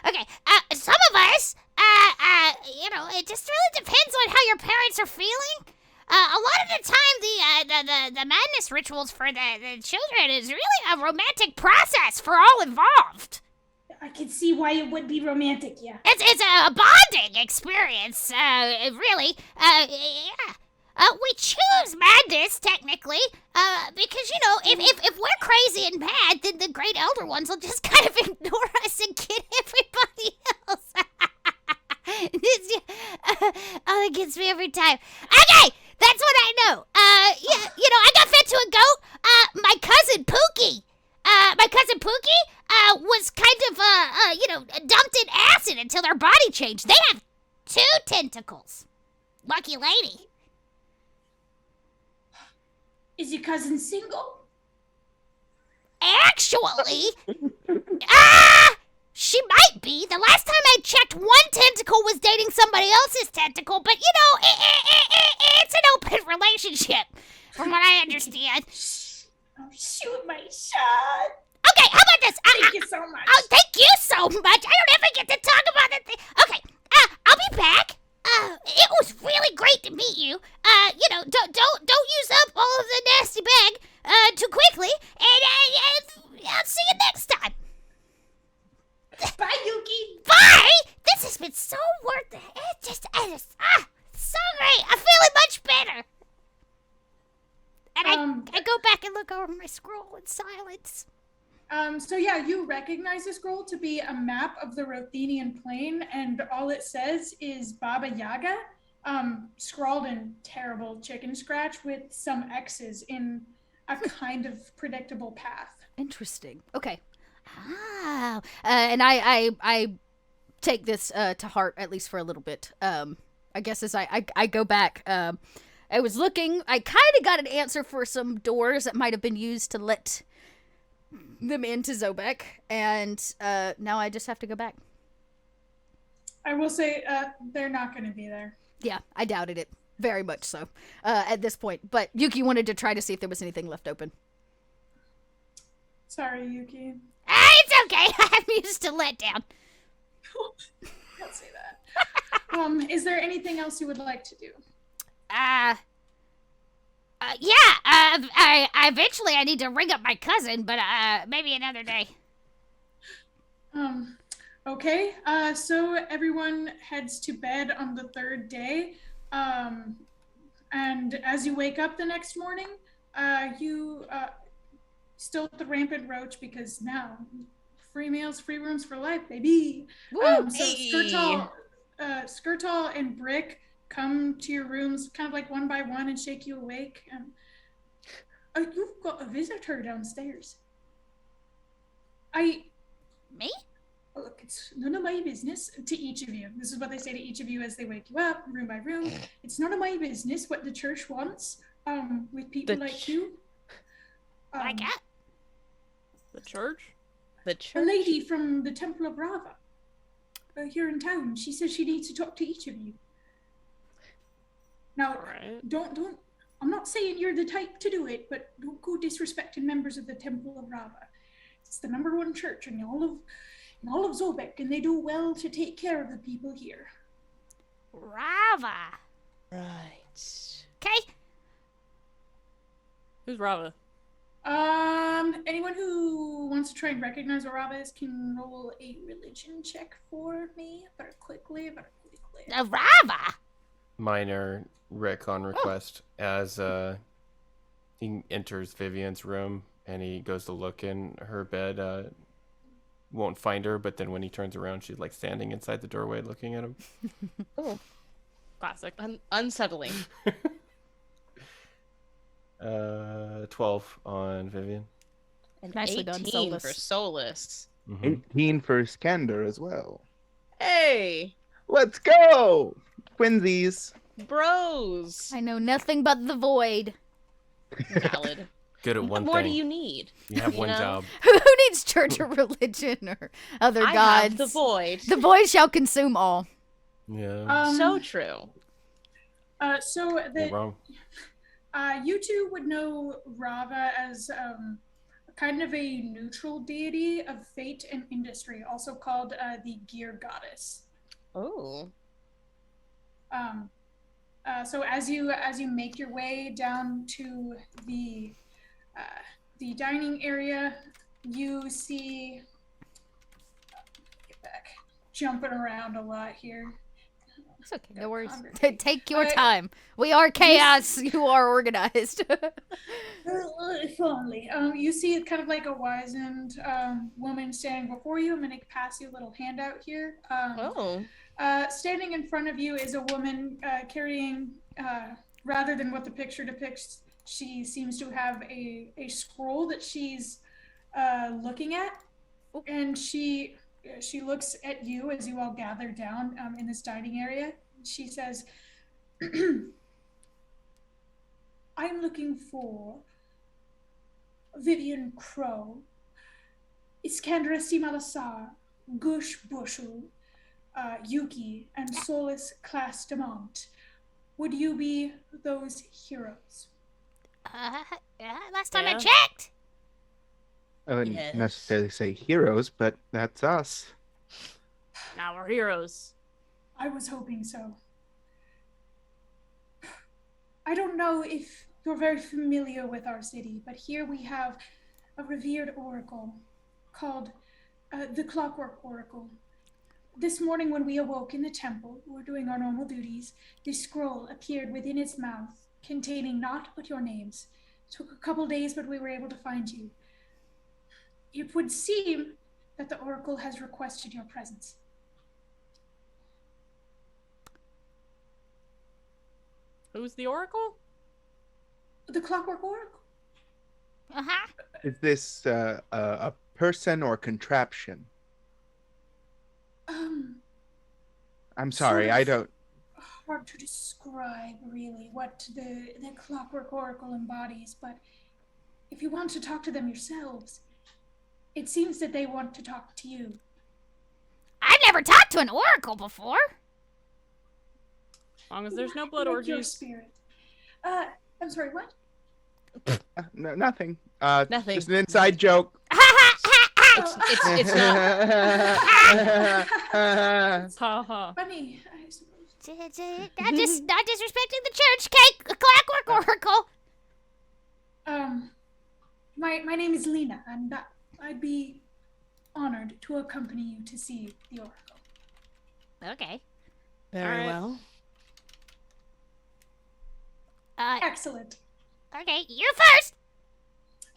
Okay. Some of us, it just really depends on how your parents are feeling. A lot of the time, the madness rituals for the children is really a romantic process for all involved. I can see why it would be romantic, yeah. It's a bonding experience, really. Yeah. We choose madness, technically, because, if we're crazy and mad, then the great elder ones will just kind of ignore us and get everybody else. That gets me every time. Okay, that's what I know. I got fed to a goat. My cousin Pookie was kind of, dumped in acid until their body changed. They have 2 tentacles. Lucky lady. Is your cousin single? Actually, she might be. The last time I checked, one tentacle was dating somebody else's tentacle, but it's an open relationship, from what I understand. Oh, shoot my shot. Okay, how about this? Thank you so much. Oh, thank you so much. I don't ever get to talk about that thing. Okay, I'll be back. It was really great to meet you. Don't use up all of the nasty bag too quickly, and I'll see you next time. Bye, Yuki. Bye. This has been so worth it. It's so great. I'm feeling much better. And I go back and look over my scroll in silence. So yeah, you recognize the scroll to be a map of the Rothenian plain, and all it says is Baba Yaga, scrawled in terrible chicken scratch with some X's in a kind of predictable path. Interesting. Okay. Oh, and I take this to heart, at least for a little bit. I guess as I go back, I was looking, I kind of got an answer for some doors that might have been used to let them into Zobeck, and now I just have to go back. I will say they're not going to be there. Yeah, I doubted it. Very much so at this point. But Yuki wanted to try to see if there was anything left open. Sorry, Yuki. It's okay. I'm used to letdown. Don't say that. Is there anything else you would like to do? Eventually I need to ring up my cousin, but maybe another day. Okay. So everyone heads to bed on the 3rd day. And as you wake up the next morning, you still at the Rampant Roach, because now free meals, free rooms for life, baby. So Skirtal and Brick come to your rooms kind of like one by one and shake you awake. You've got a visitor downstairs. Me? Look, it's none of my business to each of you. This is what they say to each of you as they wake you up, room by room. It's none of my business what the church wants with people like you. Like that? The church? The A church. lady from the Temple of Rava here in town. She says she needs to talk to each of you. Now, Alright. don't. I'm not saying you're the type to do it, but don't go disrespecting members of the Temple of Rava. It's the #1 church in all of Zobeck, and they do well to take care of the people here. Rava. Right. Okay. Who's Rava? Anyone who wants to try and recognize what Rava is can roll a religion check for me, very quickly. Rava. Minor retcon request as he enters Vivian's room and he goes to look in her bed. Won't find her, but then when he turns around, she's like standing inside the doorway looking at him. Oh, Classic. unsettling. 12 on Vivian. And Nicely done, 18 Solus. for Solus. 18 for Skander as well. Hey, Let's go! Twinsies. bros. I know nothing but the void. Valid. Good at What one more thing. do you need? You have you one know? job. Who needs church or religion or other I gods? have the void. The void shall consume all. Yeah. So true. So You're wrong. you two would know Rava as kind of a neutral deity of fate and industry, also called the gear goddess. Oh. So as you make your way down to the dining area, you see get back, jumping around a lot here. It's okay. No worries. Congregate. Take your time. We are chaos. You are organized. If only. You see kind of like a wizened woman standing before you. I'm going to pass you a little handout here. Oh. Standing in front of you is a woman carrying, rather than what the picture depicts, she seems to have a scroll that she's looking at. And she looks at you as you all gather down in this dining area. She says, I'm looking for Vivian Crow, Iskandra Simalasar, Gush Bushel, Yuki, and Solus Class Demont. Would you be those heroes? Last time I Yeah. checked. I wouldn't Yes. necessarily say heroes, but that's us. Now we're heroes. I was hoping so. I don't know if you're very familiar with our city, but here we have a revered oracle called the Clockwork Oracle. This morning when we awoke in the temple, we were doing our normal duties, this scroll appeared within its mouth, containing naught but your names. It took a couple days, but we were able to find you. It would seem that the oracle has requested your presence. Who's the Oracle? The Clockwork Oracle? Uh-huh. Is this a person or contraption? I'm sorry, Sort of I don't. hard to describe really what the Clockwork Oracle embodies, but if you want to talk to them yourselves, it seems that they want to talk to you. I've never talked to an oracle before. As long as there's no blood Like your orgies. spirit. I'm sorry, what? No, nothing. Nothing. Just an inside joke. It's not. Ha ha. Funny, I suppose. Not disrespecting the church, cake, Clockwork Oracle. My name is Lena, and I'd be honored to accompany you to see the oracle. Okay. Very Alright. well. Excellent. Okay, you first.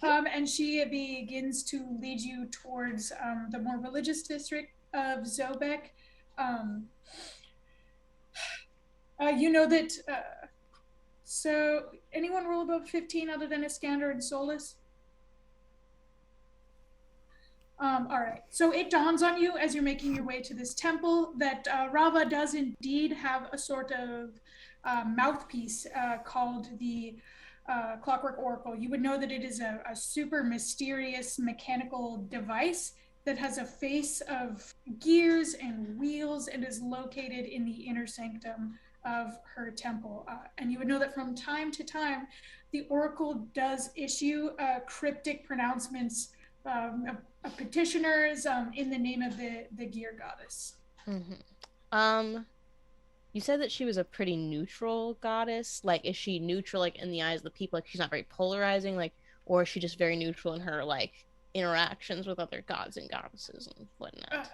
And she begins to lead you towards the more religious district of Zobeck. You know that. So, anyone roll above 15 other than Iskander and Solus? All right. So it dawns on you as you're making your way to this temple that Rava does indeed have a sort of mouthpiece called the Clockwork Oracle. You would know that it is a super mysterious mechanical device that has a face of gears and wheels and is located in the inner sanctum of her temple. And you would know that from time to time, the Oracle does issue cryptic pronouncements of petitioners in the name of the gear goddess. You said that she was a pretty neutral goddess. Like, is she neutral, like, in the eyes of the people? Like, she's not very polarizing, like, or is she just very neutral in her, like, interactions with other gods and goddesses and whatnot?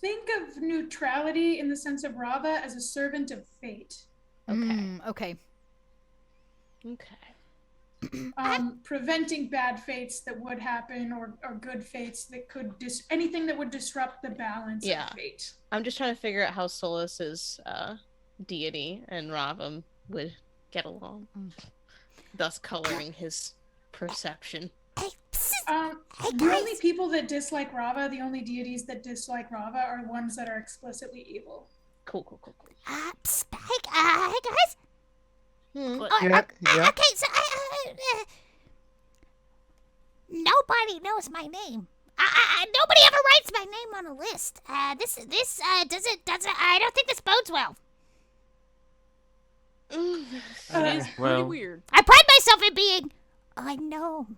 Think of neutrality in the sense of Rava as a servant of fate. Okay. Preventing bad fates that would happen or good fates that could anything that would disrupt the balance of fate. I'm just trying to figure out how Solas's deity and Rava would get along, thus coloring his perception. The only people that dislike Rava, the only deities that dislike Rava are ones that are explicitly evil. Cool. Hey guys. Yeah. Okay, so nobody knows my name. Nobody ever writes my name on a list. This doesn't. I don't think this bodes well. It is pretty weird. I pride myself in being unknown.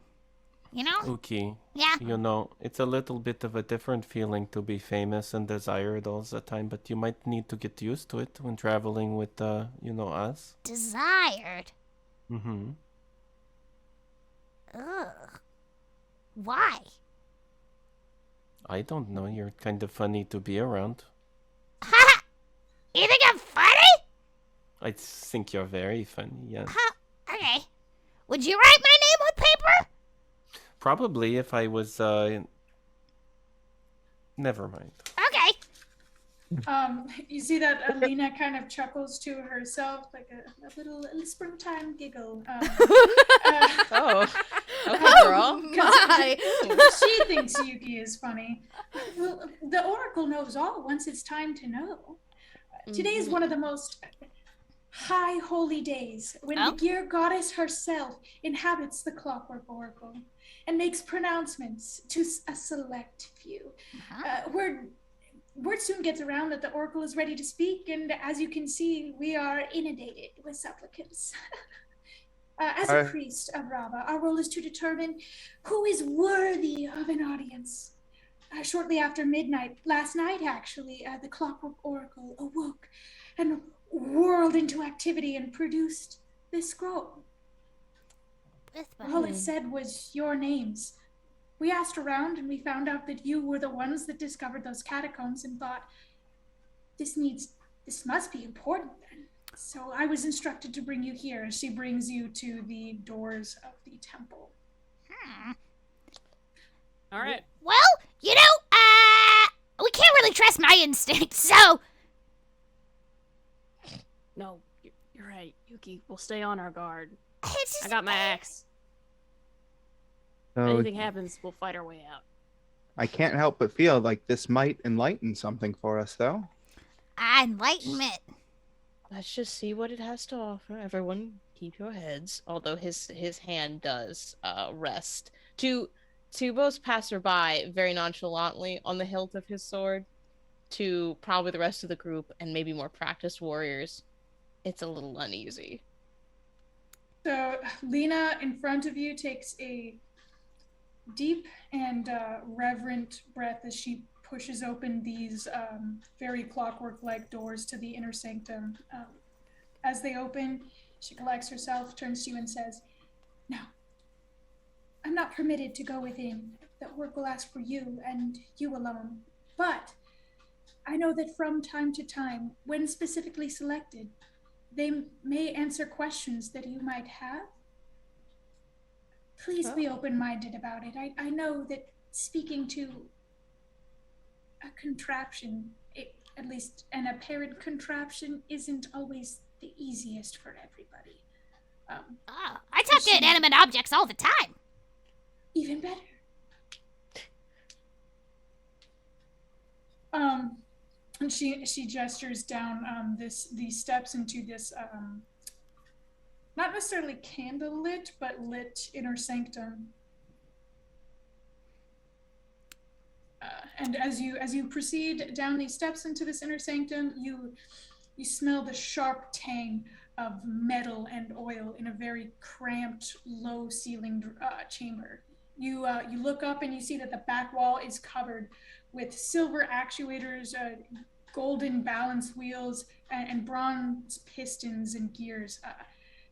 You know? Uki. Yeah. You know, it's a little bit of a different feeling to be famous and desired all the time, but you might need to get used to it when traveling with, us. Desired? Mm-hmm. Ugh. Why? I don't know. You're kind of funny to be around. Ha! You think I'm funny? I think you're very funny, yes. Okay. Would you write my name on paper? Probably if I was, never mind. Okay. You see that Alina kind of chuckles to herself, like a little springtime giggle. Okay, girl. My. She thinks Yuki is funny. Well, the Oracle knows all once it's time to know. Today is one of the most high holy days when the gear goddess herself inhabits the Clockwork Oracle and makes pronouncements to a select few. Word soon gets around that the Oracle is ready to speak, and as you can see, we are inundated with supplicants. As a priest of Rava, our role is to determine who is worthy of an audience. Shortly after midnight, last night actually, the Clockwork Oracle awoke and whirled into activity and produced this scroll. All it said was your names. We asked around and we found out that you were the ones that discovered those catacombs and thought, this must be important then. So I was instructed to bring you here as she brings you to the doors of the temple. All right. Well, we can't really trust my instincts, so... No, you're right, Yuki. We'll stay on our guard. It's just, I got my axe. If anything happens, we'll fight our way out. I can't help but feel like this might enlighten something for us, though. Enlightenment. Let's just see what it has to offer. Everyone, keep your heads. Although his hand does rest to both passerby very nonchalantly on the hilt of his sword, to probably the rest of the group and maybe more practiced warriors. It's a little uneasy. So Lena in front of you takes a deep and reverent breath as she pushes open these very clockwork-like doors to the inner sanctum. As they open, she collects herself, turns to you and says, "No, I'm not permitted to go within. The Oracle asked for you and you alone. But I know that from time to time, when specifically selected, they may answer questions that you might have. Please be open-minded about it. I know that speaking to a contraption, at least an apparent contraption, isn't always the easiest for everybody. I talk to inanimate objects all the time. Even better. she gestures down these steps into this not necessarily candlelit, but lit inner sanctum. And as you proceed down these steps into this inner sanctum, you smell the sharp tang of metal and oil in a very cramped, low-ceilinged chamber. You look up and you see that the back wall is covered with silver actuators, golden balance wheels, and bronze pistons and gears.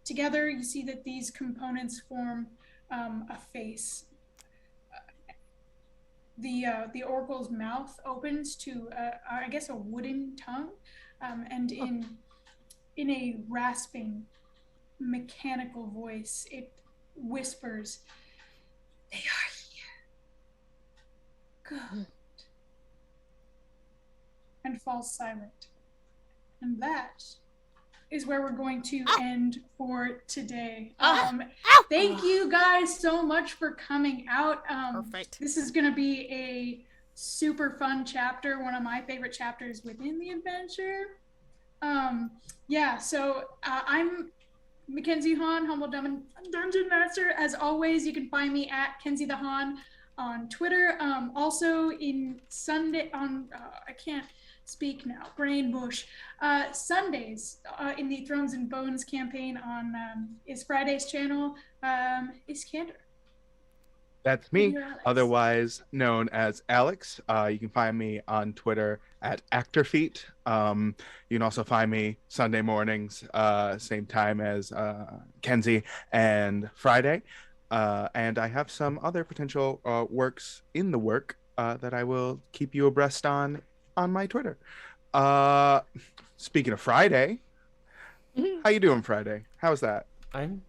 Together, you see that these components form a face. The oracle's mouth opens to, I guess, a wooden tongue, and in a rasping, mechanical voice, it whispers, "They are here. Good." And falls silent. And that is where we're going to end for today. Thank you guys so much for coming out. Perfect. This is going to be a super fun chapter, one of my favorite chapters within the adventure. So I'm Mackenzie Hahn, Humble Dungeon Master. As always, you can find me at Kenzie the Hahn on Twitter. Also in Sunday on I can't speak now. Brain bush. Sundays in the Thrones and Bones campaign on Is Friday's channel. Is Candor. That's me, otherwise known as Alex. You can find me on Twitter at ActorFeet. You can also find me Sunday mornings, same time as Kenzie, and Friday. And I have some other potential works in the work that I will keep you abreast on my Twitter. Speaking of Friday, how you doing, Friday? How's that? I'm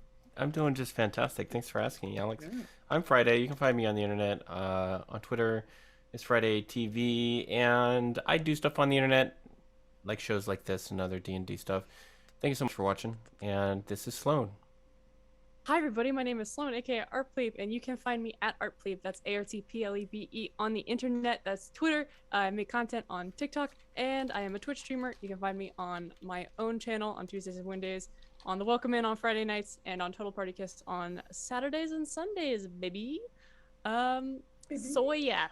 doing just fantastic. Thanks for asking, Alex. Yeah. I'm Friday. You can find me on the internet, on Twitter. It's Friday TV, and I do stuff on the internet, like shows like this and other D&D stuff. Thank you so much for watching, and this is Sloan. Hi everybody, my name is Sloan, aka Artplebe, and you can find me at Artplebe, that's ARTPLEBE, on the internet, that's Twitter. I make content on TikTok, and I am a Twitch streamer. You can find me on my own channel on Tuesdays and Wednesdays, on the Welcome In on Friday nights, and on Total Party Kiss on Saturdays and Sundays, baby. So yeah.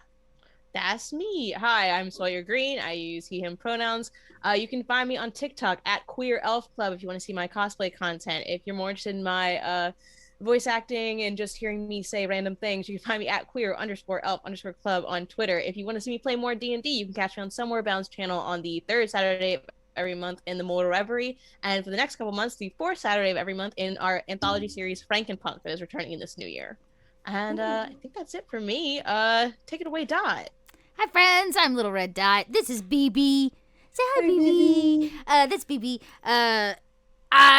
That's me. Hi, I'm Sawyer Green. I use he, him pronouns. You can find me on TikTok at Queer Elf Club if you want to see my cosplay content. If you're more interested in my voice acting and just hearing me say random things, you can find me at queer_elf_club on Twitter. If you want to see me play more D&D, you can catch me on Somewhere Bound's channel on the third Saturday of every month in the Mortal Reverie. And for the next couple months, the fourth Saturday of every month in our anthology series, Frankenpunk, that is returning in this new year. And I think that's it for me. Take it away, Dot. Hi, friends. I'm Little Red Dot. This is BB. Say hi, BB. That's BB.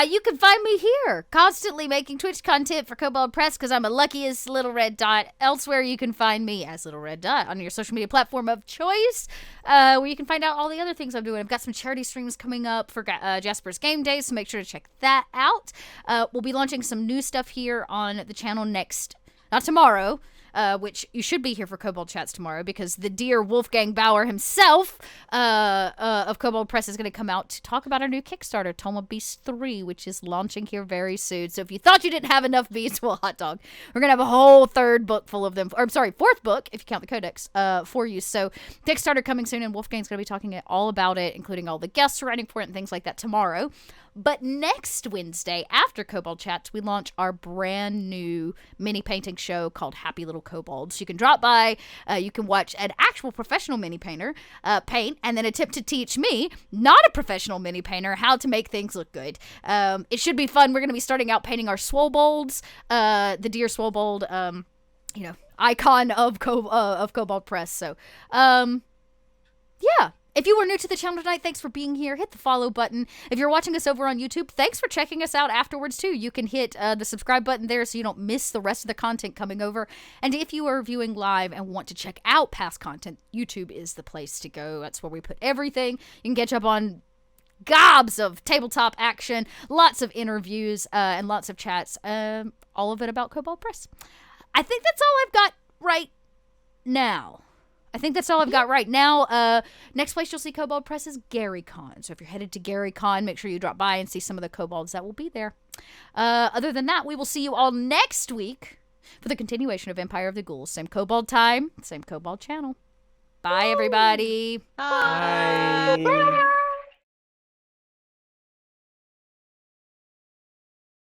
You can find me here, constantly making Twitch content for Kobold Press because I'm a luckiest Little Red Dot. Elsewhere, you can find me as Little Red Dot on your social media platform of choice, where you can find out all the other things I'm doing. I've got some charity streams coming up for Jasper's Game Days, so make sure to check that out. We'll be launching some new stuff here on the channel not tomorrow, which you should be here for Kobold Chats tomorrow because the dear Wolfgang Bauer himself of Kobold Press is going to come out to talk about our new Kickstarter, Toma Beast 3, which is launching here very soon. So if you thought you didn't have enough beasts, well, hot dog, we're going to have a whole third book full of them. Or, I'm sorry, fourth book, if you count the codex, for you. So Kickstarter coming soon, and Wolfgang's going to be talking all about it, including all the guests writing for it and things like that tomorrow. But next Wednesday, after Kobold Chats, we launch our brand new mini painting show called Happy Little Kobolds. You can drop by, you can watch an actual professional mini painter paint, and then attempt to teach me, not a professional mini painter, how to make things look good. It should be fun. We're going to be starting out painting our Swobolds, the deer Swobold, icon of Kobold Press. So, yeah. If you were new to the channel tonight, thanks for being here. Hit the follow button. If you're watching us over on YouTube, thanks for checking us out afterwards, too. You can hit the subscribe button there so you don't miss the rest of the content coming over. And if you are viewing live and want to check out past content, YouTube is the place to go. That's where we put everything. You can catch up on gobs of tabletop action, lots of interviews, and lots of chats. All of it about Kobold Press. I think that's all I've got right now. I think that's all I've got right now. Next place you'll see Kobold Press is GaryCon. So if you're headed to GaryCon, make sure you drop by and see some of the kobolds that will be there. Other than that, we will see you all next week for the continuation of Empire of the Ghouls. Same kobold time, same kobold channel. Bye, everybody. Bye.